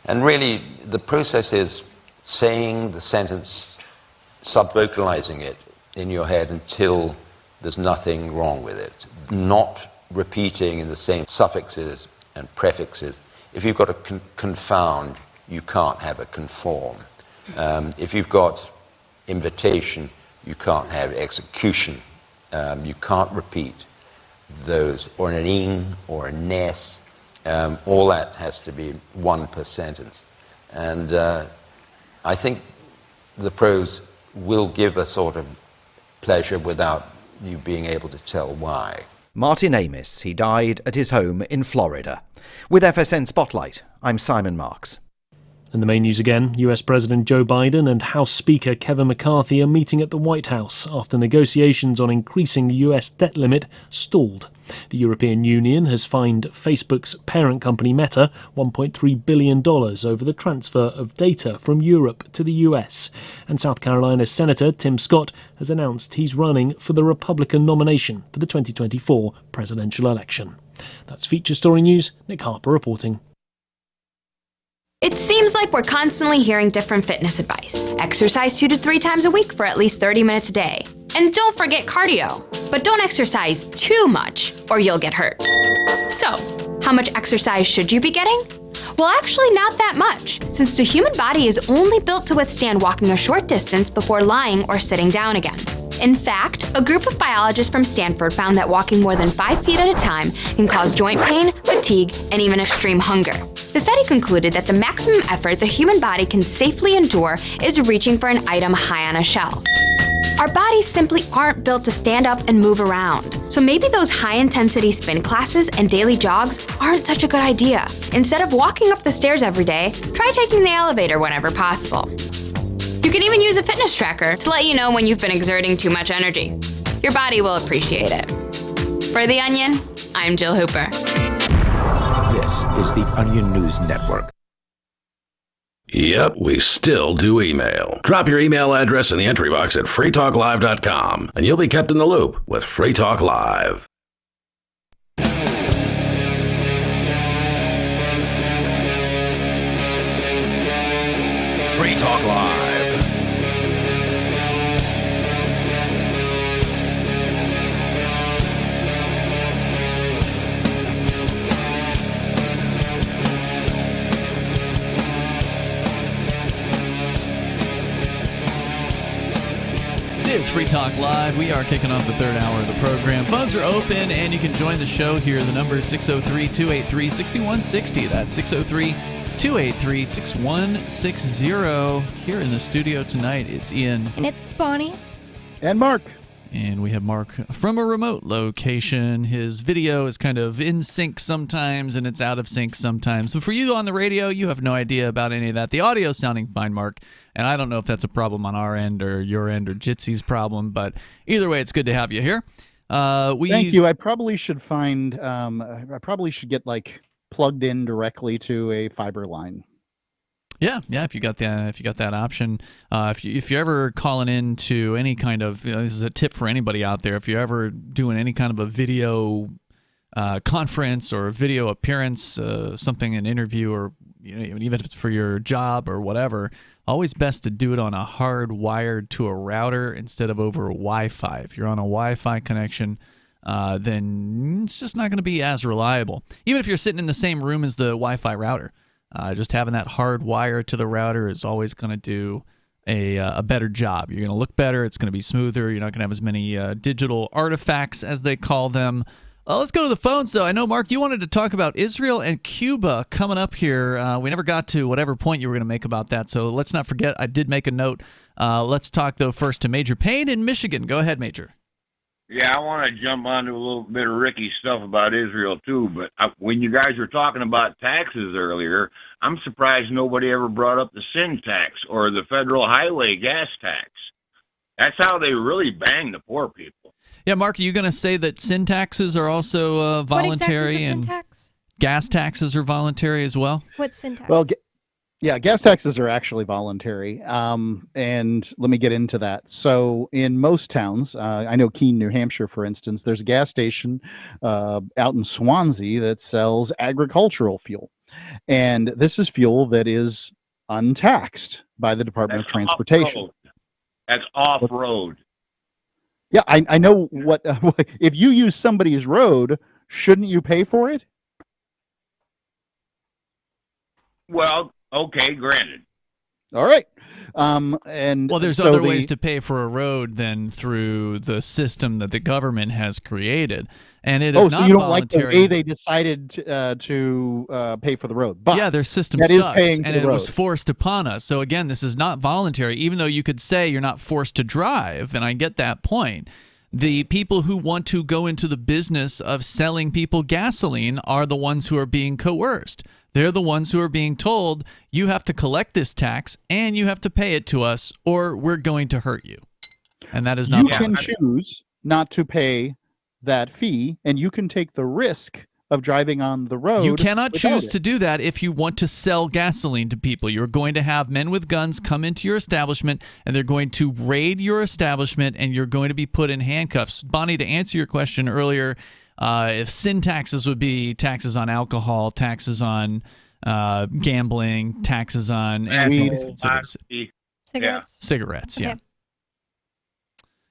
And really, the process is saying the sentence, sub-vocalizing it in your head until there's nothing wrong with it, not repeating in the same suffixes and prefixes. If you've got a confound, you can't have a conform. If you've got invitation, you can't have execution. You can't repeat those, or an ing, or a ness. All that has to be one per sentence. And I think the prose will give a sort of pleasure without you being able to tell why. Martin Amis. He died at his home in Florida. With FSN Spotlight, I'm Simon Marks. And the main news again, US President Joe Biden and House Speaker Kevin McCarthy are meeting at the White House after negotiations on increasing the US debt limit stalled. The European Union has fined Facebook's parent company Meta $1.3 billion over the transfer of data from Europe to the US. And South Carolina's Senator Tim Scott has announced he's running for the Republican nomination for the 2024 presidential election. That's Feature Story News. Nick Harper reporting. It seems like we're constantly hearing different fitness advice. Exercise 2 to 3 times a week for at least 30 minutes a day. And don't forget cardio. But don't exercise too much or you'll get hurt. So, how much exercise should you be getting? Well, actually not that much, since the human body is only built to withstand walking a short distance before lying or sitting down again. In fact, a group of biologists from Stanford found that walking more than 5 feet at a time can cause joint pain, fatigue, and even extreme hunger. The study concluded that the maximum effort the human body can safely endure is reaching for an item high on a shelf. Our bodies simply aren't built to stand up and move around. So maybe those high-intensity spin classes and daily jogs aren't such a good idea. Instead of walking up the stairs every day, try taking the elevator whenever possible. You can even use a fitness tracker to let you know when you've been exerting too much energy. Your body will appreciate it. For The Onion, I'm Jill Hooper. This is the Onion News Network. Yep, we still do email. Drop your email address in the entry box at freetalklive.com, and you'll be kept in the loop with Free Talk Live. Free Talk Live. It is Free Talk Live. We are kicking off the third hour of the program. Phones are open, and you can join the show here. The number is 603-283-6160. That's 603-283-6160. Here in the studio tonight, it's Ian. And it's Bonnie. And Mark. And we have Mark from a remote location. His video is kind of in sync sometimes, and it's out of sync sometimes. So for you on the radio, you have no idea about any of that. The audio is sounding fine, Mark. And I don't know if that's a problem on our end or your end or Jitsy's problem, but either way, it's good to have you here. Thank you. I probably should find. I probably should get like plugged in directly to a fiber line. Yeah. If you got that option, if you're ever calling in to any kind of, this is a tip for anybody out there. If you're ever doing any kind of a video conference or a video appearance, something, an interview, or even if it's for your job or whatever, always best to do it on a hard wired to a router instead of over Wi-Fi. If you're on a Wi-Fi connection, then it's just not going to be as reliable. Even if you're sitting in the same room as the Wi-Fi router, Just having that hard wire to the router is always going to do a better job. You're going to look better. It's going to be smoother. You're not going to have as many digital artifacts, as they call them. Let's go to the phones, though. I know, Mark, you wanted to talk about Israel and Cuba coming up here. We never got to whatever point you were going to make about that, so let's not forget. I did make a note. Let's talk, though, first to Major Payne in Michigan. Go ahead, Major. Yeah, I want to jump onto a little bit of Ricky's stuff about Israel, too. But when you guys were talking about taxes earlier, I'm surprised nobody ever brought up the sin tax or the federal highway gas tax. That's how they really bang the poor people. Yeah, Mark, are you going to say that sin taxes are also voluntary? What exactly is a sin and tax? Gas taxes are voluntary as well? What's sin tax? Well, yeah, gas taxes are actually voluntary. And let me get into that. So in most towns, I know Keene, New Hampshire, for instance, there's a gas station out in Swansea that sells agricultural fuel. And this is fuel that is untaxed by the Department of Transportation. Off-road. That's off-road. Yeah, I know what if you use somebody's road, shouldn't you pay for it? Well, okay, granted. All right. And well, there's so other ways to pay for a road than through the system that the government has created, and it is not so you don't voluntary. like the way they decided to pay for the road? But yeah, their system that sucks, is paying for and the it road. was forced upon us. So again, this is not voluntary, even though you could say you're not forced to drive, and I get that point. The people who want to go into the business of selling people gasoline are the ones who are being coerced. They're the ones who are being told, you have to collect this tax and you have to pay it to us or we're going to hurt you. And that is not You can choose not to pay that fee, and you can take the risk of driving on the road. You cannot without choose it. to do that if you want to sell gasoline to people. You're going to have men with guns come into your establishment, and they're going to raid your establishment, and you're going to be put in handcuffs. Bonnie, to answer your question earlier, if sin taxes would be taxes on alcohol, taxes on gambling, taxes on anything that's considered Cigarettes. Cigarettes, yeah. Okay.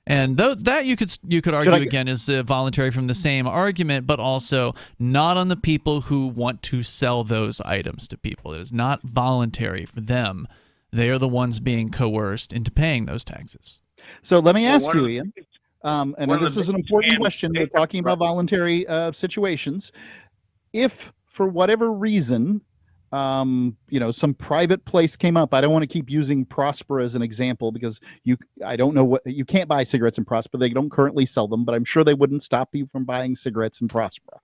And that you could argue again is voluntary from the same argument, but also not on the people who want to sell those items to people. It is not voluntary for them. They are the ones being coerced into paying those taxes. So let me ask you, Ian, and this is an important question. We're talking about voluntary situations. If, for whatever reason, some private place came up. I don't want to keep using Prosper as an example because I don't know what you can't buy cigarettes in Prosper. They don't currently sell them, but I'm sure they wouldn't stop you from buying cigarettes in Prosper.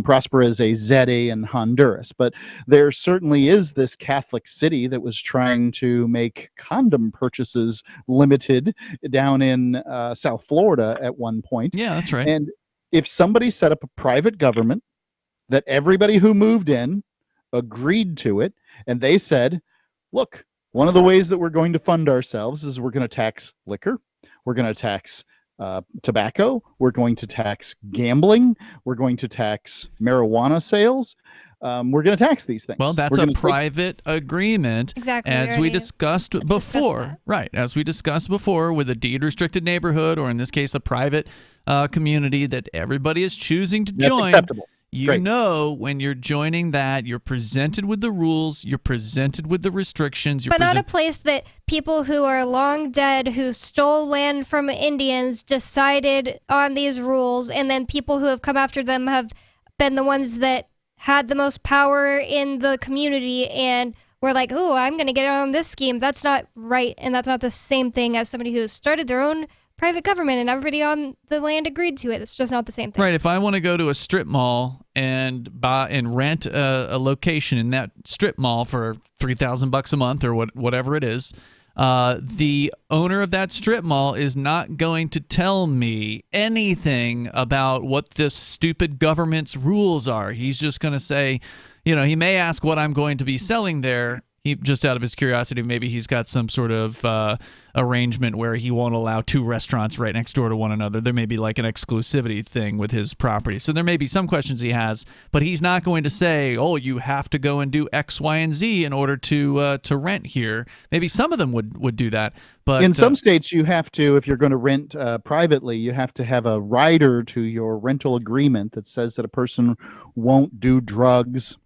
Prosper is a ZA in Honduras, but there certainly is this Catholic city that was trying to make condom purchases limited down in South Florida at one point. Yeah, that's right. And if somebody set up a private government that everybody who moved in agreed to it, and they said, look, one of the ways that we're going to fund ourselves is we're going to tax liquor, we're going to tax tobacco, we're going to tax gambling, we're going to tax marijuana sales, we're going to tax these things. Well, that's a private agreement, Exactly, as we discussed before. Right, as we discussed before, with a deed-restricted neighborhood, or in this case, a private community that everybody is choosing to That's join. acceptable. You Great. know, when you're joining that, you're presented with the rules, you're presented with the restrictions. But not a place that people who are long dead, who stole land from Indians, decided on these rules, and then people who have come after them have been the ones that had the most power in the community and were like, oh, I'm going to get on this scheme. That's not right, and that's not the same thing as somebody who started their own private government and everybody on the land agreed to it. It's just not the same thing. Right. If I want to go to a strip mall and buy and rent a location in that strip mall for $3,000 a month or whatever it is, the owner of that strip mall is not going to tell me anything about what the stupid government's rules are. He's just going to say, he may ask what I'm going to be selling there. He just out of his curiosity, maybe he's got some sort of arrangement where he won't allow two restaurants right next door to one another. There may be like an exclusivity thing with his property. So there may be some questions he has, but he's not going to say, oh, you have to go and do X, Y, and Z in order to rent here. Maybe some of them would do that. But in some states, you have to, if you're going to rent privately, you have to have a rider to your rental agreement that says that a person won't do drugs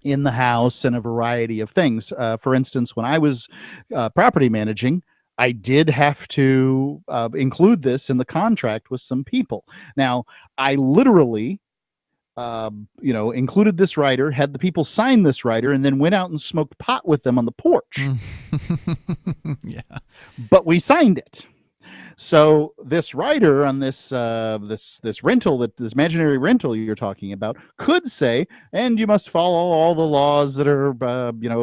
in the house and a variety of things. For instance, when I was property managing, I did have to include this in the contract with some people. Now, I literally, included this rider, had the people sign this rider, and then went out and smoked pot with them on the porch. Yeah. But we signed it. So this rider on this rental, this imaginary rental you're talking about, could say, and you must follow all the laws that are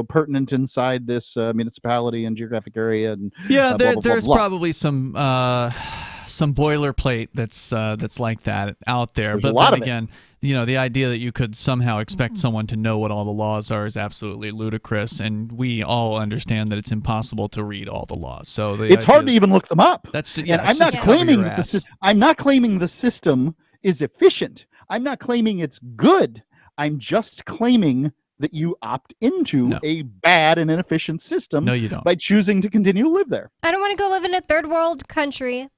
pertinent inside this municipality and geographic area. And there's probably some boilerplate that's like that out there. There's but a lot then of again, the idea that you could somehow expect someone to know what all the laws are is absolutely ludicrous, and we all understand that it's impossible to read all the laws. So it's hard to even look them up. I'm not claiming the system is efficient. I'm not claiming it's good. I'm just claiming that you opt into a bad and inefficient system. No, you don't. By choosing to continue to live there. I don't want to go live in a third world country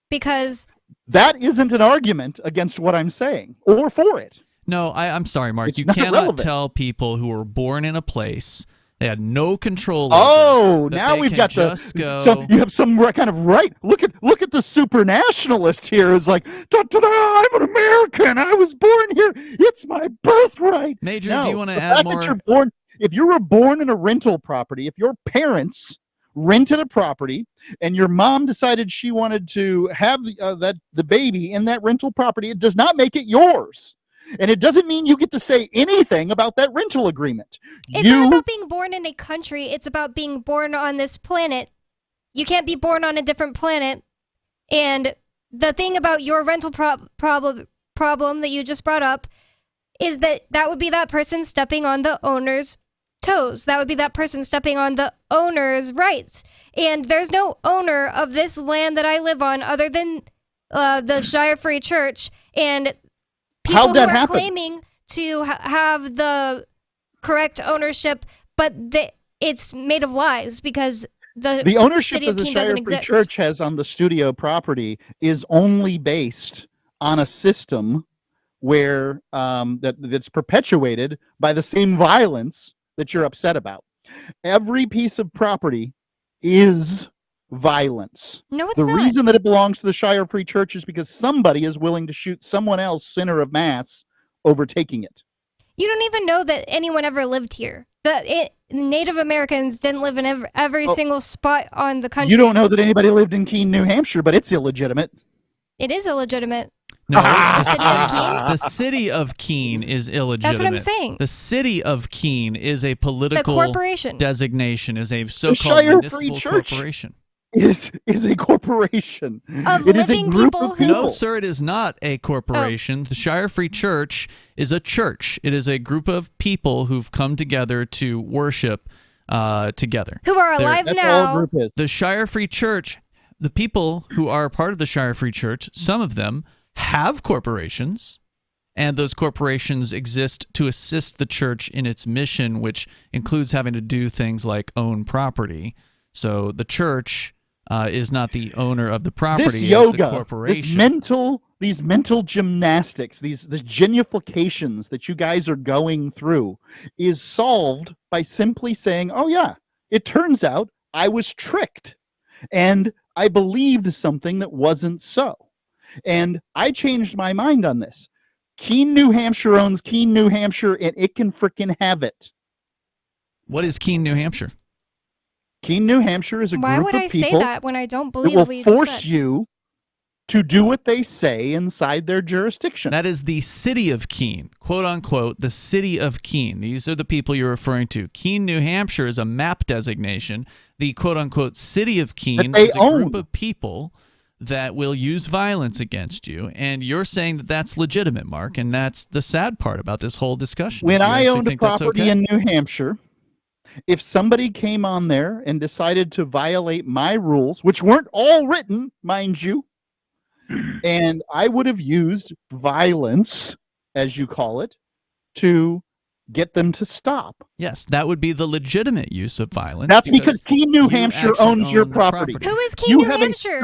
because that isn't an argument against what I'm saying or for it. No, I'm sorry, Mark. It's you not cannot relevant. tell people who were born in a place they had no control over. Oh, that now they we've can got just go. So you have some kind of right. Look at the super nationalist here. Is like, I'm an American. I was born here. It's my birthright. Major, no, do you want to the add fact more? That you're born, if you were born in a rental property, if your parents rented a property and your mom decided she wanted to have the baby in that rental property, it does not make it yours. And it doesn't mean you get to say anything about that rental agreement. It's not about being born in a country. It's about being born on this planet. You can't be born on a different planet. And the thing about your rental problem that you just brought up is that would be that person stepping on the owner's toes. That would be that person stepping on the owner's rights. And there's no owner of this land that I live on other than the Shire Free Church. And people who are claiming to have the correct ownership, but it's made of lies because the ownership city of the Shire Free Church has on the studio property is only based on a system where that's perpetuated by the same violence that you're upset about. Every piece of property is violence. No, it's the not. reason that it belongs to the Shire Free Church is because somebody is willing to shoot someone else, center of mass, over taking it. You don't even know that anyone ever lived here. Native Americans didn't live in every single spot on the country. You don't know that anybody lived in Keene, New Hampshire, but it's illegitimate. It is illegitimate. No, the city of Keene is illegitimate. That's what I'm saying. The city of Keene is a political corporation. Designation, is a so-called Shire Free municipal Church corporation. Is a corporation. It is a group of people. No, sir, it is not a corporation. The Shire Free Church is a church. It is a group of people who've come together to worship together. Who are alive That's now. all a group is. The Shire Free Church, the people who are part of the Shire Free Church, some of them have corporations, and those corporations exist to assist the church in its mission, which includes having to do things like own property. So the church is not the owner of the property. This yoga, the corporation. these mental gymnastics, the genuflections that you guys are going through is solved by simply saying, oh yeah, it turns out I was tricked and I believed something that wasn't so. And I changed my mind on this. Keene, New Hampshire owns Keene, New Hampshire, and it can frickin' have it. What is Keene, New Hampshire? Keene, New Hampshire is a Why group would of I people say that when I don't believe that what will you just force said? you to do what they say inside their jurisdiction. That is the city of Keene, quote unquote, the city of Keene. These are the people you're referring to. Keene, New Hampshire is a map designation. The quote unquote city of Keene is a group of people that will use violence against you, and you're saying that that's legitimate, Mark, and that's the sad part about this whole discussion. When I owned a property in New Hampshire, if somebody came on there and decided to violate my rules, which weren't all written, mind you, and I would have used violence, as you call it, to get them to stop. Yes, that would be the legitimate use of violence. That's because Keene, New Hampshire owns your property. Who is Keene, New Hampshire?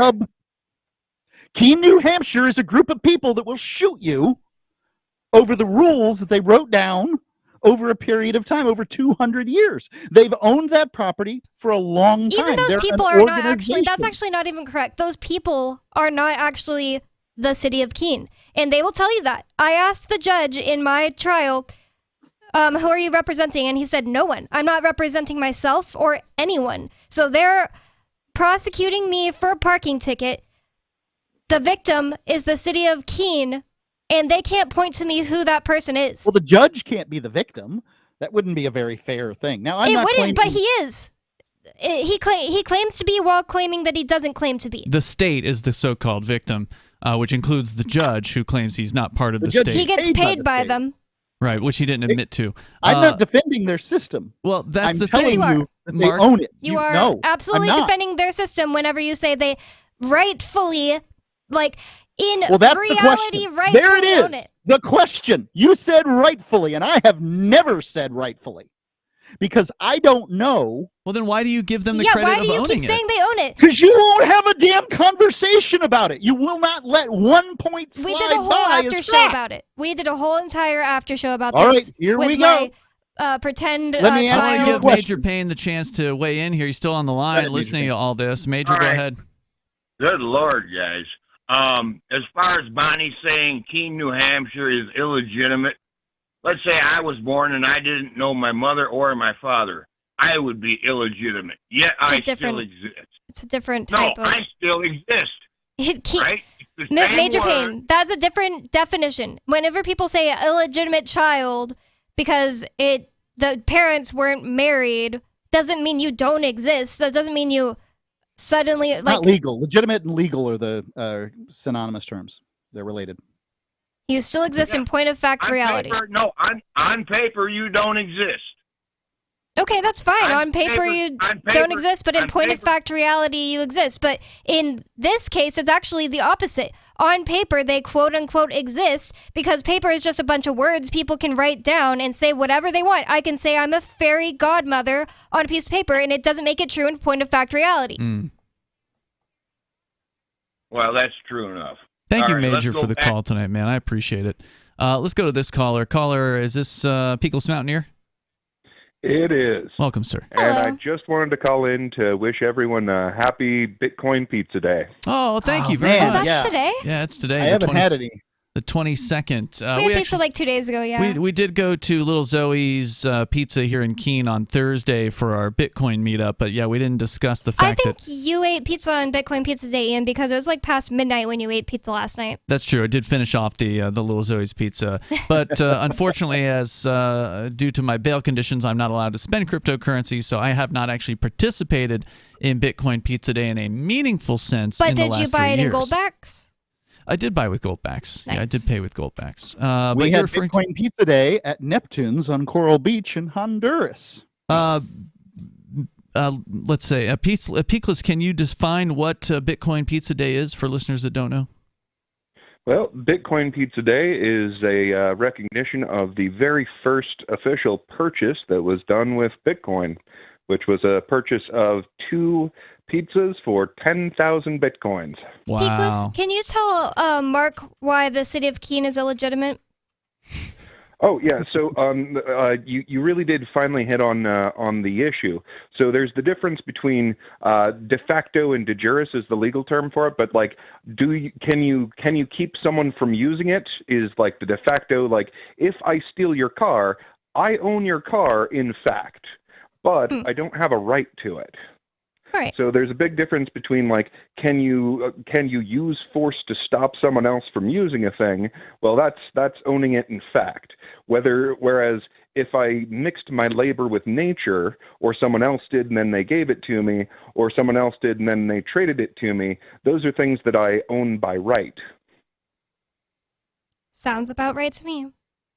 Keene, New Hampshire is a group of people that will shoot you over the rules that they wrote down over a period of time, over 200 years. They've owned that property for a long time. Even those They're people an are not actually, that's organization. actually not even correct. Those people are not actually the city of Keene. And they will tell you that. I asked the judge in my trial, who are you representing? And he said, no one. I'm not representing myself or anyone. So they're prosecuting me for a parking ticket. The victim is the city of Keene, and they can't point to me who that person is. Well, the judge can't be the victim. That wouldn't be a very fair thing. Now, I'm it not wouldn't, claiming... but he is. He claims to be while claiming that he doesn't claim to be. The state is the so-called victim, which includes the judge who claims he's not part of the state. He gets paid by them. Right, which he didn't admit to. I'm not defending their system. Well, that's I'm the telling thing. you that they own it. You are no, absolutely I'm not. defending their system whenever you say they rightfully, like, in Well, that's reality, the question. rightfully There it own is. it. The question. You said rightfully, and I have never said rightfully. Because I don't know. Well, then why do you give them the Yeah, credit why of do you owning keep saying they own it? Because you won't have a damn conversation about it. You will not let 1 point slide We did a whole by after as show fact. about it. We did a whole entire after show about All this. right, here with we my, go. Pretend Let me I ask want child. to give Major Payne the chance to weigh in here. He's still on the line ahead, listening Major to all this. Major, All go right. ahead. Good Lord, guys. As far as Bonnie saying Keene, New Hampshire is illegitimate, let's say I was born and I didn't know my mother or my father. I would be illegitimate. Yet I still exist. It's a different type no, of... I still exist. Right? It's the same Major word. Payne, that's a different definition. Whenever people say illegitimate child because the parents weren't married, doesn't mean you don't exist. That doesn't mean you suddenly... It's not legal. Legitimate and legal are the synonymous terms. They're related. You still exist in point of fact On reality. paper, on paper, you don't exist. Okay, that's fine. On paper, you don't exist, but in point of fact reality, you exist. But in this case, it's actually the opposite. On paper, they quote unquote exist because paper is just a bunch of words people can write down and say whatever they want. I can say I'm a fairy godmother on a piece of paper, and it doesn't make it true in point of fact reality. Well, that's true enough. Thank you, All right, Major, let's for go the back. call tonight, man. I appreciate it. Let's go to this caller. Caller, is this Peebles Mountaineer? It is. Welcome, sir. And I just wanted to call in to wish everyone a happy Bitcoin Pizza Day. Oh, thank you very much. Oh, that's today? Yeah, it's today. I the haven't had any. The 22nd. We had pizza like 2 days ago, yeah. We did go to Little Zoe's Pizza here in Keene on Thursday for our Bitcoin meetup, but yeah, we didn't discuss the I fact think that... you ate pizza on Bitcoin Pizza Day, Ian, because it was like past midnight when you ate pizza last night. That's true. I did finish off the Little Zoe's Pizza, but unfortunately, as due to my bail conditions, I'm not allowed to spend cryptocurrency, so I have not actually participated in Bitcoin Pizza Day in a meaningful sense. But in the did you last buy 3 it in years. goldbacks? I did buy with goldbacks. Yeah, I did pay with goldbacks. We but had you're Bitcoin Pizza Day at Neptune's on Coral Beach in Honduras. Let's say, Peakless, can you define what Bitcoin Pizza Day is for listeners that don't know? Well, Bitcoin Pizza Day is a recognition of the very first official purchase that was done with Bitcoin, which was a purchase of 2 pizzas for 10,000 Bitcoins. Wow. Peakless, can you tell Mark why the city of Keene is illegitimate? Oh yeah, so you really did finally hit on the issue. So there's the difference between de facto and de jure is the legal term for it, but like, can you keep someone from using it? Is like the de facto, like if I steal your car, I own your car in fact, but I don't have a right to it. Right. So there's a big difference between like, can you use force to stop someone else from using a thing? Well, that's owning it in fact. Whereas if I mixed my labor with nature, or someone else did and then they gave it to me, or someone else did and then they traded it to me, those are things that I own by right. Sounds about right to me.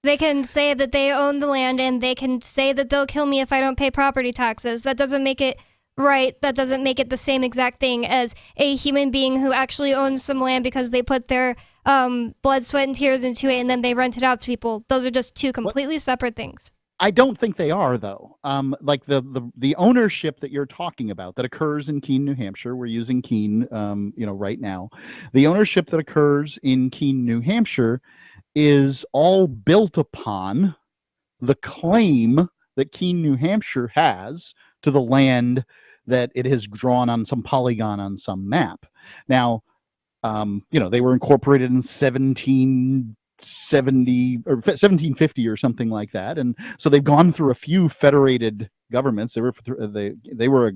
They can say that they own the land, and they can say that they'll kill me if I don't pay property taxes. That doesn't make it right. That doesn't make it the same exact thing as a human being who actually owns some land because they put their blood, sweat, and tears into it, and then they rent it out to people. Those are just two completely separate things. I don't think they are, though. Like the ownership that you're talking about that occurs in Keene, New Hampshire. We're using Keene, right now. The ownership that occurs in Keene, New Hampshire, is all built upon the claim that Keene, New Hampshire has to the land that it has drawn on some polygon on some map. Now, they were incorporated in 1770 or 1750 or something like that, and so they've gone through a few federated governments. They were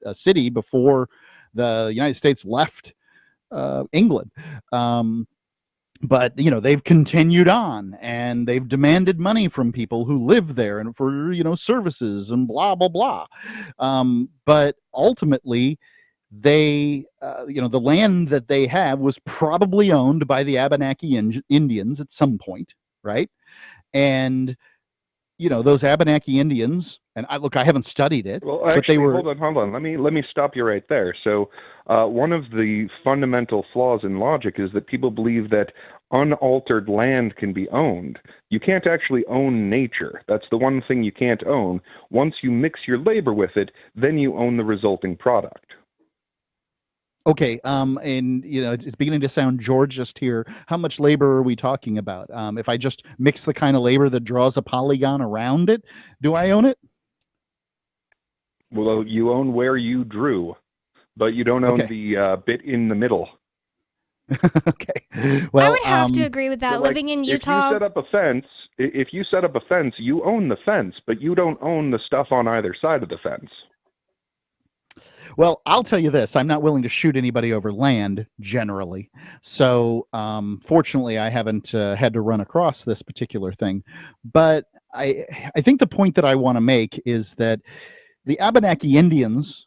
a city before the United States left England. But they've continued on, and they've demanded money from people who live there and for services and blah blah blah. But ultimately, they the land that they have was probably owned by the Abenaki Indians at some point, right? And those Abenaki Indians, and I haven't studied it. Well, actually, but they were. Hold on. Let me stop you right there. So, one of the fundamental flaws in logic is that people believe that unaltered land can be owned. You can't actually own nature. That's the one thing you can't own. Once you mix your labor with it, then you own the resulting product. Okay, and it's beginning to sound Georgist here. How much labor are we talking about? If I just mix the kind of labor that draws a polygon around it, do I own it? Well, you own where you drew, but you don't own the bit in the middle. Okay. Well, I would have to agree with that. So, Living in Utah, if you set up a fence, you own the fence, but you don't own the stuff on either side of the fence. Well, I'll tell you this. I'm not willing to shoot anybody over land, generally. So, fortunately, I haven't had to run across this particular thing. But I think the point that I want to make is that the Abenaki Indians,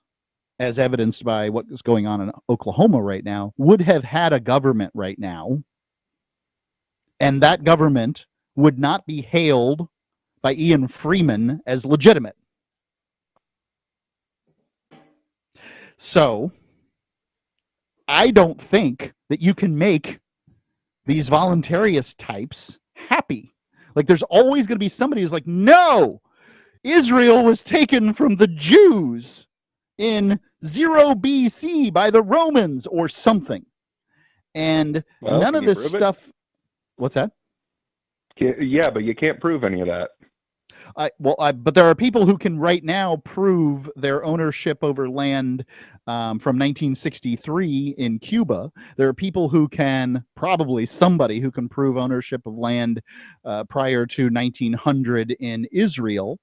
as evidenced by what is going on in Oklahoma right now, would have had a government right now. And that government would not be hailed by Ian Freeman as legitimate. So, I don't think that you can make these voluntarist types happy. Like, there's always going to be somebody who's like, no, Israel was taken from the Jews in 0 BC by the Romans or something. And none of this stuff. What's that? Yeah, but you can't prove any of that. But there are people who can right now prove their ownership over land from 1963 in Cuba. There are people who can, probably somebody who can prove ownership of land prior to 1900 in Israel.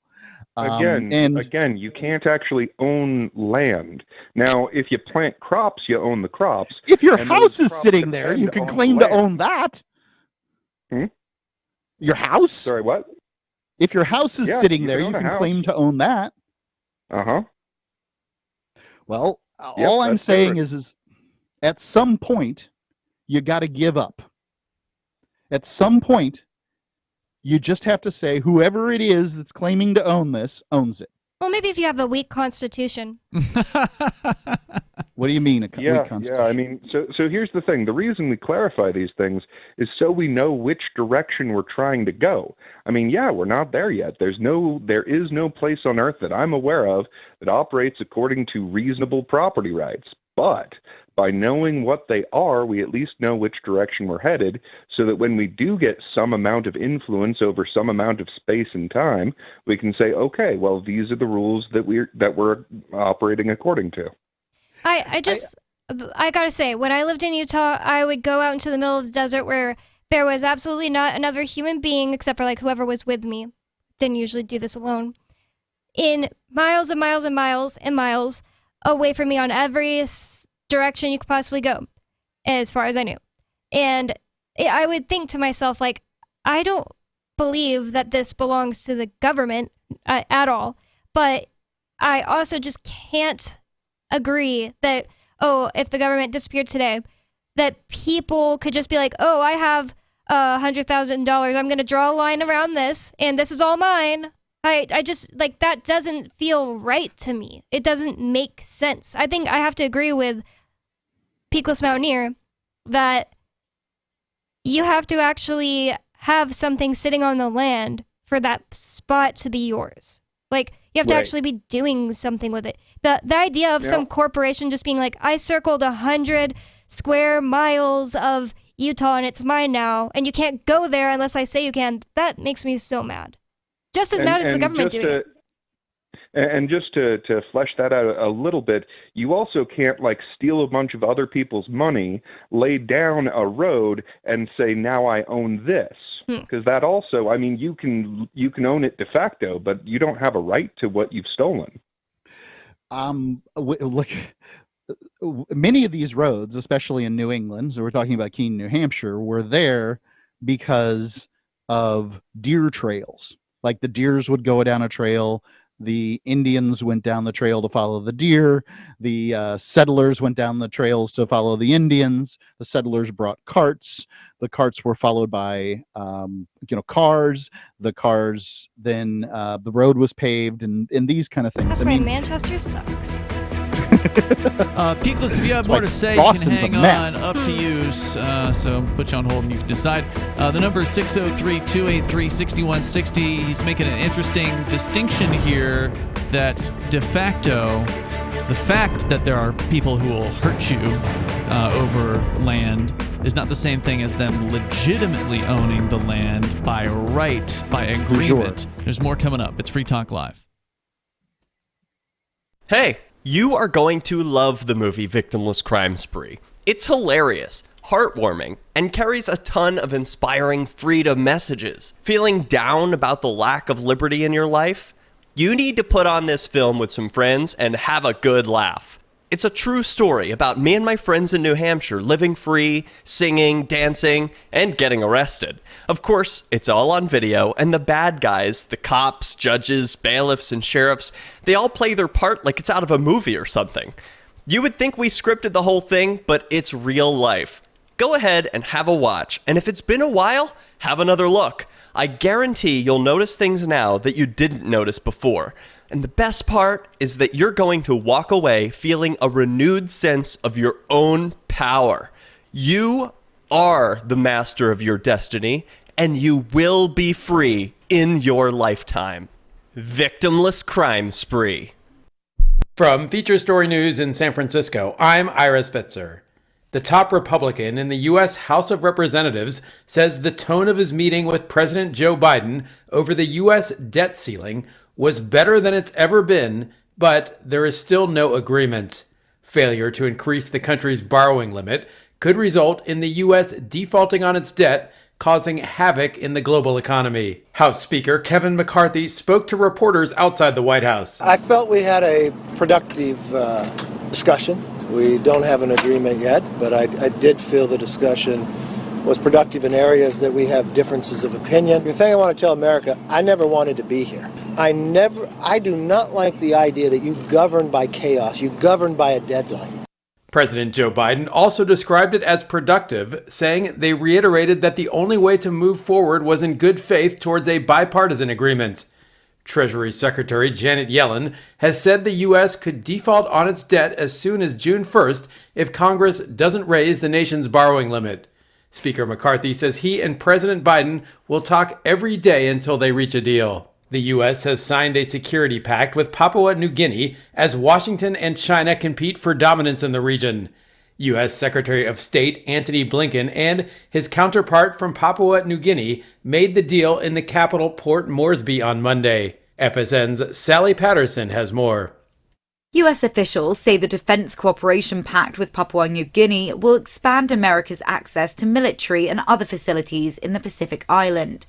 Again, you can't actually own land. Now, if you plant crops, you own the crops. If your house is sitting there, you can claim to own that. Your house? Sorry, what? If your house is sitting there, you can claim to own that. Uh-huh. Well, all I'm saying is at some point, you got to give up. At some point, you just have to say whoever it is that's claiming to own this owns it. Well, maybe if you have a weak constitution. What do you mean, weak constitution? Yeah, I mean, so here's the thing. The reason we clarify these things is so we know which direction we're trying to go. I mean, yeah, we're not there yet. There is no place on earth that I'm aware of that operates according to reasonable property rights. But by knowing what they are, we at least know which direction we're headed, so that when we do get some amount of influence over some amount of space and time, we can say, okay, well, these are the rules that we're operating according to. I gotta say, when I lived in Utah, I would go out into the middle of the desert where there was absolutely not another human being except for like whoever was with me. Didn't usually do this alone. In miles and miles and miles and miles away from me on every direction you could possibly go, as far as I knew. And I would think to myself, like, I don't believe that this belongs to the government at all, but I also just can't agree that, if the government disappeared today, that people could just be like, I have $100,000, I'm going to draw a line around this, and this is all mine. I just, like, that doesn't feel right to me. It doesn't make sense. I think I have to agree with Peakless Mountaineer that you have to actually have something sitting on the land for that spot to be yours. Like, you have to actually be doing something with it. The idea of some corporation just being like, I circled 100 square miles of Utah and it's mine now, and you can't go there unless I say you can, that makes me so mad. Just as bad as the government doing it. And just to flesh that out a little bit, you also can't like steal a bunch of other people's money, lay down a road, and say, now I own this. Because that also, I mean, you can own it de facto, but you don't have a right to what you've stolen. Look, many of these roads, especially in New England, so we're talking about Keene, New Hampshire, were there because of deer trails. Like the deers would go down a trail. The Indians went down the trail to follow the deer. The settlers went down the trails to follow the Indians. The settlers brought carts. The carts were followed by, cars. The cars, then the road was paved, and these kind of things. That's why Manchester sucks. Peakless, if you have more to say, Boston's you can hang on. Up to you. So put you on hold and you can decide. The number is 603-283-6160. He's making an interesting distinction here that de facto, the fact that there are people who will hurt you over land is not the same thing as them legitimately owning the land by right, by agreement. Sure. There's more coming up. It's Free Talk Live. Hey, you are going to love the movie Victimless Crime Spree. It's hilarious, heartwarming, and carries a ton of inspiring freedom messages. Feeling down about the lack of liberty in your life? You need to put on this film with some friends and have a good laugh. It's a true story about me and my friends in New Hampshire living free, singing, dancing, and getting arrested. Of course, it's all on video, and the bad guys, the cops, judges, bailiffs, and sheriffs, they all play their part like it's out of a movie or something. You would think we scripted the whole thing, but it's real life. Go ahead and have a watch, and if it's been a while, have another look. I guarantee you'll notice things now that you didn't notice before. And the best part is that you're going to walk away feeling a renewed sense of your own power. You are the master of your destiny, and you will be free in your lifetime. Victimless Crime Spree. From Feature Story News in San Francisco, I'm Ira Spitzer. The top Republican in the U.S. House of Representatives says the tone of his meeting with President Joe Biden over the U.S. debt ceiling was better than it's ever been, but there is still no agreement. Failure to increase the country's borrowing limit could result in the U.S. defaulting on its debt, causing havoc in the global economy. House Speaker Kevin McCarthy spoke to reporters outside the White House. I felt we had a productive discussion. We don't have an agreement yet, but I did feel the discussion was productive in areas that we have differences of opinion. The thing I want to tell America, I never wanted to be here. I do not like the idea that you govern by chaos, you govern by a deadline. President Joe Biden also described it as productive, saying they reiterated that the only way to move forward was in good faith towards a bipartisan agreement. Treasury Secretary Janet Yellen has said the U.S. could default on its debt as soon as June 1st if Congress doesn't raise the nation's borrowing limit. Speaker McCarthy says he and President Biden will talk every day until they reach a deal. The U.S. has signed a security pact with Papua New Guinea as Washington and China compete for dominance in the region. U.S. Secretary of State Antony Blinken and his counterpart from Papua New Guinea made the deal in the capital Port Moresby on Monday. FSN's Sally Patterson has more. U.S. officials say the Defense Cooperation Pact with Papua New Guinea will expand America's access to military and other facilities in the Pacific island.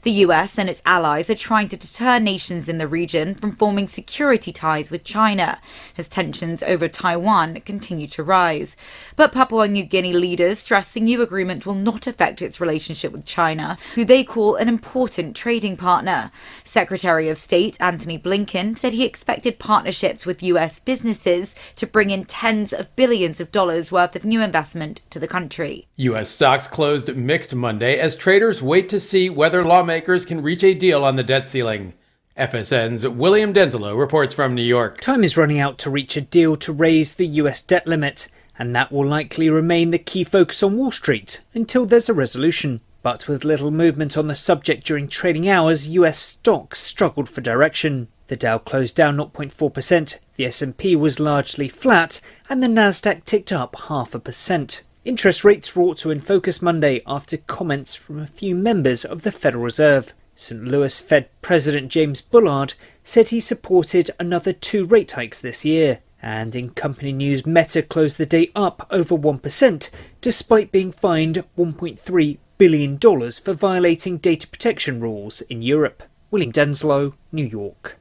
The U.S. and its allies are trying to deter nations in the region from forming security ties with China, as tensions over Taiwan continue to rise. But Papua New Guinea leaders stress the new agreement will not affect its relationship with China, who they call an important trading partner. Secretary of State Antony Blinken said he expected partnerships with U.S. businesses to bring in tens of billions of dollars worth of new investment to the country. U.S. stocks closed mixed Monday as traders wait to see whether lawmakers can reach a deal on the debt ceiling. FSN's William Denzelo reports from New York. Time is running out to reach a deal to raise the U.S. debt limit, and that will likely remain the key focus on Wall Street until there's a resolution. But with little movement on the subject during trading hours, U.S. stocks struggled for direction. The Dow closed down 0.4%, the S&P was largely flat, and the Nasdaq ticked up 0.5%. Interest rates were also in focus Monday after comments from a few members of the Federal Reserve. St. Louis Fed President James Bullard said he supported another 2 rate hikes this year. And in company news, Meta closed the day up over 1%, despite being fined $1.3 billion for violating data protection rules in Europe. William Denslow, New York.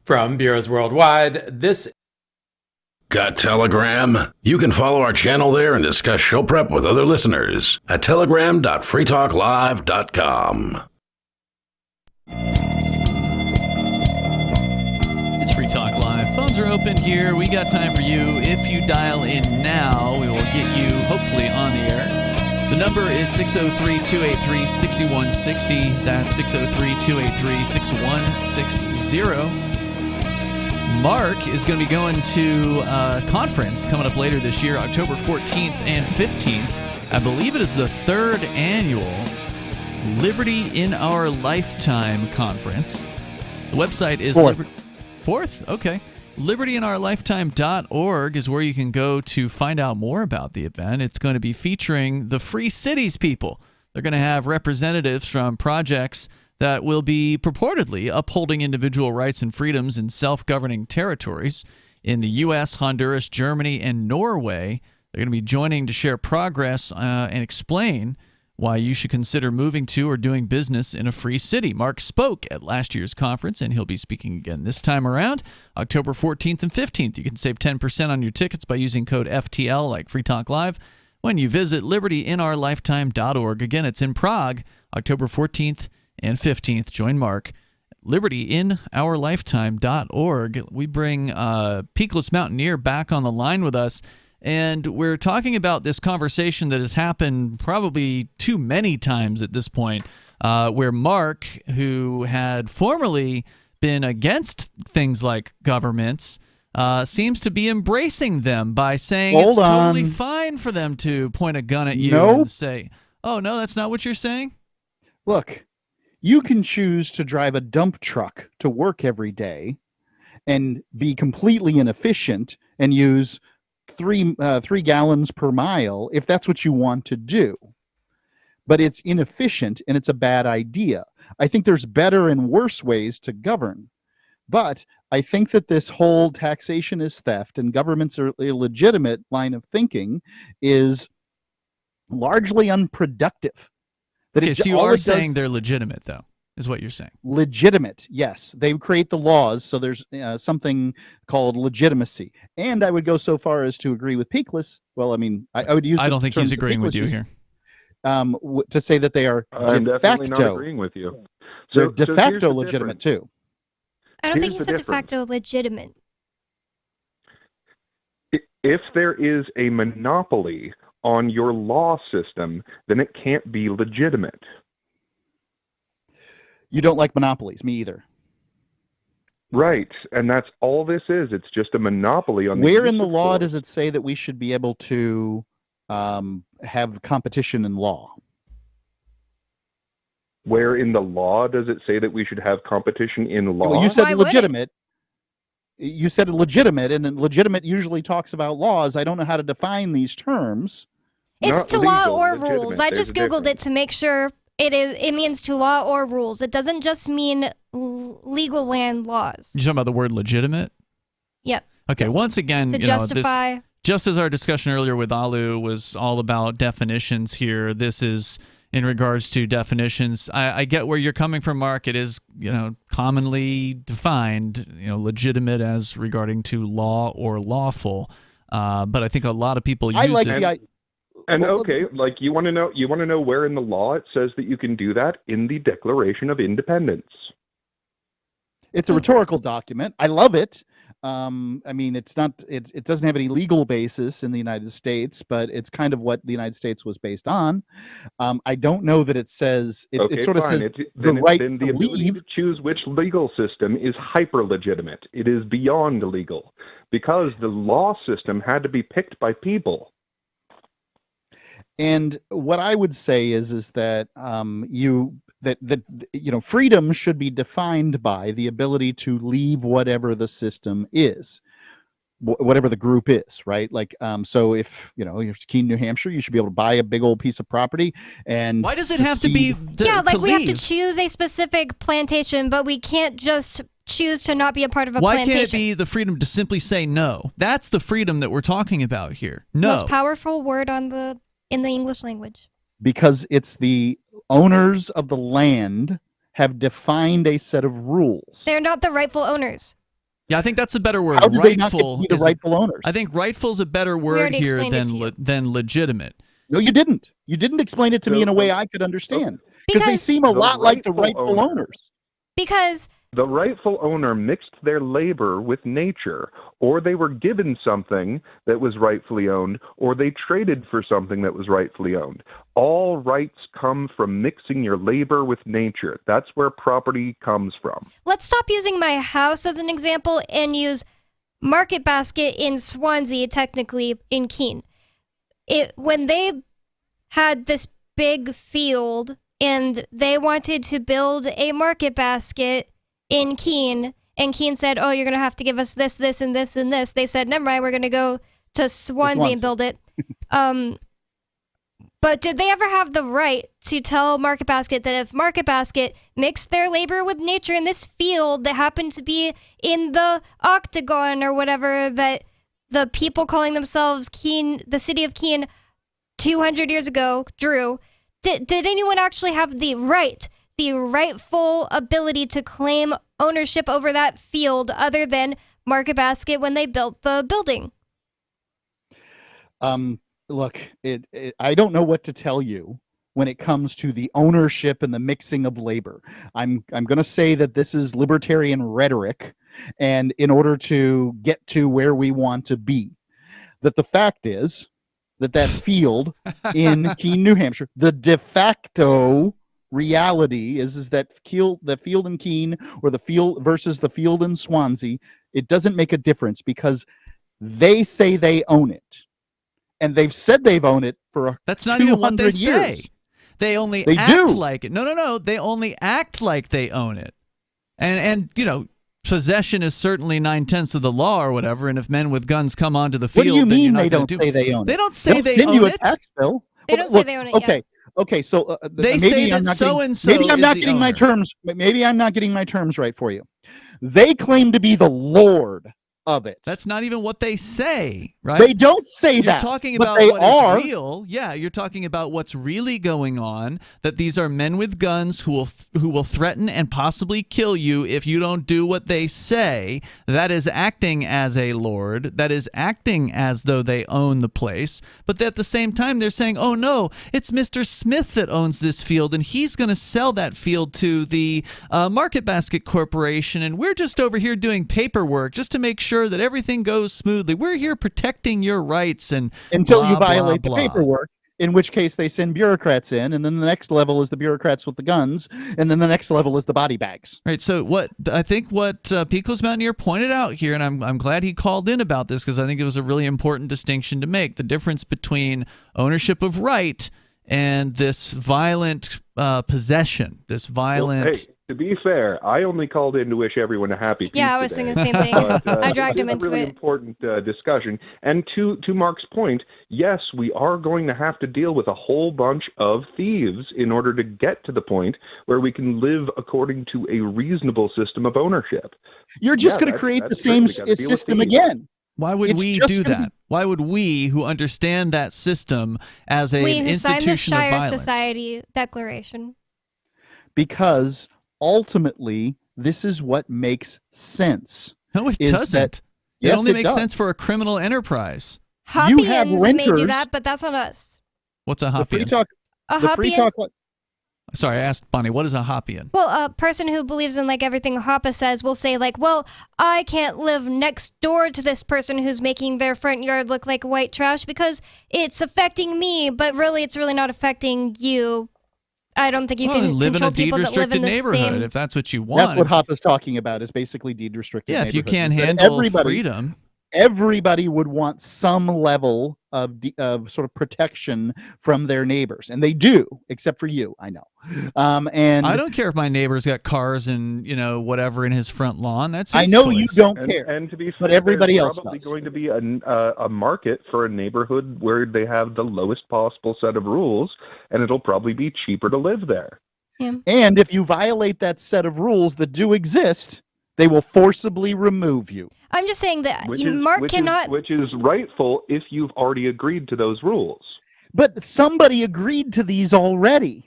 From Bureaus Worldwide, this Got Telegram? You can follow our channel there and discuss show prep with other listeners at telegram.freetalklive.com. It's Free Talk Live. Phones are open here. We got time for you. If you dial in now, we will get you hopefully on the air. The number is 603-283-6160. That's 603-283-6160. Mark is going to be going to a conference coming up later this year, October 14th and 15th. I believe it is the 3rd annual Liberty in Our Lifetime conference. The website is... Fourth? Okay. LibertyInOurLifetime.org is where you can go to find out more about the event. It's going to be featuring the Free Cities people. They're going to have representatives from projects that will be purportedly upholding individual rights and freedoms in self-governing territories in the U.S., Honduras, Germany, and Norway. They're going to be joining to share progress and explain why you should consider moving to or doing business in a free city. Mark spoke at last year's conference, and he'll be speaking again this time around, October 14th and 15th. You can save 10% on your tickets by using code FTL, like Free Talk Live, when you visit libertyinourlifetime.org. Again, it's in Prague, October 14th and 15th. Join Mark. LibertyInOurLifetime.org. We bring Peakless Mountaineer back on the line with us, and we're talking about this conversation that has happened probably too many times at this point, where Mark, who had formerly been against things like governments, seems to be embracing them by saying totally fine for them to point a gun at you and say, oh, no, that's not what you're saying? Look, you can choose to drive a dump truck to work every day and be completely inefficient and use 3 gallons per mile if that's what you want to do. But it's inefficient and it's a bad idea. I think there's better and worse ways to govern. But I think that this whole taxation is theft and governments are illegitimate line of thinking is largely unproductive. Okay, so you are saying they're legitimate, though, is what you're saying. Legitimate, yes. They create the laws, so there's something called legitimacy. And I would go so far as to agree with Peakless. Well, I mean, I would use. I don't think he's agreeing with you here. To say that they are I'm de definitely not facto. agreeing with you. They're de facto here's the legitimate difference. too. I don't think Here's he the said de facto legitimate. If there is a monopoly on your law system, then it can't be legitimate. You don't like monopolies, me either. Right, and that's all this is. It's just a monopoly on. Where the in the use of law force. does it say that we should be able to have competition in law? Where in the law does it say that we should have competition in law? Well, you said legitimate. You said legitimate, and legitimate usually talks about laws. I don't know how to define these terms. It's Not to law legal, or legitimate. rules. I There's just a Googled difference. it to make sure it means to law or rules. It doesn't just mean legal land laws. You're talking about the word legitimate? Yep. Okay, once again, To justify. Just as our discussion earlier with Alu was all about definitions here, this is in regards to definitions. I get where you're coming from, Mark. It is, commonly defined, legitimate as regarding to law or lawful. But I think a lot of people use it. And okay, like you want to know where in the law it says that you can do that? In the Declaration of Independence. It's a rhetorical document. I love it. I mean, it doesn't have any legal basis in the United States, but it's kind of what the United States was based on. I don't know that it says it sort of fine. says Then the to ability leave. to choose which legal system is hyper legitimate. It is beyond legal because the law system had to be picked by people. And what I would say is that freedom should be defined by the ability to leave whatever the system is. whatever the group is, right? Like, so if you're Keene, New Hampshire, you should be able to buy a big old piece of property. And why does it have to be? We have to choose a specific plantation, but we can't just choose to not be a part of a plantation. Why can't it be the freedom to simply say no? That's the freedom that we're talking about here. No. Most powerful word in the English language. Because it's the owners of the land have defined a set of rules. They're not the rightful owners. Yeah, I think that's a better word. How do they not get to be the rightful owners? I think rightful is a better word here than legitimate. No, you didn't. You didn't explain it to me in a way I could understand. Because they seem a lot like the rightful owners. Because the rightful owner mixed their labor with nature, or they were given something that was rightfully owned, or they traded for something that was rightfully owned. All rights come from mixing your labor with nature. That's where property comes from. Let's stop using my house as an example and use Market Basket in Swansea, technically in Keene. When they had this big field and they wanted to build a Market Basket in Keene, and Keene said, oh, you're going to have to give us this, this, and this, and this. They said, never mind, we're going to go to Swansea and build it. But did they ever have the right to tell Market Basket that if Market Basket mixed their labor with nature in this field that happened to be in the Octagon or whatever that the people calling themselves Keene, the city of Keene 200 years ago drew, did anyone actually have the rightful ability to claim ownership over that field other than Market Basket when they built the building? Look, I don't know what to tell you when it comes to the ownership and the mixing of labor. I'm going to say that this is libertarian rhetoric, and in order to get to where we want to be, that the fact is that field in Keene, New Hampshire, the de facto reality is that the field in Keene or the field versus the field in Swansea, it doesn't make a difference because they say they own it. And they've said they've owned it for That's not even what they years. say. They act like it. No. They only act like they own it. And possession is certainly 9/10 of the law or whatever. And if men with guns come onto the field, what do you mean then they don't say they own it? They don't say they own it. Tax bill. They don't say they own it. Okay. Okay, so they maybe say that so and so. Maybe I'm not getting my terms. Maybe I'm not getting my terms right for you. They claim to be the Lord of it. That's not even what they say, right? They don't say that. You're talking about what is real. Yeah, you're talking about what's really going on, that these are men with guns who will threaten and possibly kill you if you don't do what they say. That is acting as a lord. That is acting as though they own the place. But at the same time, they're saying, oh no, it's Mr. Smith that owns this field, and he's going to sell that field to the Market Basket Corporation, and we're just over here doing paperwork just to make sure that everything goes smoothly. We're here protecting your rights and until blah, you violate blah, the paperwork, in which case they send bureaucrats in, and then the next level is the bureaucrats with the guns, and then the next level is the body bags. Right. So what Peakless Mountaineer pointed out here, and I'm glad he called in about this because I think it was a really important distinction to make: the difference between ownership of right and this violent possession, this violent. Well, hey, to be fair, I only called in to wish everyone a happy Tuesday. Yeah, I was thinking the same thing. I dragged him into it. It's a really important discussion. And to Mark's point, yes, we are going to have to deal with a whole bunch of thieves in order to get to the point where we can live according to a reasonable system of ownership. You're just going to create the same system again. Why would we do that? Why would we, who understand that system as an institution of violence? Shire Society Declaration. Because ultimately, this is what makes sense. No, it doesn't. It only makes sense for a criminal enterprise. Hoppians may do that, but that's on us. What's a Hoppian? Free talk. Sorry, I asked Bonnie, what is a Hoppian? Well, a person who believes in everything Hoppe says will say well, I can't live next door to this person who's making their front yard look like white trash because it's affecting me, but really it's really not affecting you. I don't think you can live in a people that live in the neighborhood same... if that's what you want. That's what Hoppe's talking about, is basically deed restricted. Yeah, if you can't handle freedom. Everybody would want some level of sort of protection from their neighbors, and they do, except for you, I know. And I don't care if my neighbor's got cars and whatever in his front lawn. That's his I know choice. you don't care, and to be fair, but everybody else there's probably does. going to be a market for a neighborhood where they have the lowest possible set of rules, and it'll probably be cheaper to live there. Yeah. And if you violate that set of rules that do exist, they will forcibly remove you. I'm just saying that Which is rightful if you've already agreed to those rules. But somebody agreed to these already.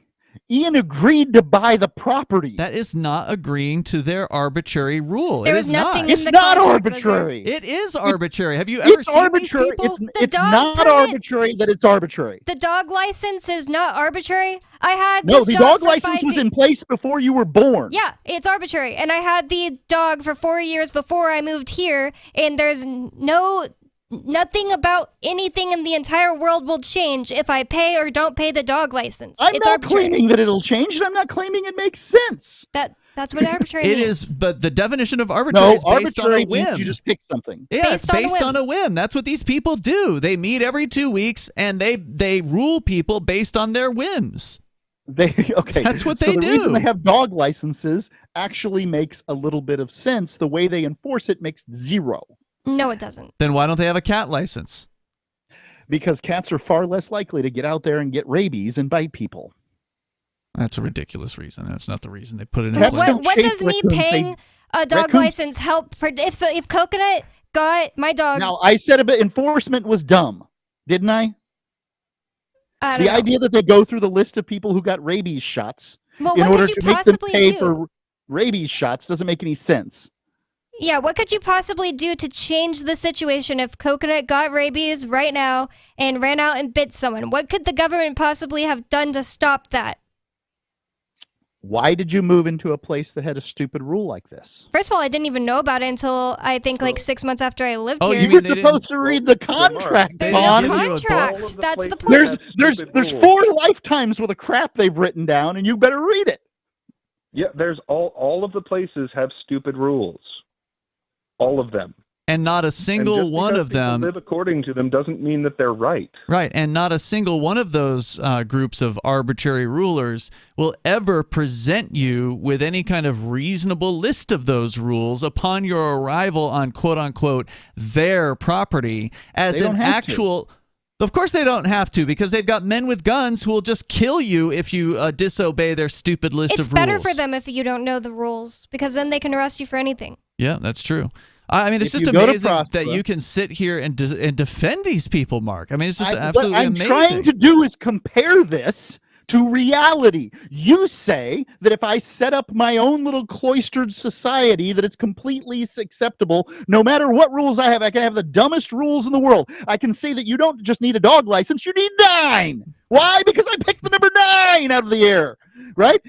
Ian agreed to buy the property. That is not agreeing to their arbitrary rule. There it was is nothing not. in It's the not contract, was arbitrary. It is arbitrary. Have you ever It's seen arbitrary. these people? It's not arbitrary that it's arbitrary. The dog license is not arbitrary. I had No, this the dog dog for license 5 was in place before you were born. Yeah, it's arbitrary. And I had the dog for 4 years before I moved here, and there's nothing about anything in the entire world will change if I pay or don't pay the dog license. I'm It's not arbitrary. claiming that it'll change, and I'm not claiming it makes sense. That's what arbitrary It means. is, but the definition of arbitrary is based arbitrary on a whim. means you just pick something. Yeah, it's Based based on a whim. on a whim. That's what these people do. They meet every 2 weeks, and they rule people based on their whims. Okay, That's what so they the do. reason they have dog licenses actually makes a little bit of sense. The way they enforce it makes zero. No, it doesn't. Then why don't they have a cat license? Because cats are far less likely to get out there and get rabies and bite people. That's a ridiculous reason. That's not the reason they put it in Cats place. don't What chase does me raccoons, paying a dog raccoons- license help? If Coconut got my dog, Now, I said enforcement was dumb, didn't I? I don't The know. idea that they go through the list of people who got rabies shots Well, in what order could you to make them possibly pay do? for rabies shots doesn't make any sense. Yeah, what could you possibly do to change the situation if Coconut got rabies right now and ran out and bit someone? What could the government possibly have done to stop that? Why did you move into a place that had a stupid rule like this? First of all, I didn't even know about it until I think like 6 months after I lived here. You were supposed to read the contract, There's Vaughn. no contract. That's the point. There's 4 lifetimes worth of crap they've written down, and you better read it. Yeah, there's all of the places have stupid rules. All of them. And not a single one of them live according to them doesn't mean that they're right. Right, and not a single one of those groups of arbitrary rulers will ever present you with any kind of reasonable list of those rules upon your arrival on quote-unquote their property as They don't an have actual... Of course they don't have to, because they've got men with guns who will just kill you if you disobey their stupid list It's of rules. better for them if you don't know the rules, because then they can arrest you for anything. Yeah, that's true. I mean, it's If just you go to amazing that Prospera- you can sit here and defend these people, Mark. I mean, it's just absolutely what I'm amazing. trying to do is compare this to reality. You say that if I set up my own little cloistered society, that it's completely acceptable. No matter what rules I have, I can have the dumbest rules in the world. I can say that you don't just need a dog license, you need 9. Why? Because I picked the number 9 out of the air, right?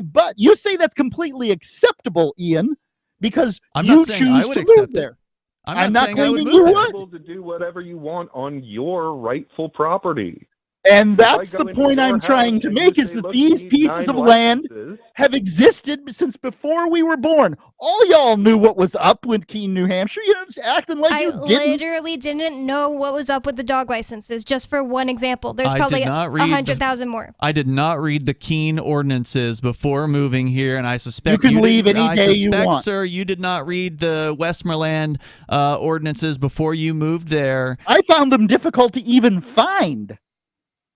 But you say that's completely acceptable, Ian, because I'm you not saying I choose would to accept move it. there. I'm not saying I claiming would you move would. Able to do whatever you want on your rightful property. And If I that's go the into point your I'm house trying to and make you is say, that "Look, these you need pieces 9 of land licenses," have existed since before we were born. All y'all knew what was up with Keene, New Hampshire. You're just acting like I you didn't. literally didn't know what was up with the dog licenses, just for one example. There's I probably did not read 100,000 more. I did not read the Keene ordinances before moving here, and I suspect You can leave didn't- any day you I suspect, want. sir, you did not read the Westmoreland ordinances before you moved there. I found them difficult to even find.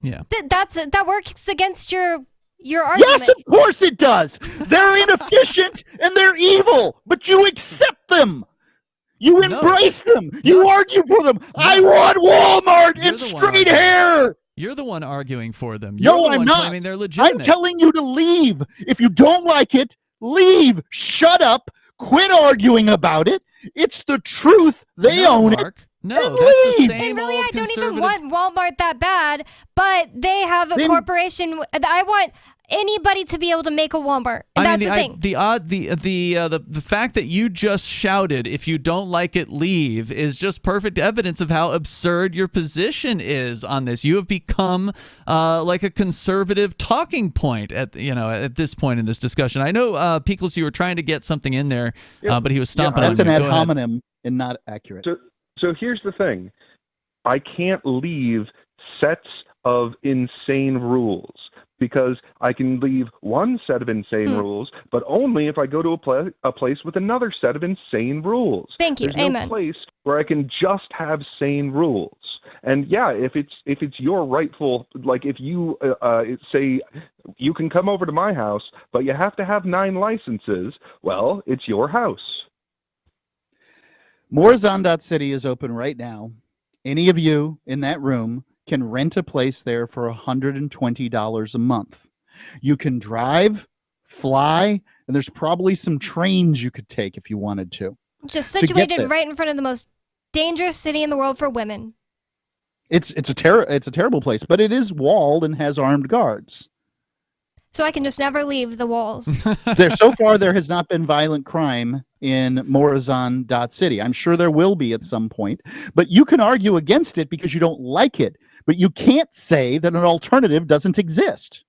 Yeah. That works against your argument. Yes, of course it does. They're inefficient and they're evil, but you accept them. You embrace them. You argue for them. I want Walmart and straight hair. You're the one arguing for them. You're No, the I'm one not. claiming they're legitimate. I'm telling you to leave. If you don't like it, leave. Shut up. Quit arguing about it. It's the truth. They own Mark. it. No, And that's the leave. same And really, old I don't even conservative- want Walmart that bad, but they have a corporation. I want anybody to be able to make a Walmart. And that's the thing. The fact that you just shouted, "If you don't like it, leave," is just perfect evidence of how absurd your position is on this. You have become like a conservative talking point at this point in this discussion. I know, Pickles, you were trying to get something in there, but he was stomping on That's you. an ad Go ahead. hominem and not accurate. So here's the thing. I can't leave sets of insane rules, because I can leave one set of insane rules, but only if I go to a place with another set of insane rules. Thank you. There's Amen. no place where I can just have sane rules. And yeah, if it's your rightful, like if you say you can come over to my house, but you have to have 9 licenses, well, it's your house. Morazan.city is open right now. Any of you in that room can rent a place there for $120 a month. You can drive, fly, and there's probably some trains you could take if you wanted to. Just situated right in front of the most dangerous city in the world for women. It's a terrible place, but it is walled and has armed guards. So I can just never leave the walls. So far, there has not been violent crime in Morazan.city. I'm sure there will be at some point, but you can argue against it because you don't like it. But you can't say that an alternative doesn't exist.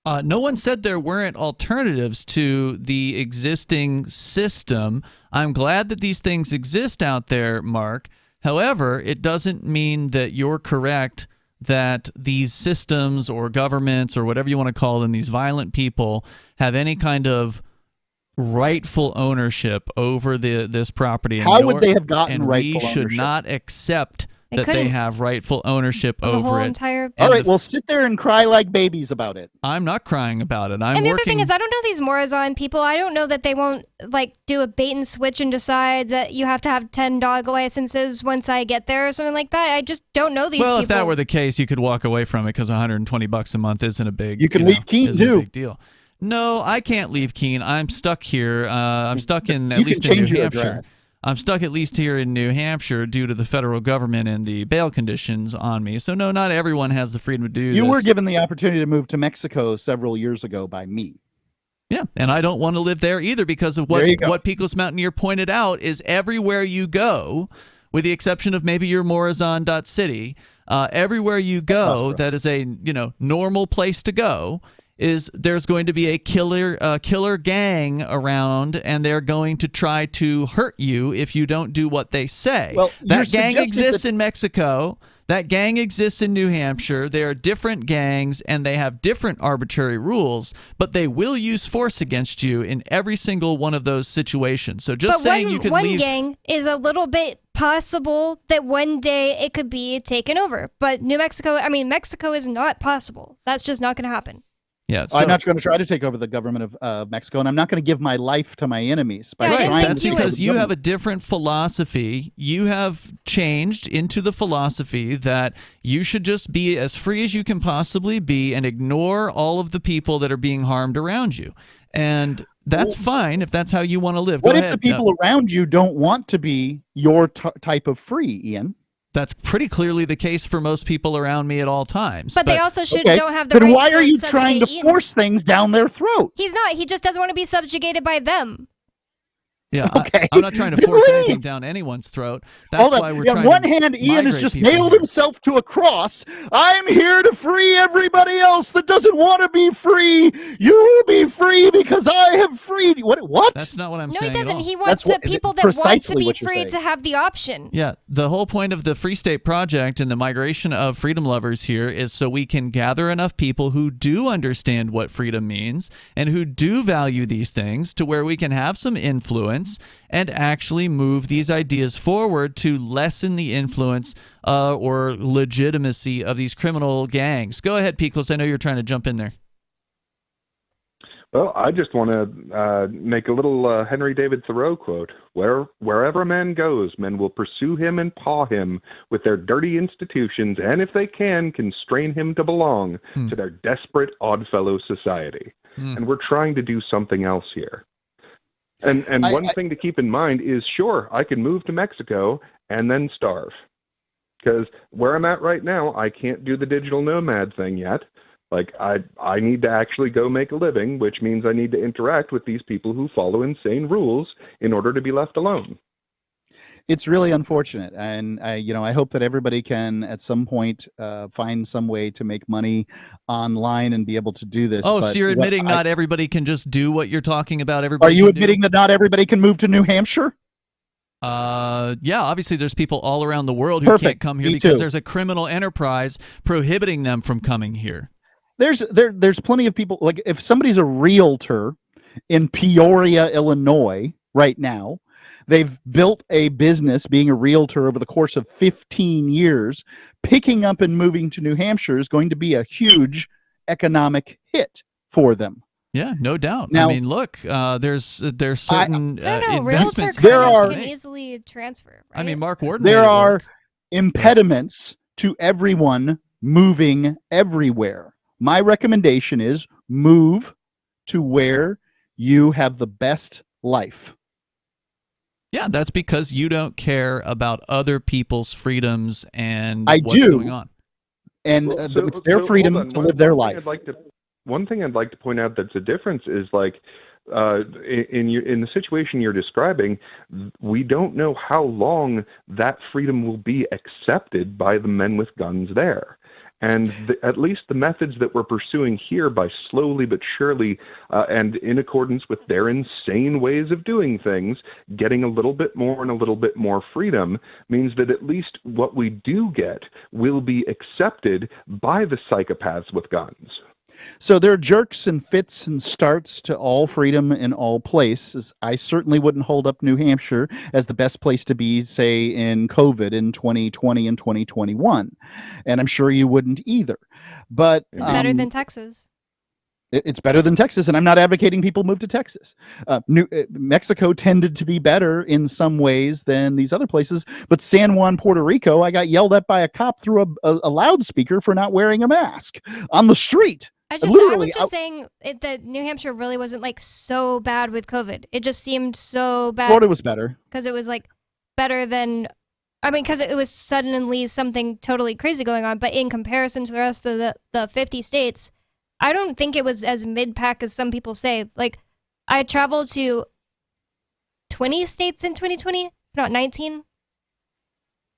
No one said there weren't alternatives to the existing system. I'm glad that these things exist out there, Mark. However, it doesn't mean that you're correct that these systems or governments or whatever you want to call them, these violent people, have any kind of rightful ownership over this property. How would they have gotten rightful ownership? And we should not accept that they have rightful ownership over it. All right, well, sit there and cry like babies about it. I'm not crying about it. And the other thing is, I don't know these Morazan people. I don't know that they won't do a bait and switch and decide that you have to have 10 dog licenses once I get there or something like that. I just don't know these people. Well, if that were the case, you could walk away from it because $120 a month isn't a big. You can leave Keene too. A big deal. No, I can't leave Keene. I'm stuck here. I'm stuck in at least in New Hampshire. I'm stuck at least here in New Hampshire due to the federal government and the bail conditions on me. So no, not everyone has the freedom to do this. You were given the opportunity to move to Mexico several years ago by me. Yeah, and I don't want to live there either because of what Peakless Mountaineer pointed out is everywhere you go, with the exception of maybe your Morazan.city, everywhere you go that is a normal place to go, is there's going to be a killer gang around, and they're going to try to hurt you if you don't do what they say. Well, that gang exists in Mexico. That gang exists in New Hampshire. They are different gangs, and they have different arbitrary rules, but they will use force against you in every single one of those situations. So just saying you could leave... One gang is a little bit possible that one day it could be taken over. But Mexico is not possible. That's just not going to happen. Yeah, I'm not going to try to take over the government of Mexico, and I'm not going to give my life to my enemies. That's because you have a different philosophy. You have changed into the philosophy that you should just be as free as you can possibly be and ignore all of the people that are being harmed around you. And that's fine if that's how you want to live. What if the people around you don't want to be your type of free, Ian? That's pretty clearly the case for most people around me at all times. But they also don't have the right to. Then why are you subjugate trying to force things down their throat? He's not. He just doesn't want to be subjugated by them. Yeah, okay. I'm not trying to force anything down anyone's throat. That's why we're trying on one hand, Ian has just nailed himself to a cross. I'm here to free everybody else that doesn't want to be free. You be free because I have freed you. What? That's not what I'm saying. No, he doesn't. At all. He wants the people that want to be free to have the option. Yeah, the whole point of the Free State Project and the migration of freedom lovers here is so we can gather enough people who do understand what freedom means and who do value these things to where we can have some influence and actually move these ideas forward to lessen the influence or legitimacy of these criminal gangs. Go ahead, Peakless. I know you're trying to jump in there. Well, I just want to make a little Henry David Thoreau quote. Wherever a man goes, men will pursue him and paw him with their dirty institutions, and if they can, constrain him to belong to their desperate oddfellow society. And we're trying to do something else here. And one thing to keep in mind is, sure, I can move to Mexico and then starve. Because where I'm at right now, I can't do the digital nomad thing yet. Like, I need to actually go make a living, which means I need to interact with these people who follow insane rules in order to be left alone. It's really unfortunate, and I hope that everybody can at some point find some way to make money online and be able to do this. Oh, so you're admitting not everybody can just do what you're talking about? Are you admitting that not everybody can move to New Hampshire? Yeah, obviously there's people all around the world who can't come here because there's a criminal enterprise prohibiting them from coming here. There's plenty of people, like if somebody's a realtor in Peoria, Illinois right now, they've built a business being a realtor over the course of 15 years, picking up and moving to New Hampshire is going to be a huge economic hit for them. Yeah, no doubt. Now, I mean, look, there's certain investments Realtor can easily transfer. Right? I mean, Mark Warden. There are impediments to everyone moving everywhere. My recommendation is move to where you have the best life. Yeah, that's because you don't care about other people's freedoms and I what's do. going on. And it's their freedom to live their life. One thing I'd like to point out that's a difference is like in the situation you're describing, we don't know how long that freedom will be accepted by the men with guns there. And at least the methods that we're pursuing here by slowly but surely and in accordance with their insane ways of doing things, getting a little bit more and a little bit more freedom means that at least what we do get will be accepted by the psychopaths with guns. So there are jerks and fits and starts to all freedom in all places. I certainly wouldn't hold up New Hampshire as the best place to be, say, in COVID in 2020 and 2021. And I'm sure you wouldn't either. But it's better than Texas. It's better than Texas, and I'm not advocating people move to Texas. Mexico tended to be better in some ways than these other places, but San Juan, Puerto Rico, I got yelled at by a cop through a loudspeaker for not wearing a mask on the street. I was just saying that New Hampshire really wasn't like so bad with COVID. It just seemed so bad. Florida was better. Because it was like better than, because it was suddenly something totally crazy going on. But in comparison to the rest of the 50 states, I don't think it was as mid-pack as some people say. Like, I traveled to 20 states in 2020, not 19.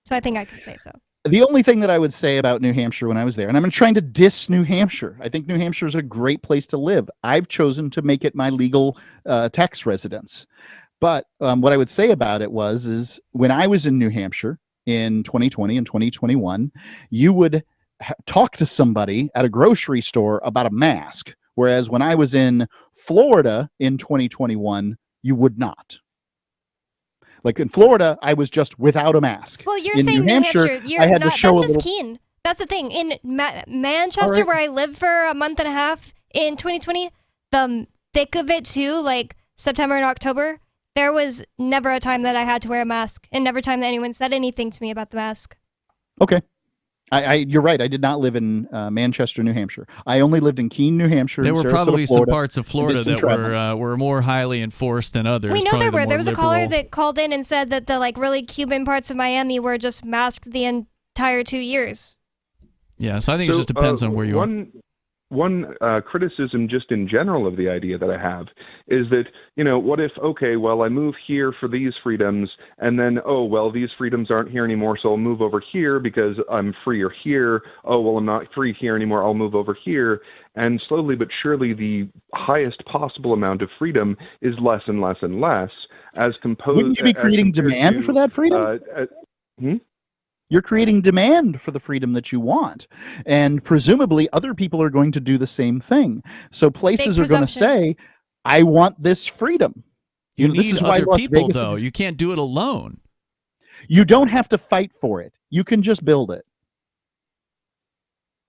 So I think I can say so. The only thing that I would say about New Hampshire when I was there, and I'm trying to diss New Hampshire. I think New Hampshire is a great place to live. I've chosen to make it my legal tax residence. But what I would say about it is when I was in New Hampshire in 2020 and 2021, you would talk to somebody at a grocery store about a mask. Whereas when I was in Florida in 2021, you would not. Like in Florida, I was just without a mask. Well, you're in saying New Hampshire, you're I had not, to show that's a just little. Keene. That's the thing. In Manchester, where I lived for a month and a half in 2020, the thick of it too, like September and October, there was never a time that I had to wear a mask, and never a time that anyone said anything to me about the mask. Okay. You're right. I did not live in Manchester, New Hampshire. I only lived in Keene, New Hampshire. There were Sarasota, probably Florida, some parts of Florida that were more highly enforced than others. We know there were. There was a caller liberal. that called in and said that the like really Cuban parts of Miami were just masked the entire 2 years. Yeah, so I think it just depends on where you are. One criticism just in general of the idea that I have is that, what if, okay, well, I move here for these freedoms, and then, oh, well, these freedoms aren't here anymore, so I'll move over here because I'm freer here. Oh, well, I'm not free here anymore, I'll move over here. And slowly but surely, the highest possible amount of freedom is less and less and less, as composed. Wouldn't you be creating demand for that freedom? You're creating demand for the freedom that you want. And presumably other people are going to do the same thing. So places are going to say, I want this freedom. You this need is why other Las people, Vegas though. You can't do it alone. You don't have to fight for it. You can just build it.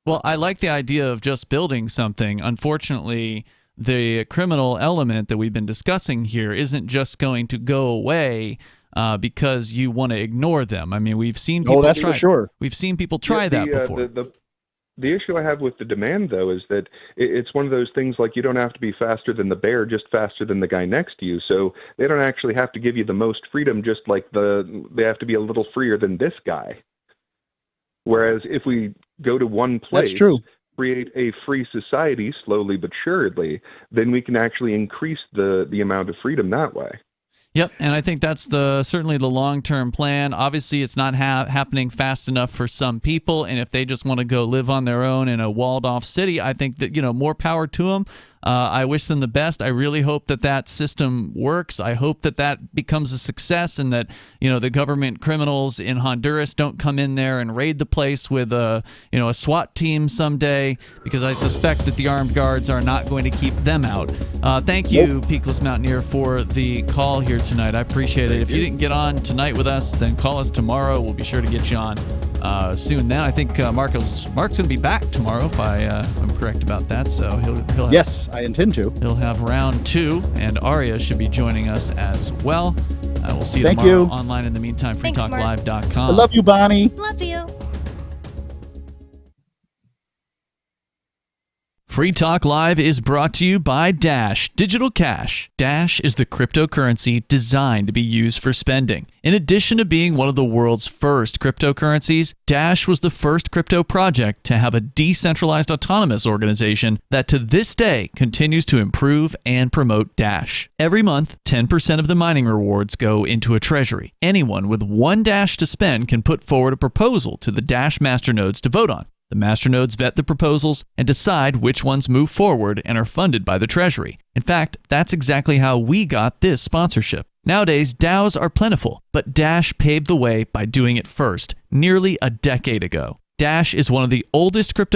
Well, I like the idea of just building something. Unfortunately, the criminal element that we've been discussing here isn't just going to go away because you want to ignore them. I mean, we've seen people that's try. for sure. We've seen people try that before. The issue I have with the demand, though, is that it's one of those things like you don't have to be faster than the bear, just faster than the guy next to you. So they don't actually have to give you the most freedom, just like they have to be a little freer than this guy. Whereas if we go to one place, that's true. Create a free society slowly but surely, then we can actually increase the amount of freedom that way. Yep, and I think that's certainly the long-term plan. Obviously, it's not happening fast enough for some people, and if they just want to go live on their own in a walled-off city, I think that more power to them. I wish them the best. I really hope that system works. I hope that becomes a success, and that the government criminals in Honduras don't come in there and raid the place with a SWAT team someday, because I suspect that the armed guards are not going to keep them out. Thank you, Peakless Mountaineer, for the call here tonight. I appreciate it. If you didn't get on tonight with us, then call us tomorrow. We'll be sure to get you on soon. Then I think Mark's going to be back tomorrow, if I'm correct about that. So he'll have, yes, I intend to. He'll have round 2, and Arya should be joining us as well. We'll see you Thank tomorrow you. online. In the meantime, Thanks, Mark. freetalklive.com. I love you, Bonnie. Love you. Free Talk Live is brought to you by Dash Digital Cash. Dash is the cryptocurrency designed to be used for spending. In addition to being one of the world's first cryptocurrencies, Dash was the first crypto project to have a decentralized autonomous organization that to this day continues to improve and promote Dash. Every month, 10% of the mining rewards go into a treasury. Anyone with one Dash to spend can put forward a proposal to the Dash masternodes to vote on. The masternodes vet the proposals and decide which ones move forward and are funded by the Treasury. In fact, that's exactly how we got this sponsorship. Nowadays, DAOs are plentiful, but Dash paved the way by doing it first, nearly a decade ago. Dash is one of the oldest crypto